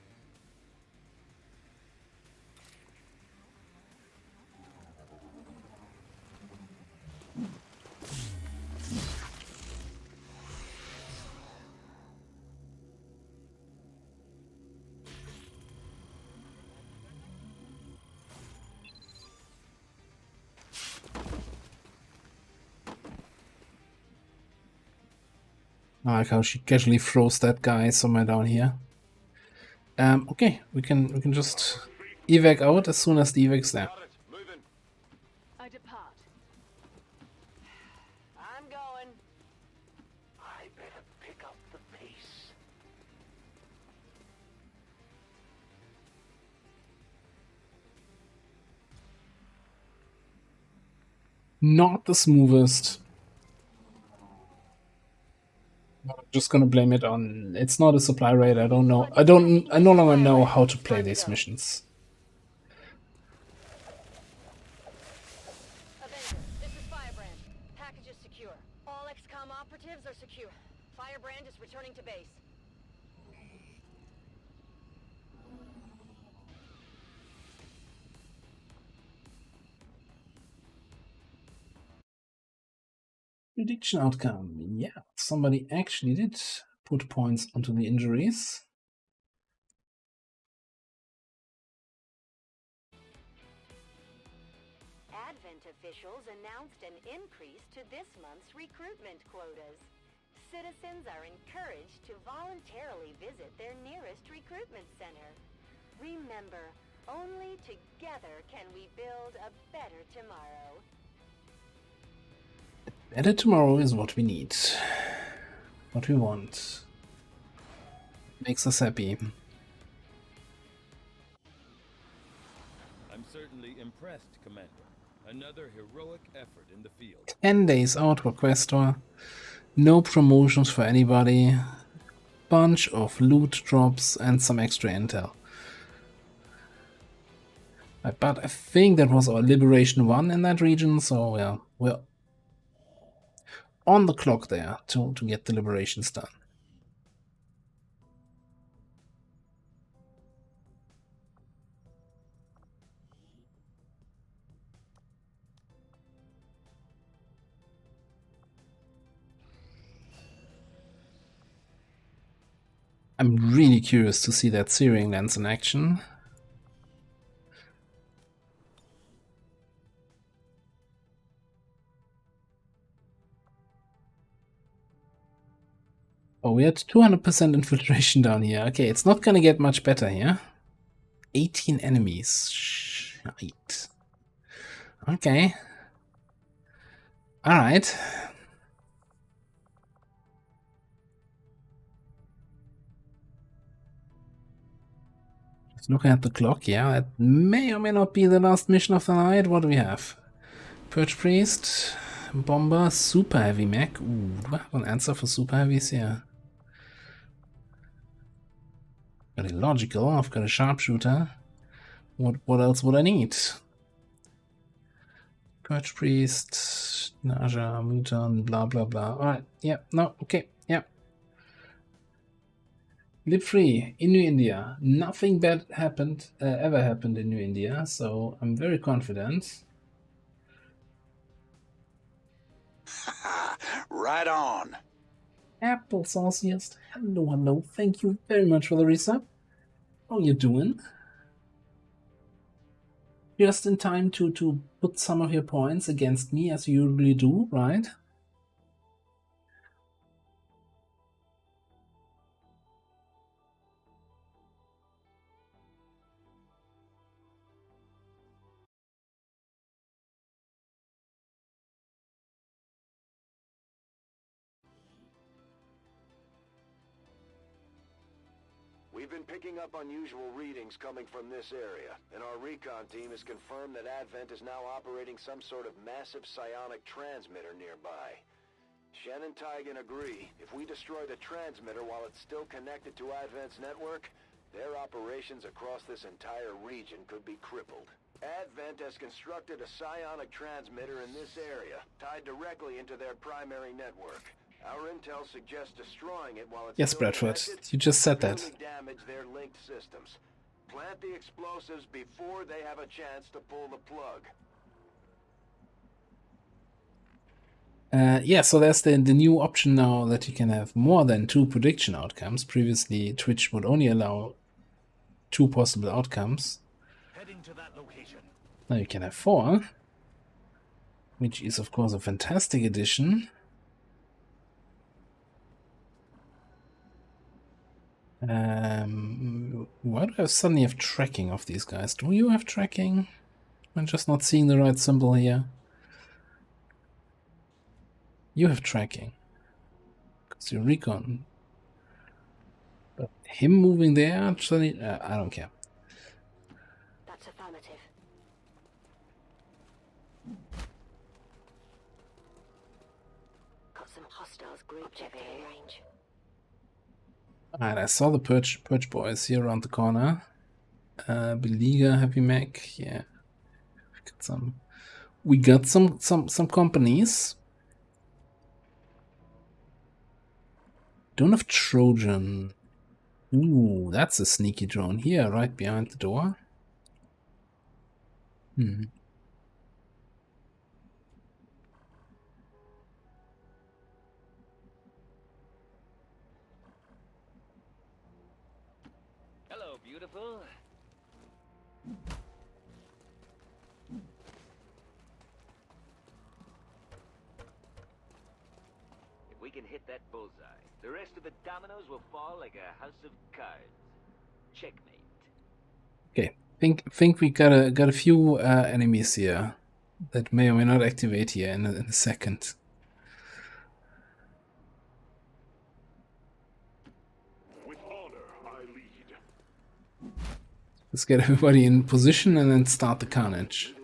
A: I like how she casually throws that guy somewhere down here. Okay, we can just evac out as soon as the evac's there.
O: I depart.
N: I'm going. I better pick up the pace.
A: Not the smoothest. I'm just gonna blame it on it's not a supply raid. I don't know. I no longer know how to play these missions.
F: Avenger, this is Firebrand. Package is secure. All XCOM operatives are secure. Firebrand is returning to base.
A: Prediction outcome. Yeah, somebody actually did put points onto the injuries.
F: Advent officials announced an increase to this month's recruitment quotas. Citizens are encouraged to voluntarily visit their nearest recruitment center. Remember, only together can we build a better tomorrow.
A: Better tomorrow is what we need. What we want. Makes us happy.
J: I'm certainly impressed, Commander. Another heroic effort in the field.
A: 10 days out for Questor. No promotions for anybody. Bunch of loot drops and some extra intel. But I think that was our Liberation 1 in that region, so yeah, we're on the clock there to get the liberations done. I'm really curious to see that searing lens in action. Oh, we had 200% infiltration down here. Okay, it's not gonna get much better here. 18 enemies. Shite. Okay. Alright. Just looking at the clock, yeah, that may or may not be the last mission of the night. What do we have? Purge Priest, Bomber, Super Heavy Mech. Ooh, do I have an answer for Super Heavies here? Got a Logical, I've got a Sharpshooter. What else would I need? Purge Priest, Naja, Muton, blah blah blah. Alright, yeah, no, okay, yeah. Live free in New India. Nothing bad happened, ever happened in New India, so I'm very confident.
I: Right on.
A: Apple Sauciest. Hello. Thank you very much for the resub. How you doing? Just in time to put some of your points against me, as you usually do, right?
M: We've been picking up unusual readings coming from this area, and our recon team has confirmed that Advent is now operating some sort of massive psionic transmitter nearby. Shen and Tygan agree, if we destroy the transmitter while it's still connected to Advent's network, their operations across this entire region could be crippled. Advent has constructed a psionic transmitter in this area, tied directly into their primary network. Our intel suggests destroying it while it's
A: yes, Bradford, you just said that.
M: Damage their linked systems. Plant the explosives before they have a chance to pull the plug.
A: Yeah, so there's the new option now that you can have more than 2 prediction outcomes. Previously, Twitch would only allow 2 possible outcomes.
I: Heading to that location.
A: Now you can have 4, which is of course a fantastic addition. Why do I suddenly have tracking of these guys? Do you have tracking? I'm just not seeing the right symbol here. You have tracking. Because you recon. But him moving there, actually, I don't care.
F: That's affirmative. Got some hostiles grouped in range.
A: Alright, I saw the Purge boys here around the corner. Beleaguer, Happy Mac, yeah. We got some companies. Don't have Trojan. Ooh, that's a sneaky drone here, right behind the door.
R: Hello, beautiful. If we can hit that bullseye, the rest of the dominoes will fall like a house of cards. Checkmate.
A: Okay, think we got a few enemies here that may or may not activate here in a second.
P: With honor, I lead.
A: Let's get everybody in position and then start the carnage.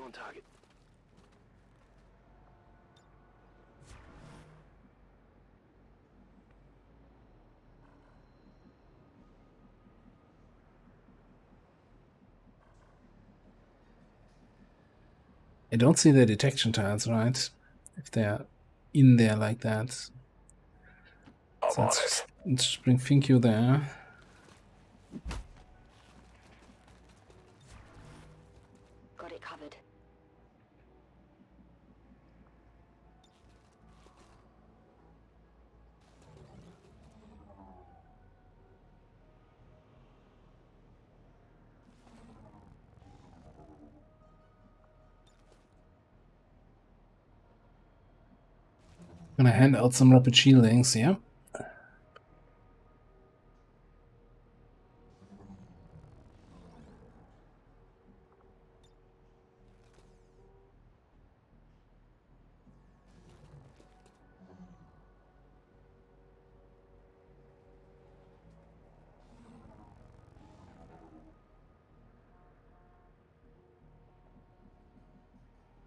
A: I don't see the detection tiles, right? If they're in there like that. So let's just bring Finkyu there.
F: Got it covered.
A: Gonna hand out some rapid shieldings here.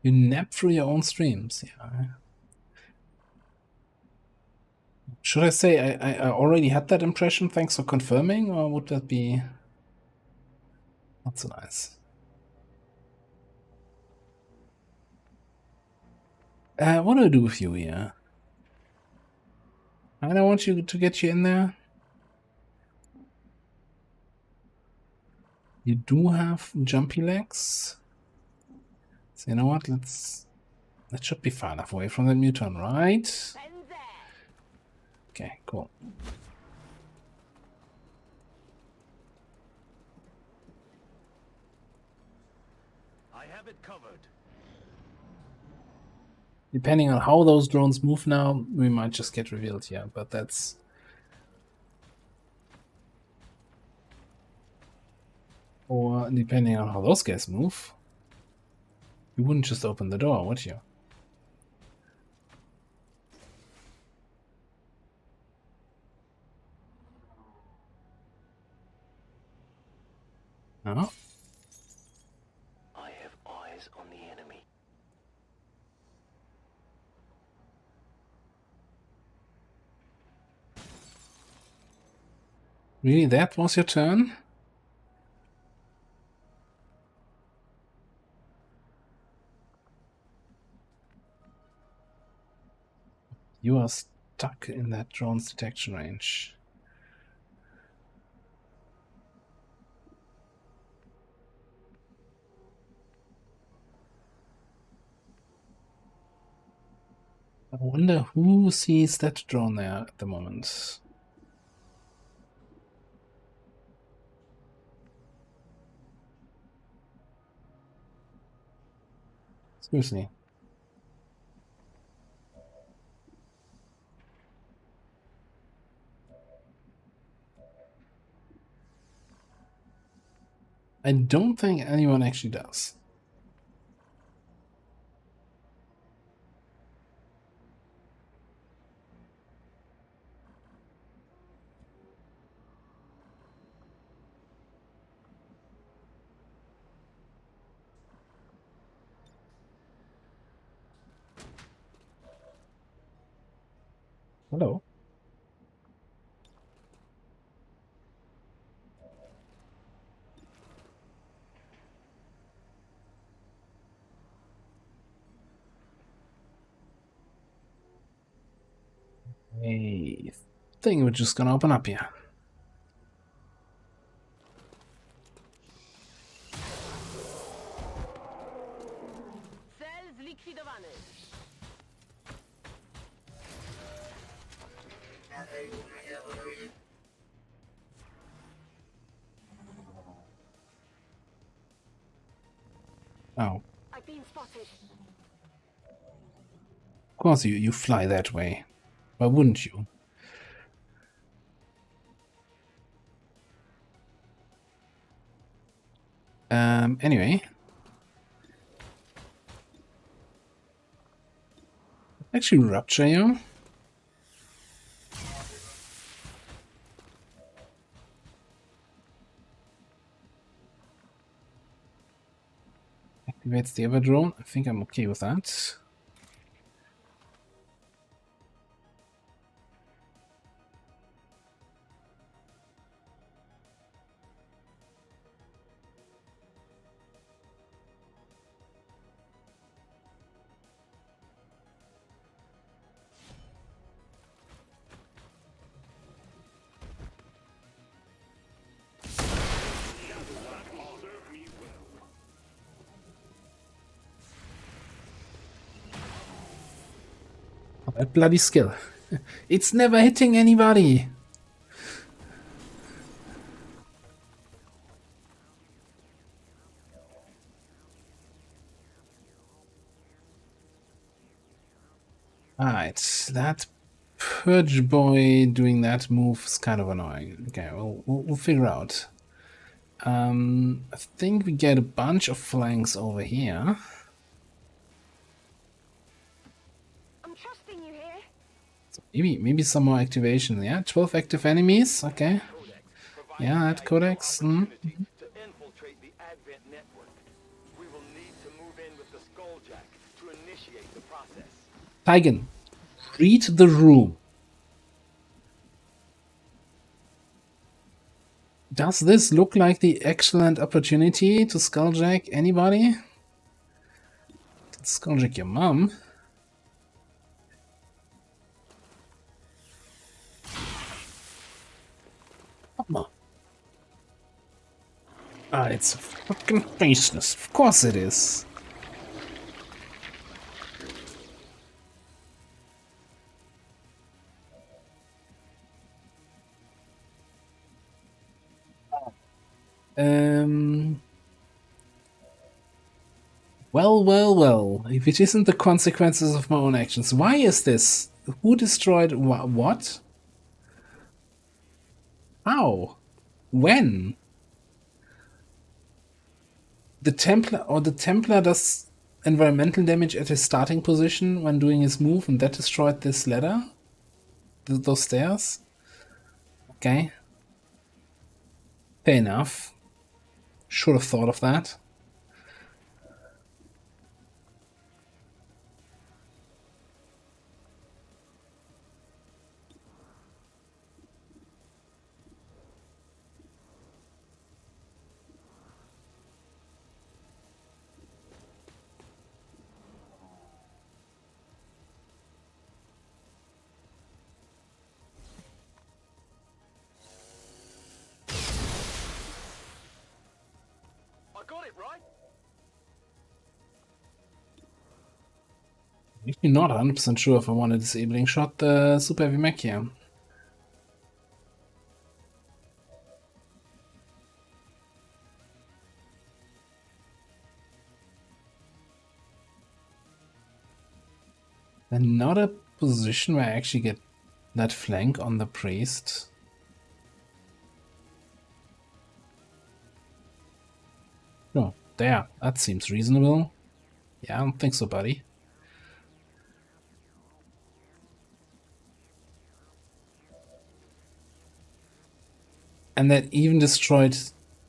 A: You nap through your own streams, yeah. Should I say I already had that impression, thanks for confirming, or would that be not so nice? What do I do with you here? I don't want you to get you in there. You do have jumpy legs. So you know what? That should be far enough away from the muton, right? Okay, cool.
E: I have it covered.
A: Depending on how those drones move now, we might just get revealed here, but that's... Or depending on how those guys move, you wouldn't just open the door, would you? No?
N: I have eyes on the enemy.
A: Really, that was your turn? You are stuck in that drone's detection range. I wonder who sees that drone there at the moment. Seriously. I don't think anyone actually does. Hello. I think we're just gonna open up here.
H: Cel zlikwidowany.
A: Oh.
F: I've been spotted.
A: Of course you fly that way. Why wouldn't you? Anyway. Actually rupture you. Activates the other drone. I think I'm okay with that. That bloody skill. It's never hitting anybody. Alright, that Purge Boy doing that move is kind of annoying. Okay, we'll figure out. I think we get a bunch of flanks over here.
F: I'm trusting you here.
A: So maybe some more activation. Yeah, 12 active enemies. Okay. Yeah, that codex.
C: To infiltrate the Advent network. We will need to move in with the Skulljack to initiate the process.
A: Tigan, read the room. Does this look like the excellent opportunity to skulljack anybody? Skulljack your mom. Ah, it's a fucking faceless. Of course it is. Well. If it isn't the consequences of my own actions, why is this? Who destroyed what? How? When? The Templar does environmental damage at his starting position when doing his move, and that destroyed this ladder? Those stairs? Okay. Fair enough. Should have thought of that.
C: Got it right.
A: Actually not 100% sure if I want a disabling shot the super heavy mech here. Another position where I actually get that flank on the priest. Oh, there. That seems reasonable. Yeah, I don't think so, buddy. And that even destroyed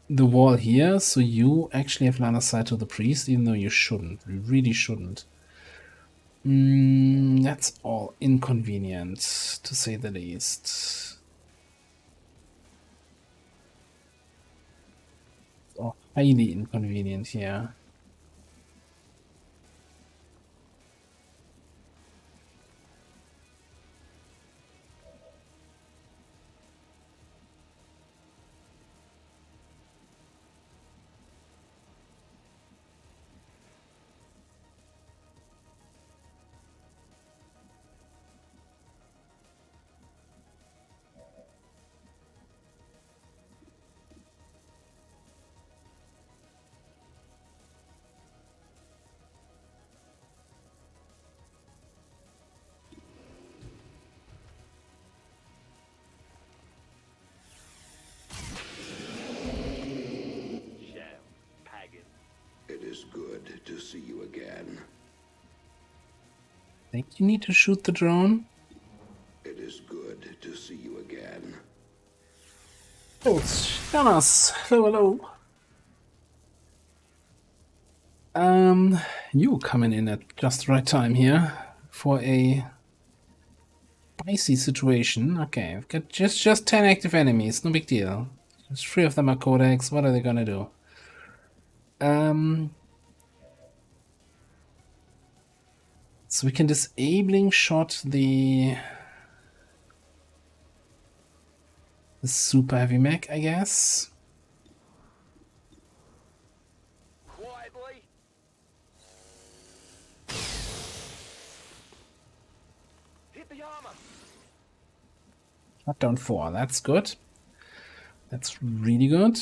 A: the wall here, so you actually have line of sight to the priest, even though you shouldn't. You really shouldn't. That's all inconvenient, to say the least. Or highly inconvenient here.
Q: It is good to see you again.
A: Think you need to shoot the drone?
Q: It is good to see you again.
A: Oh, Jonas! Hello, hello. You coming in at just the right time here for a spicy situation. Okay, I've got just 10 active enemies, no big deal. Just 3 of them are codex. What are they gonna do? So we can disabling shot the super heavy mech, I guess.
C: Quietly. Hit the armor.
A: Shot down 4. That's good. That's really good.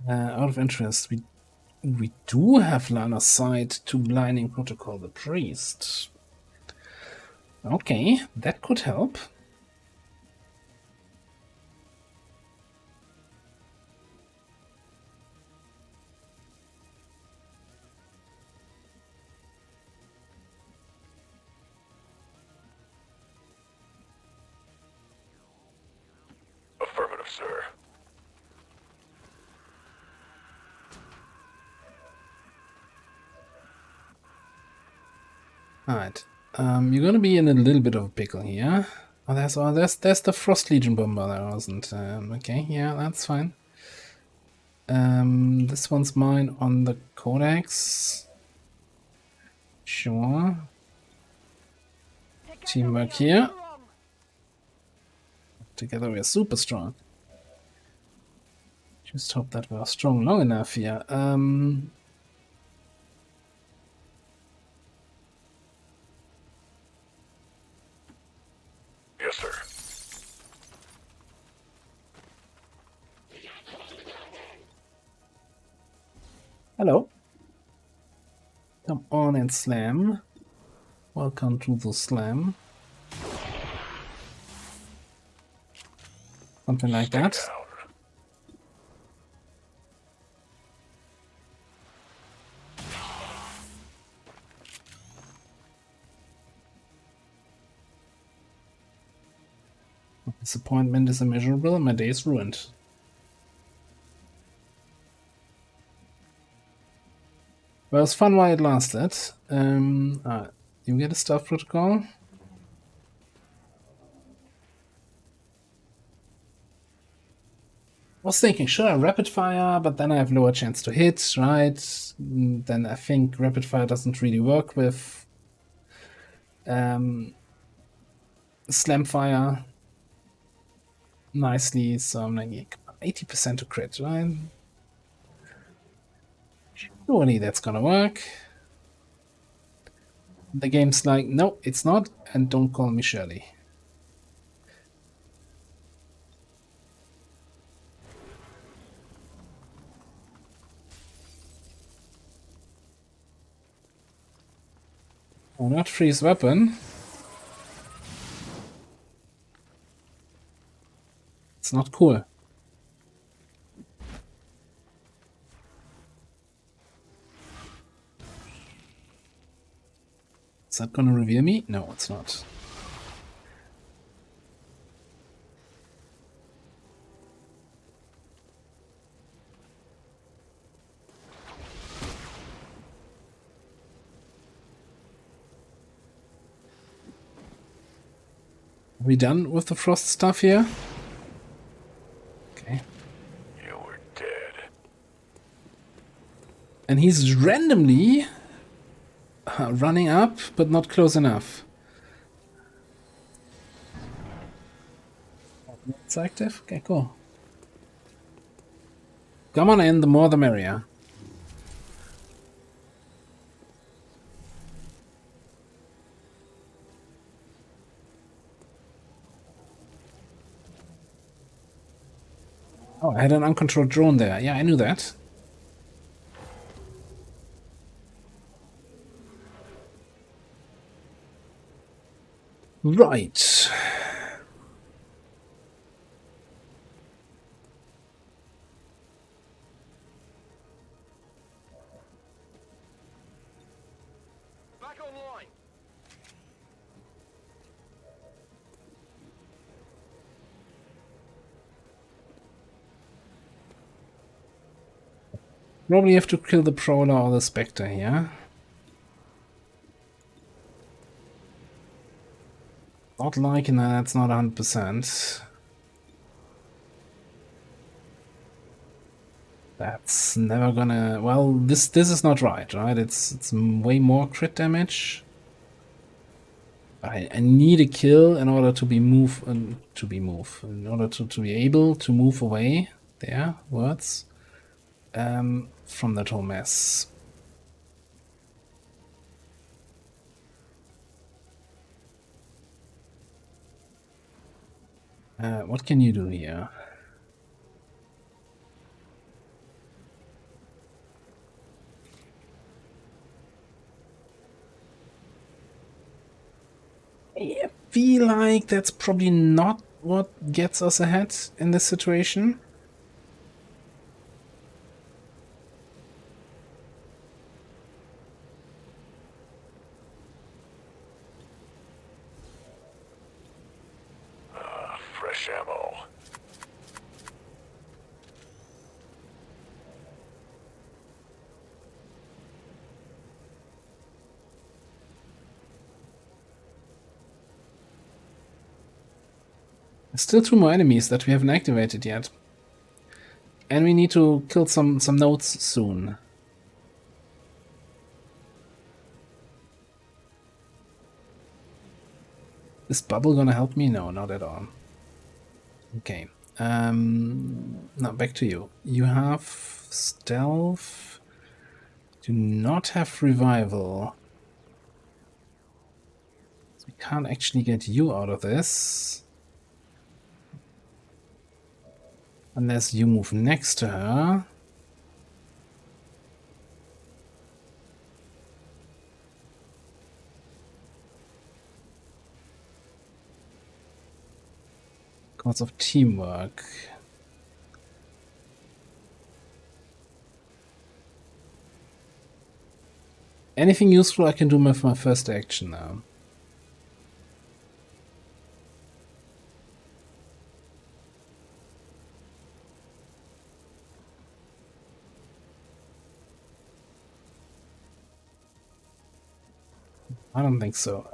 A: Out of interest, we do have line of sight to blinding protocol the priest. Okay, that could help.
P: Affirmative, sir.
A: Alright. You're gonna be in a little bit of a pickle here. Oh, there's the Frost Legion bomber there wasn't. Okay, yeah, that's fine. This one's mine on the Codex. Sure. Teamwork here. Together we're super strong. Just hope that we're strong long enough here.
P: Yes, sir.
A: Hello. Come on and slam. Welcome to the slam. Something like that. Disappointment is immeasurable and my day is ruined. Well, it was fun while it lasted. You get a staff protocol. I was thinking, sure, rapid fire, but then I have lower chance to hit, right? Then I think rapid fire doesn't really work with slam fire nicely, so I'm like 80% to crit, right? Surely that's gonna work. The game's like, no, it's not, and don't call me Shirley. Oh, not freeze weapon. It's not cool. Is that gonna reveal me? No, it's not. Are we done with the frost stuff here? Okay.
I: You were dead.
A: And he's randomly running up, but not close enough. It's active? Okay, cool. Come on in, the more the merrier. Oh, I had an uncontrolled drone there. Yeah, I knew that. Right.
C: Back online.
A: Probably have to kill the Prowler or the Spectre here. Not liking that, it's not 100%. That's never gonna... Well, this is not right? It's way more crit damage. I need a kill in order to be in order to be able to move away. There, words. From that whole mess. What can you do here? I feel like that's probably not what gets us ahead in this situation.
I: Fresh ammo.
A: There's still 2 more enemies that we haven't activated yet. And we need to kill some nodes soon. Is bubble gonna help me? No, not at all. Okay. Now back to you. You have stealth. Do not have revival. So we can't actually get you out of this. Unless you move next to her. Because of teamwork. Anything useful I can do with my first action now. I don't think so.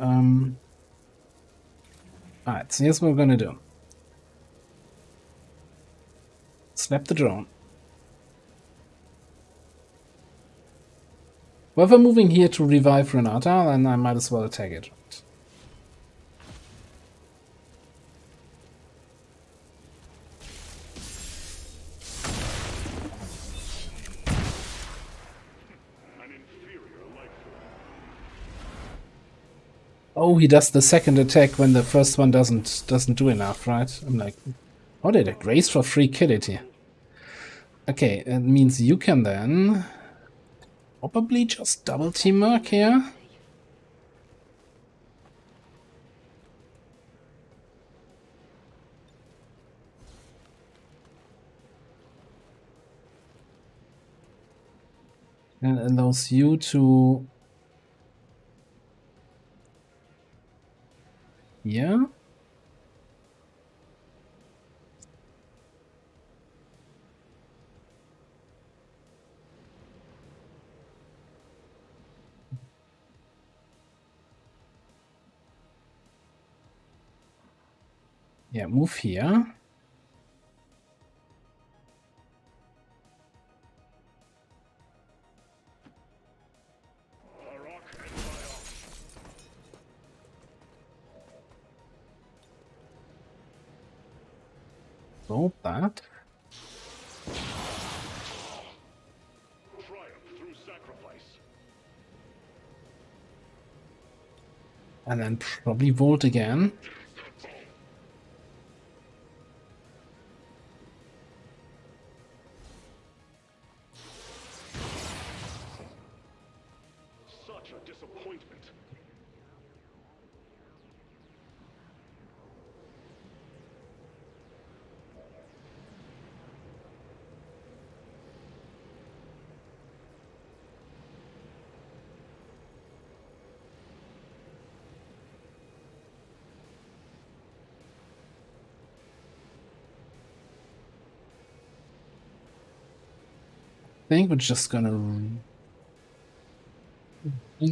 A: Alright, so here's what we're gonna do. Slap the drone. Well, if I'm moving here to revive Renata, then I might as well attack it. Oh, he does the second attack when the first one doesn't do enough, right? I'm like, oh, did it raise for free? Kill it here. Okay, it means you can then probably just double teamwork here. And allows you to... Yeah? Yeah, move here. So that. And then probably Volt again.
P: Such a disappointment.
A: I think we're just gonna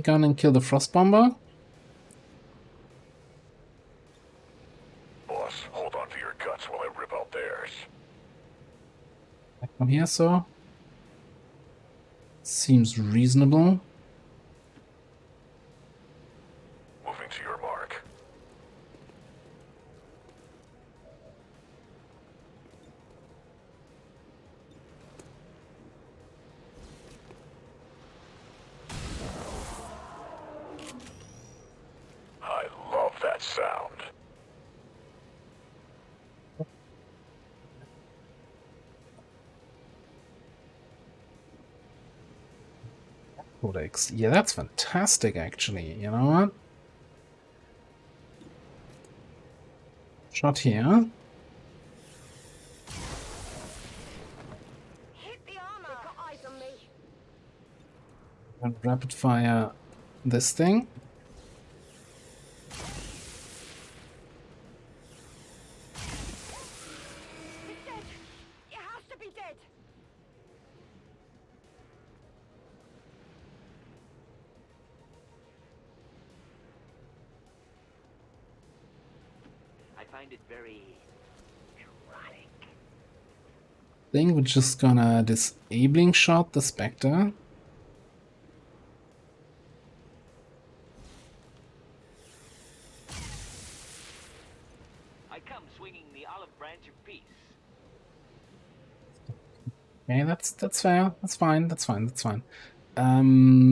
A: gun and kill the Frost Bomber.
P: Boss, hold on to your guts while I rip out theirs.
A: Come here, sir. Seems reasonable.
P: Moving to your mark. I love that sound.
A: Codex. Yeah, that's fantastic, actually. You know what? Shot here.
F: Hit the armor. They've got eyes on me.
A: And rapid fire this thing.
F: He's dead. It has to be dead.
R: I find it very erotic.
A: Thing we're just gonna disabling shot the Spectre.
R: I come swinging the olive branch of peace.
A: Okay, that's fair. That's fine. That's fine. That's fine.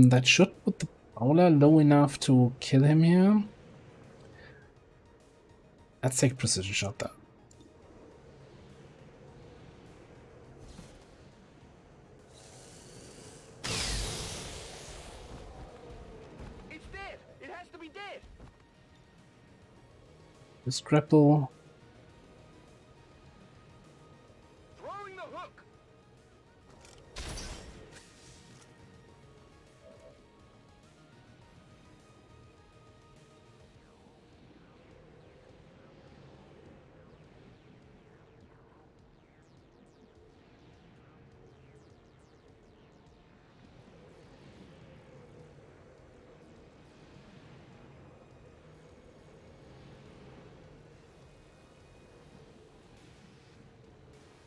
A: That should put the Prowler low enough to kill him here. Let's take precision shot though.
E: It's dead. It has to be dead.
A: Just grapple.
E: Throwing the hook.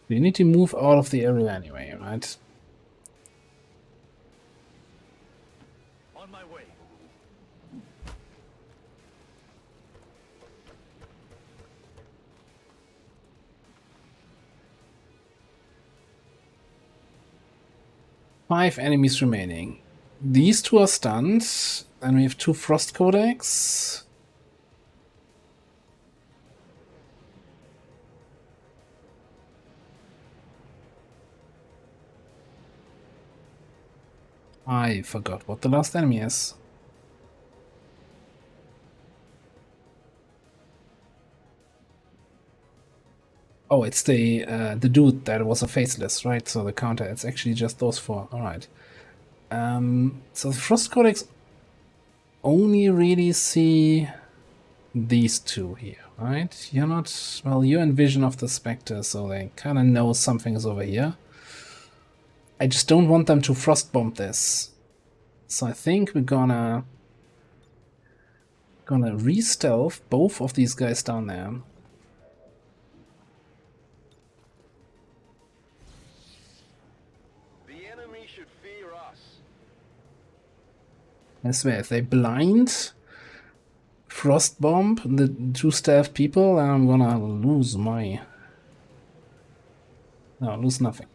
A: You need to move out of the area anyway, right?
E: On my way.
A: Five enemies remaining. These two are stunned, and we have two Frost Codex. I forgot what the last enemy is. Oh, it's the dude that was a faceless, right? So the counter, it's actually just those four. All right. So the Frost Codex only really see these two here, right? You're not... Well, you're in vision of the Spectre, so they kind of know something is over here. I just don't want them to frost bomb this. So I think we're gonna re-stealth both of these guys down there.
M: The enemy should fear us.
A: I swear, if they blind frost bomb the two stealth people, I'm gonna lose my... No, lose nothing.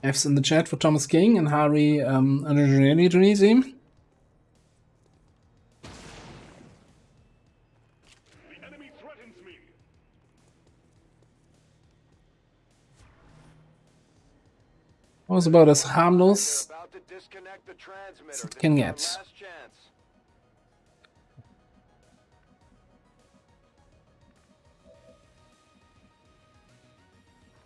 A: F's in the chat for Thomas King and Harry Tunisi.
P: The enemy threatens me.
A: I was about as harmless as it can get.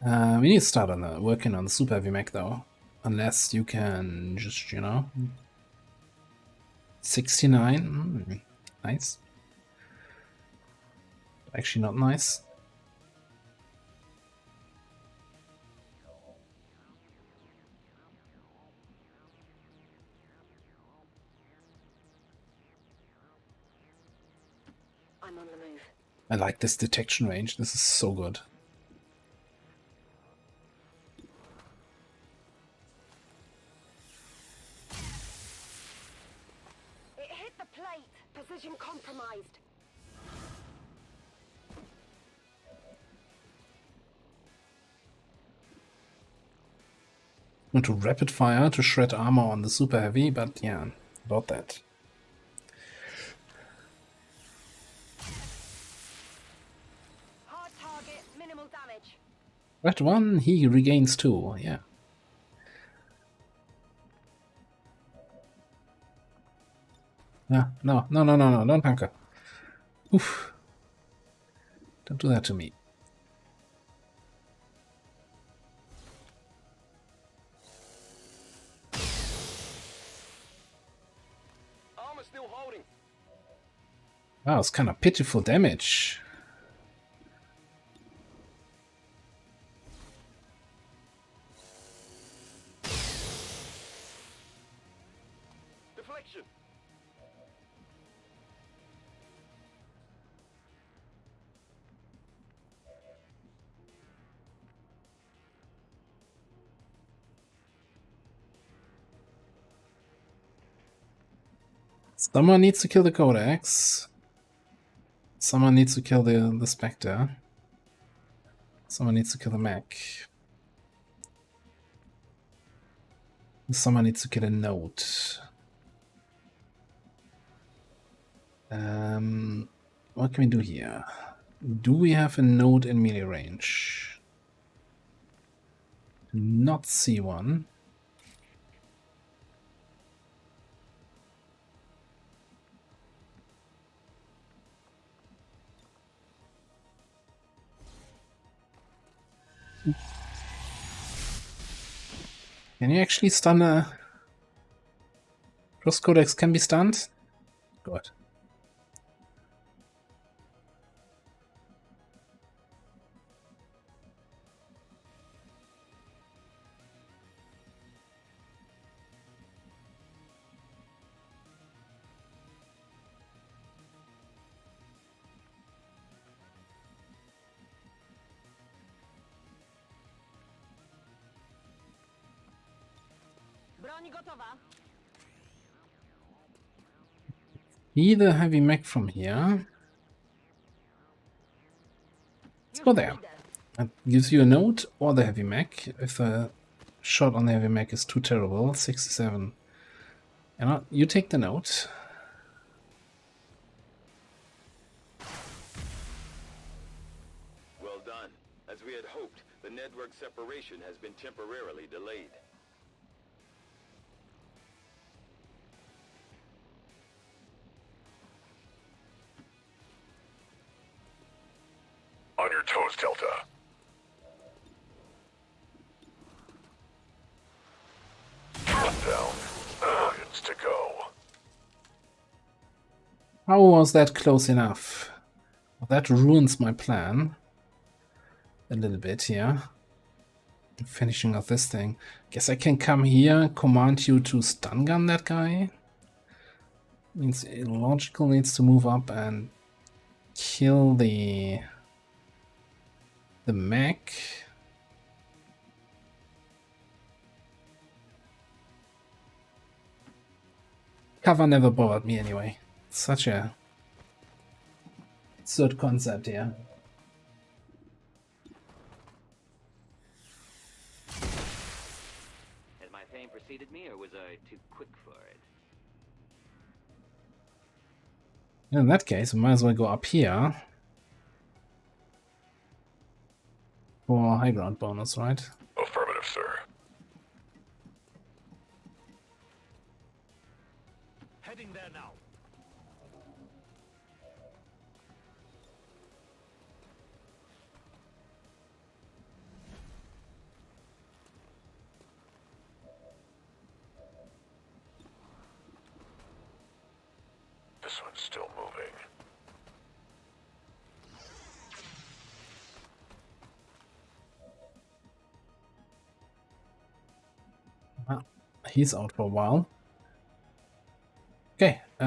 A: We need to start on working on the super heavy mech though, unless you can just, you know, 69, nice. Actually not nice.
F: I'm on the move.
A: I like this detection range. This is so good.
F: It hit the plate. Position compromised.
A: Going to rapid fire to shred armor on the super heavy, but yeah, about that.
F: Hard target, minimal damage.
A: Red 1, he regains 2, yeah. No, don't hunker. Oof. Don't do that to me.
M: Armor still holding.
A: Wow, it's kind of pitiful damage.
M: Deflection.
A: Someone needs to kill the Codex. Someone needs to kill the Spectre. Someone needs to kill the mech. Someone needs to kill a node. What can we do here? Do we have a node in melee range? Do not see one. Can you actually stun a... Cross Codex can be stunned? Good.
F: Broń gotowa.
A: Either heavy mech from here. Let's go there. That gives you a note or the heavy mech. If the shot on the heavy mech is too terrible, 67. And you take the note.
C: Well done. As we had hoped, the network separation has been temporarily delayed.
P: on your toes, Delta. Countdown. Millions to go.
A: How was that close enough? Well, that ruins my plan a little bit here. Finishing off this thing. Guess I can come here, command you to stun gun that guy. Means Logical needs to move up and kill the mech. Cover never bothered me anyway. Such a absurd concept here.
R: Has my fame preceded me, or was I too quick for it?
A: In that case, we might as well go up here for high ground bonus, right?
P: Affirmative, sir.
C: Heading there now.
P: This one's still moving.
A: He's out for a while. Okay.
P: It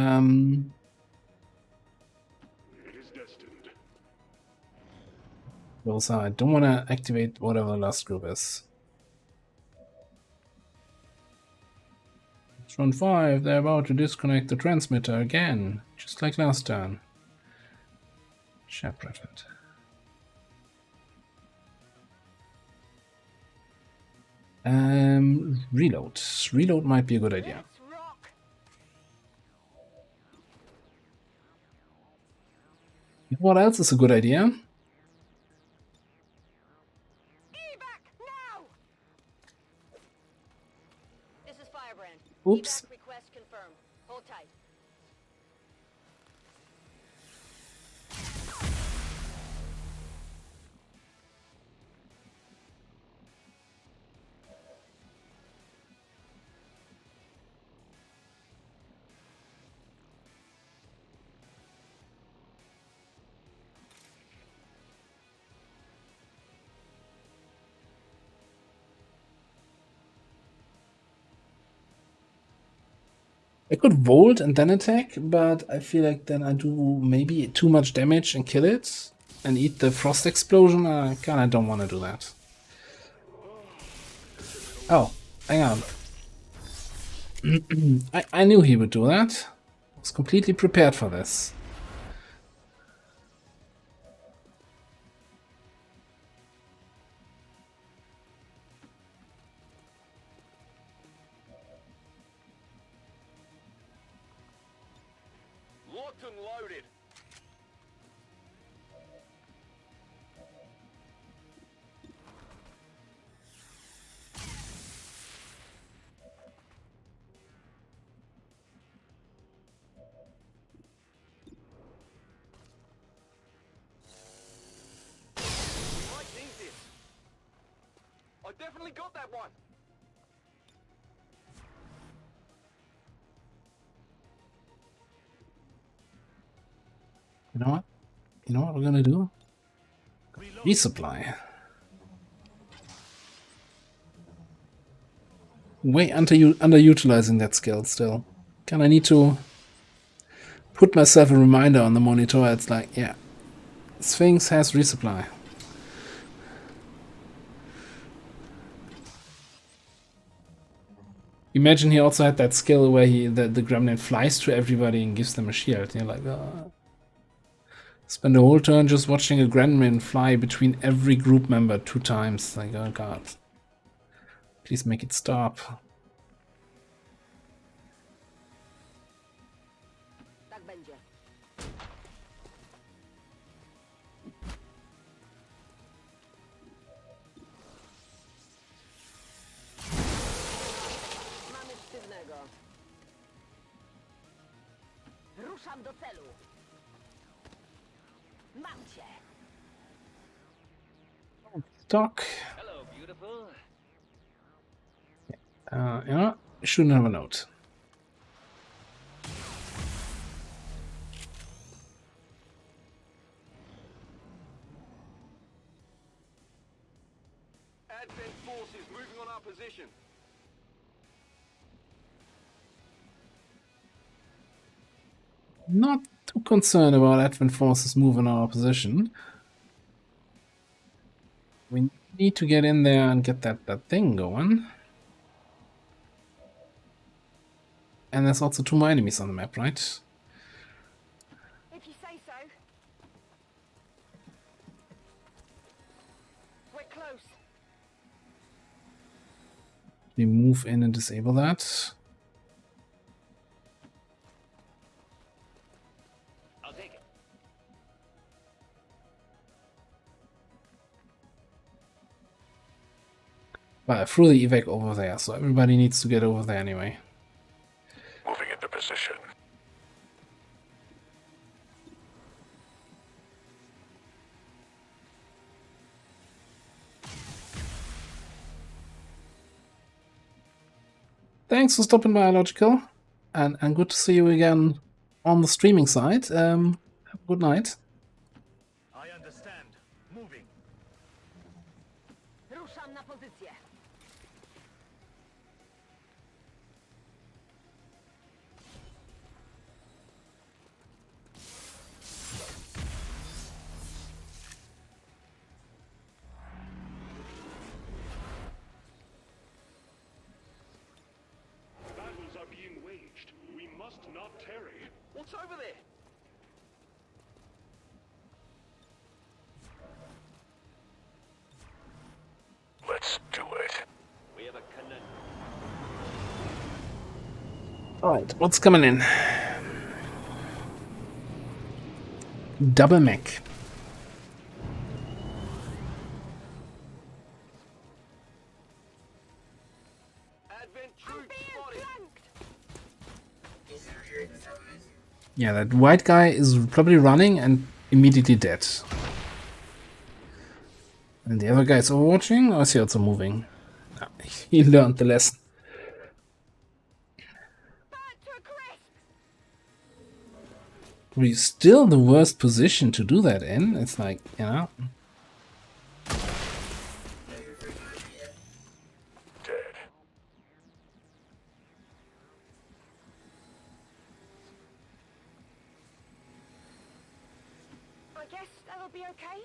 P: is destined.
A: Also, I don't want to activate whatever the last group is. It's round 5. They're about to disconnect the transmitter again, just like last turn. Shepherd. Reload. Reload might be a good idea. You know what else is a good idea?
F: This is Firebrand.
A: Oops.
F: Evac request confirmed. Hold tight.
A: I could Volt and then attack, but I feel like then I do maybe too much damage and kill it and eat the Frost Explosion. I kinda don't want to do that. Oh, hang on. I knew he would do that. I was completely prepared for this.
C: Locked and loaded. I definitely got that one.
A: You know what? You know what we're gonna do? Resupply. Way underutilizing that skill still. Kinda need to put myself a reminder on the monitor. It's like, yeah, Sphinx has resupply. Imagine he also had that skill where the gremlin flies to everybody and gives them a shield. You're like, spend the whole turn just watching a gremlin fly between every group member 2 times. Like, oh god. Please make it stop.
F: Tak będzie. Mamy sztywnego. Ruszam do celu. Mam cię.
A: talk.
R: Hello, beautiful.
A: You know, shouldn't have a note.
M: Advent forces moving on our position.
A: Not too concerned about Advent forces moving our position. We need to get in there and get that thing going. And there's also 2 more enemies on the map, right?
F: If you say so. We're close.
A: We move in and disable that.
R: I'll take it.
A: Well, I threw the evac over there, so everybody needs to get over there anyway.
P: Moving into position.
A: Thanks for stopping by, Logical. And good to see you again on the streaming side. Have a good night.
C: I understand. Moving.
F: Ruszam na pozycję.
P: Battles are being waged. We must not tarry.
M: What's over there?
P: Let's do it.
R: We have a conundrum.
A: Alright, what's coming in? Double mech.
M: Advent troops spotted.
A: Yeah, that white guy is probably running and immediately dead. And the other guy is overwatching, or is he also moving? No, he learned the lesson. We're still the worst position to do that in. It's like, you know.
P: Dead.
F: I guess that'll be okay.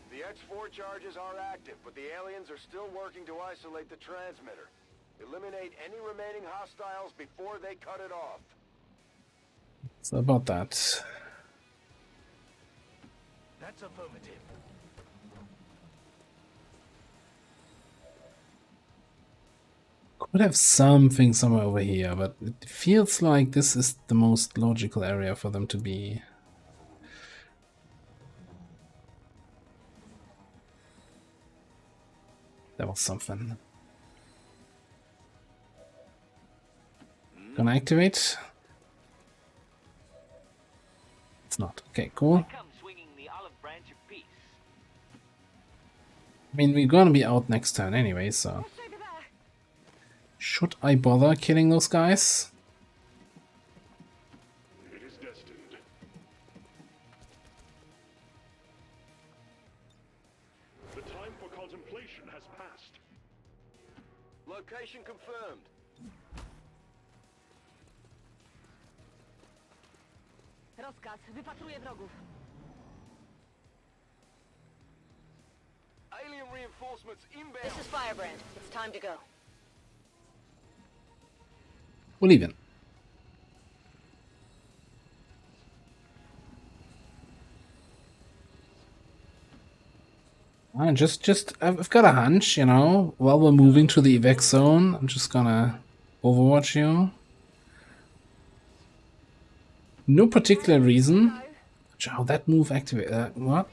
M: The X4 charges are active, but the aliens are still working to isolate the transmitter. Eliminate any remaining hostiles before they cut it off.
A: So about that.
C: That's affirmative.
A: Could have something somewhere over here, but it feels like this is the most logical area for them to be. That was something. Gonna activate. It's not. Okay, cool. I mean, we're gonna be out next turn anyway, so. Should I bother killing those guys?
P: It is destined. The time for contemplation has passed.
M: Location confirmed.
F: Rozkaz. Wypatruję wrogów.
M: Alien reinforcements inbound.
F: This is Firebrand. It's time to go.
A: We're leaving. I've got a hunch, you know, while we're moving to the evac zone, I'm just gonna overwatch you. No particular reason. How that move activate? What?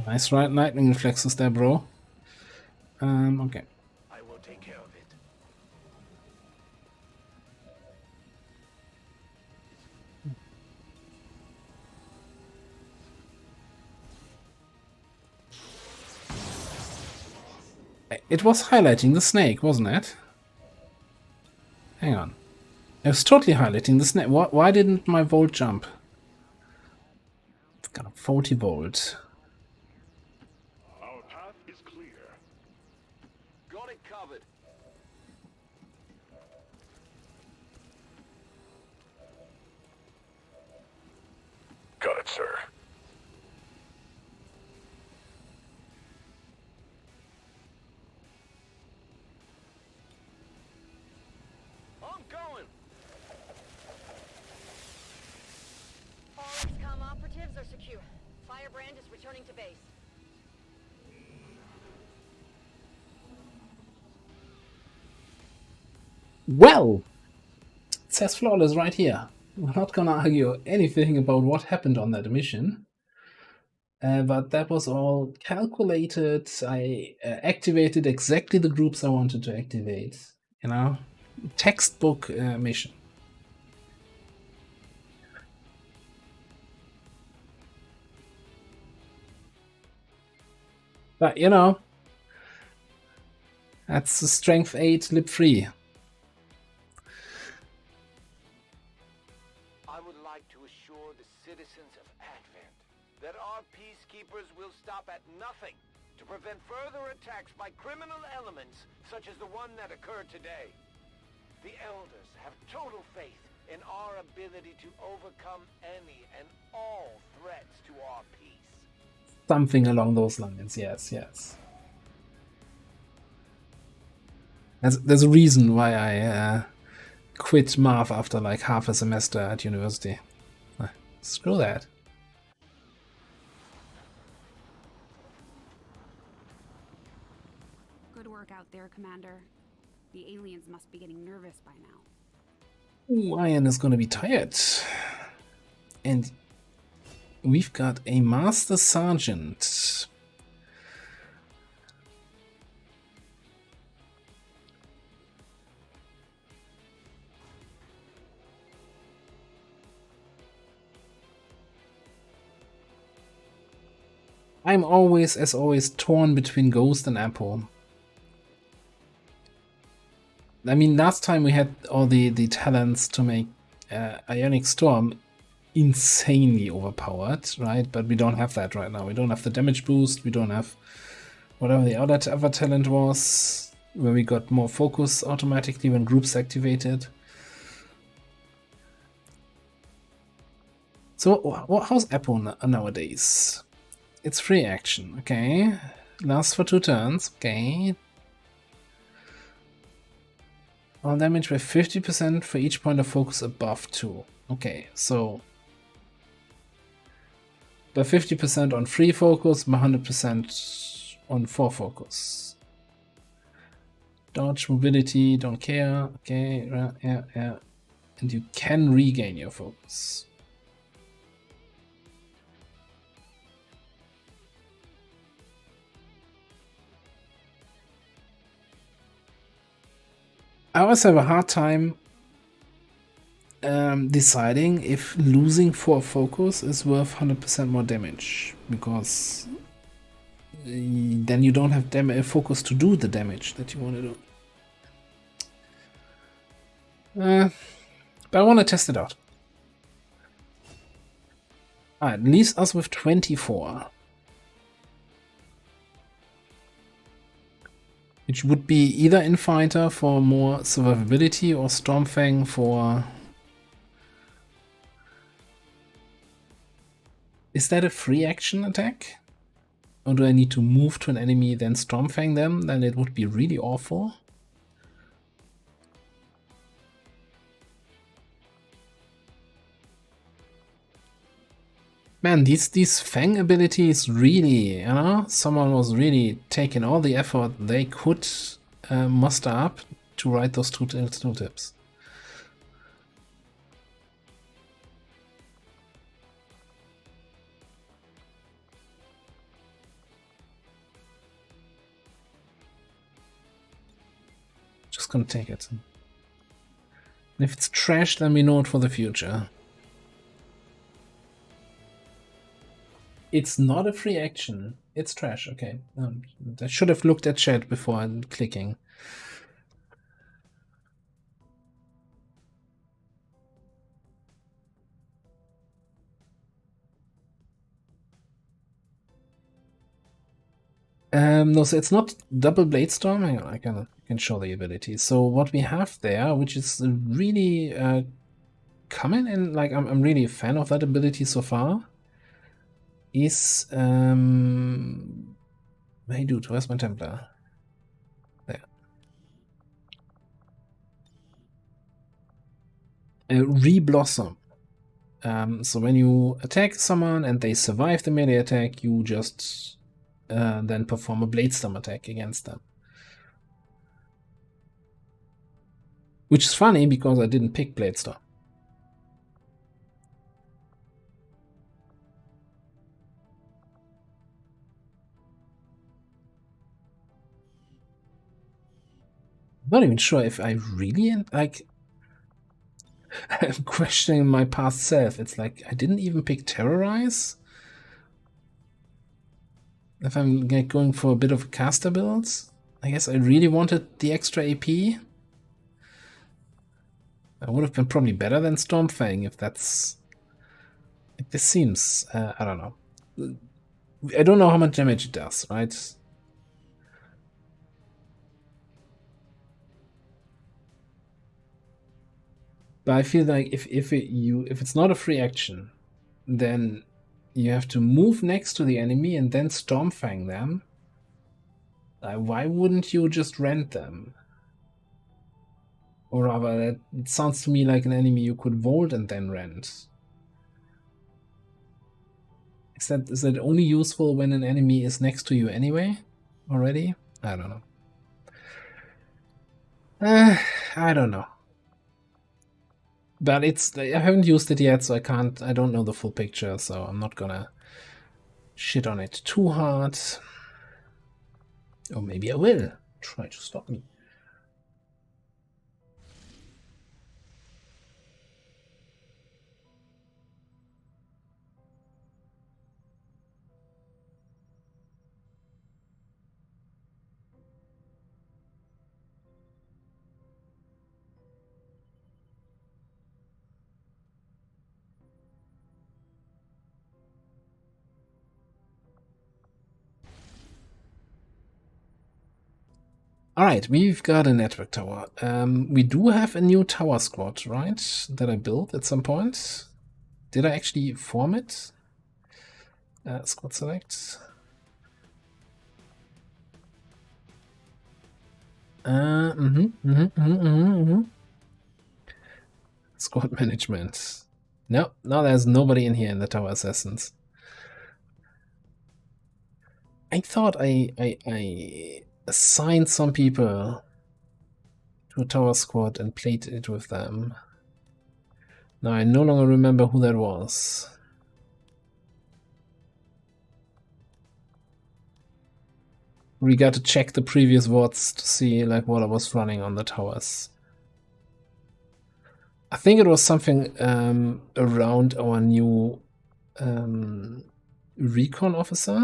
A: Nice right lightning reflexes there, bro. Okay.
N: I will take care of it.
A: It was highlighting the snake, wasn't it? Hang on. It was totally highlighting the snake. Why didn't my volt jump? It's got a 40 volt.
P: Our path is clear.
M: Got it covered.
P: Got it, sir.
M: I'm going.
F: All XCOM operatives are secure. Firebrand is returning to base.
A: Well, it says flawless right here. We're not gonna argue anything about what happened on that mission. But that was all calculated. I activated exactly the groups I wanted to activate. You know, textbook mission. But you know, that's the strength 8 lip 3.
M: I would like to assure the citizens of Advent that our peacekeepers will stop at nothing to prevent further attacks by criminal elements such as the one that occurred today. The Elders have total faith in our ability to overcome any and all threats to our peace.
A: Something along those lines, yes. There's a reason why I quit math after like half a semester at university. Screw that.
K: Good work out there, Commander. The aliens must be getting nervous by now.
A: Ooh, Iron is gonna be tired. And we've got a Master Sergeant. I'm always, as always, torn between Ghost and Apple. I mean, last time we had all the talents to make Ionic Storm insanely overpowered, right? But we don't have that right now. We don't have the damage boost. We don't have whatever the other talent was, where we got more focus automatically when groups activated. So how's Apple nowadays? It's free action, okay. Lasts for 2 turns, okay. All damage by 50% for each point of focus above 2. Okay, so by 50% on free focus, by 100% on 4 focus. Dodge, mobility, don't care. Okay, yeah. And you can regain your focus. I always have a hard time deciding if losing 4 focus is worth 100% more damage, because then you don't have focus to do the damage that you want to do. But I want to test it out. Alright, leaves us with 24. Which would be either Infighter for more survivability or Stormfang for... Is that a free action attack? Or do I need to move to an enemy then Stormfang them? Then it would be really awful. Man, these Fang abilities really, you know, someone was really taking all the effort they could muster up to write those two tips. Just gonna take it. And if it's trash, then we know it for the future. It's not a free action. It's trash. Okay. I should have looked at chat before clicking. No, so it's not double blade storm. Hang on, I can show the ability. So what we have there, which is really common, and like I'm really a fan of that ability so far, is hey dude, where's my Templar? There. Re-blossom. So when you attack someone and they survive the melee attack, you just then perform a blade storm attack against them. Which is funny because I didn't pick blade storm. Not even sure if I really like. I'm questioning my past self. It's like I didn't even pick terrorize. If I'm like, going for a bit of caster builds, I guess I really wanted the extra AP. I would have been probably better than Stormfang if that's. Like, this seems. I don't know. I don't know how much damage it does, right? But I feel like if it's not a free action, then you have to move next to the enemy and then Stormfang them. Why wouldn't you just rend them? Or rather, it sounds to me like an enemy you could vault and then rend. Is that only useful when an enemy is next to you anyway? Already? I don't know. I don't know. But I haven't used it yet, so I don't know the full picture, so I'm not gonna shit on it too hard. Or maybe I will try to stop me. Alright, we've got a network tower. We do have a new tower squad, right? That I built at some point. Did I actually form it? Squad select. Squad management. No, there's nobody in here in the tower assassins. I thought I assigned some people to a tower squad and played it with them. Now I no longer remember who that was. We got to check the previous VODs to see like what I was running on the towers. I think it was something around our new recon officer,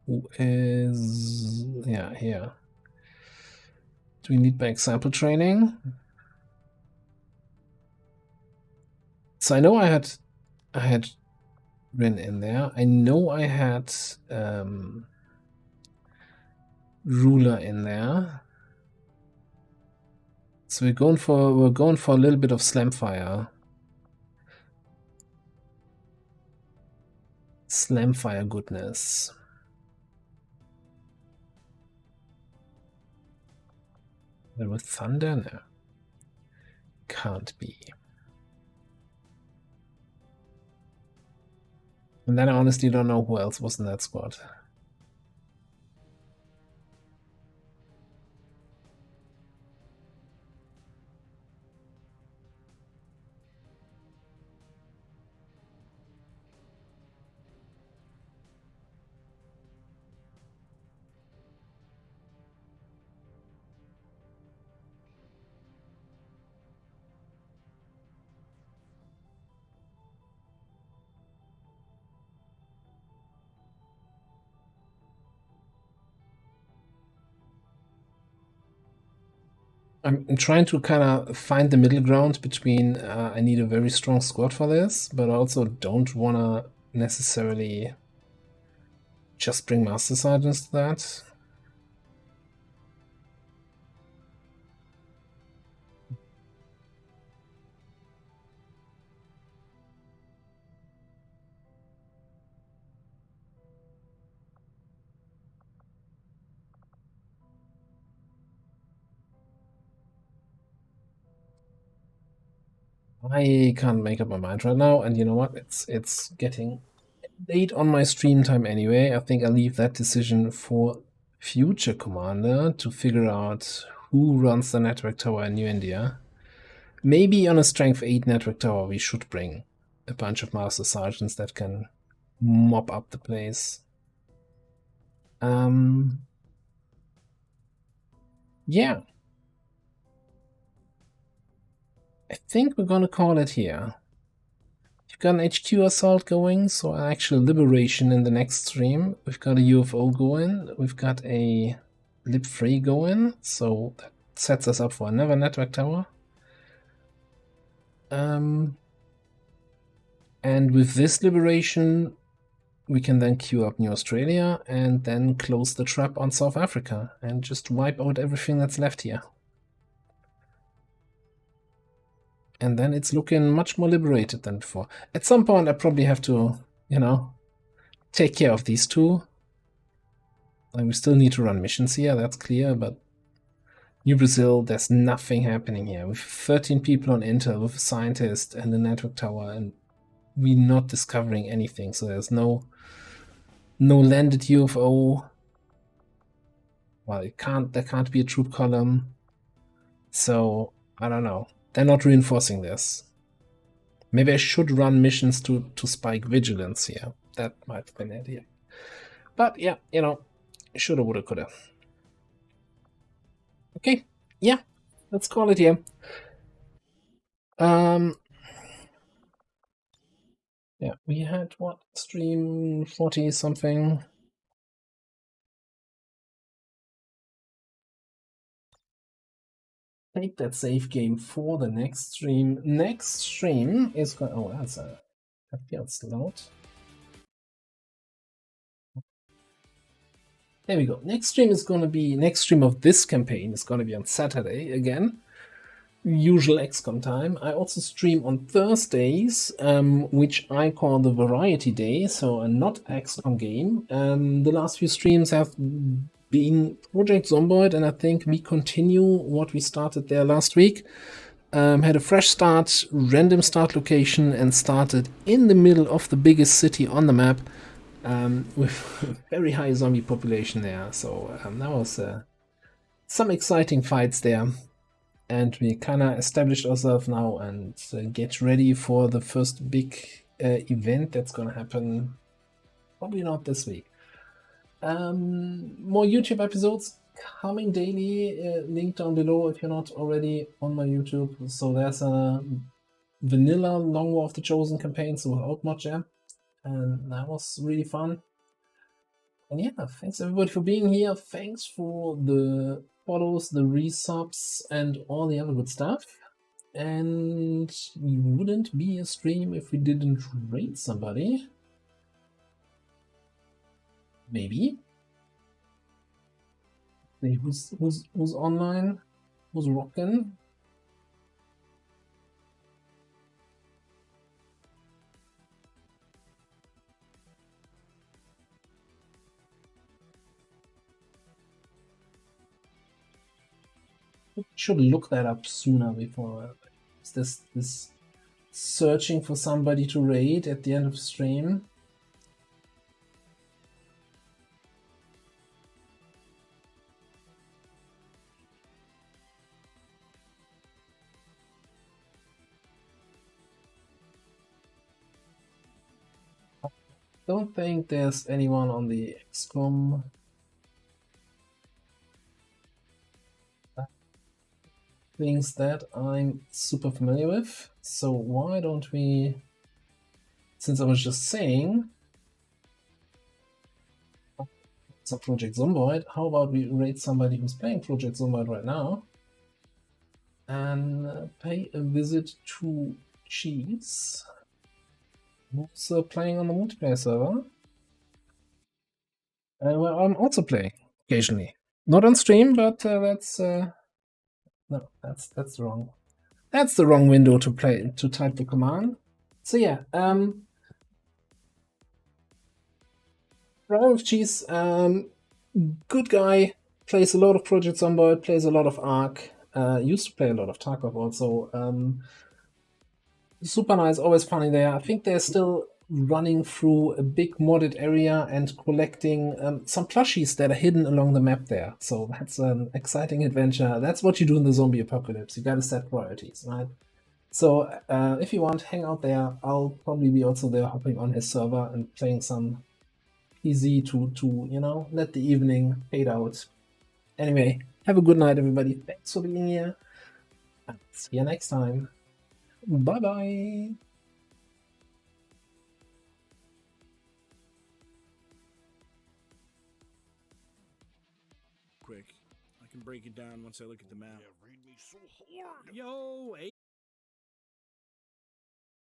A: who is here. Do we need by example training? So I know I had Rin in there. I know I had Ruler in there. So we're going for a little bit of Slamfire. Slamfire goodness. But with Thunder? No. Can't be. And then I honestly don't know who else was in that squad. I'm trying to kind of find the middle ground between I need a very strong squad for this, but I also don't want to necessarily just bring Master Sergeants to that. I can't make up my mind right now, and you know what? It's getting late on my stream time anyway. I think I'll leave that decision for future commander to figure out who runs the network tower in New India. Maybe on a strength 8 network tower we should bring a bunch of Master Sergeants that can mop up the place. Yeah. I think we're gonna call it here. We've got an HQ assault going, so actual liberation in the next stream. We've got a UFO going, we've got a lib 3 going, so that sets us up for another network tower. And with this liberation, we can then queue up New Australia and then close the trap on South Africa and just wipe out everything that's left here. And then it's looking much more liberated than before. At some point I probably have to, you know, take care of these two. Like, we still need to run missions here, that's clear, but New Brazil, there's nothing happening here. With 13 people on Intel, with a scientist and a network tower, and we're not discovering anything, so there's no landed UFO. Well, there can't be a troop column. So, I don't know. They're not reinforcing this. Maybe I should run missions to spike vigilance here. That might be an idea. But yeah, you know, shoulda, woulda, coulda. Okay, yeah, let's call it here. Yeah, we had what, stream 40 something. Take that save game for the next stream. Next stream is going. Oh, that's a FPS slot. There we go. Next stream is going to be, next stream of this campaign is going to be on Saturday again. Usual XCOM time. I also stream on Thursdays, which I call the Variety Day, so a not XCOM game. The last few streams have been Project Zomboid, and I think we continue what we started there last week. Had a fresh start, random start location, and started in the middle of the biggest city on the map, with a very high zombie population there. So that was some exciting fights there. And we kind of established ourselves now and get ready for the first big event that's going to happen probably not this week. More YouTube episodes coming daily, link down below if you're not already on my YouTube. So there's a vanilla Long War of the Chosen campaign, so LWotC Mod Jam, and that was really fun. And yeah, thanks everybody for being here. Thanks for the follows, the resubs, and all the other good stuff. And it wouldn't be a stream if we didn't raid somebody. Maybe. See who's online? Who's rocking? Should look that up sooner before this searching for somebody to raid at the end of the stream. Don't think there's anyone on the XCOM things that I'm super familiar with. So why don't we, since I was just saying it's a Project Zomboid, how about we raid somebody who's playing Project Zomboid right now? and pay a visit to Cheese, who's playing on the multiplayer server. Where I'm also playing occasionally. Not on stream, but that's no, that's wrong. That's the wrong window to type the command. So yeah, Raul of Cheese, good guy, plays a lot of projects on board, plays a lot of Ark, used to play a lot of Tarkov also. Super nice, always funny there. I think they're still running through a big modded area and collecting some plushies that are hidden along the map there. So that's an exciting adventure. That's what you do in the zombie apocalypse. You gotta set priorities, right? So if you want, hang out there. I'll probably be also there hopping on his server and playing some easy to you know, let the evening fade out. Anyway, have a good night, everybody. Thanks for being here. And see you next time. Bye-bye.
S: Quick. I can break it down once I look at the map. Yo,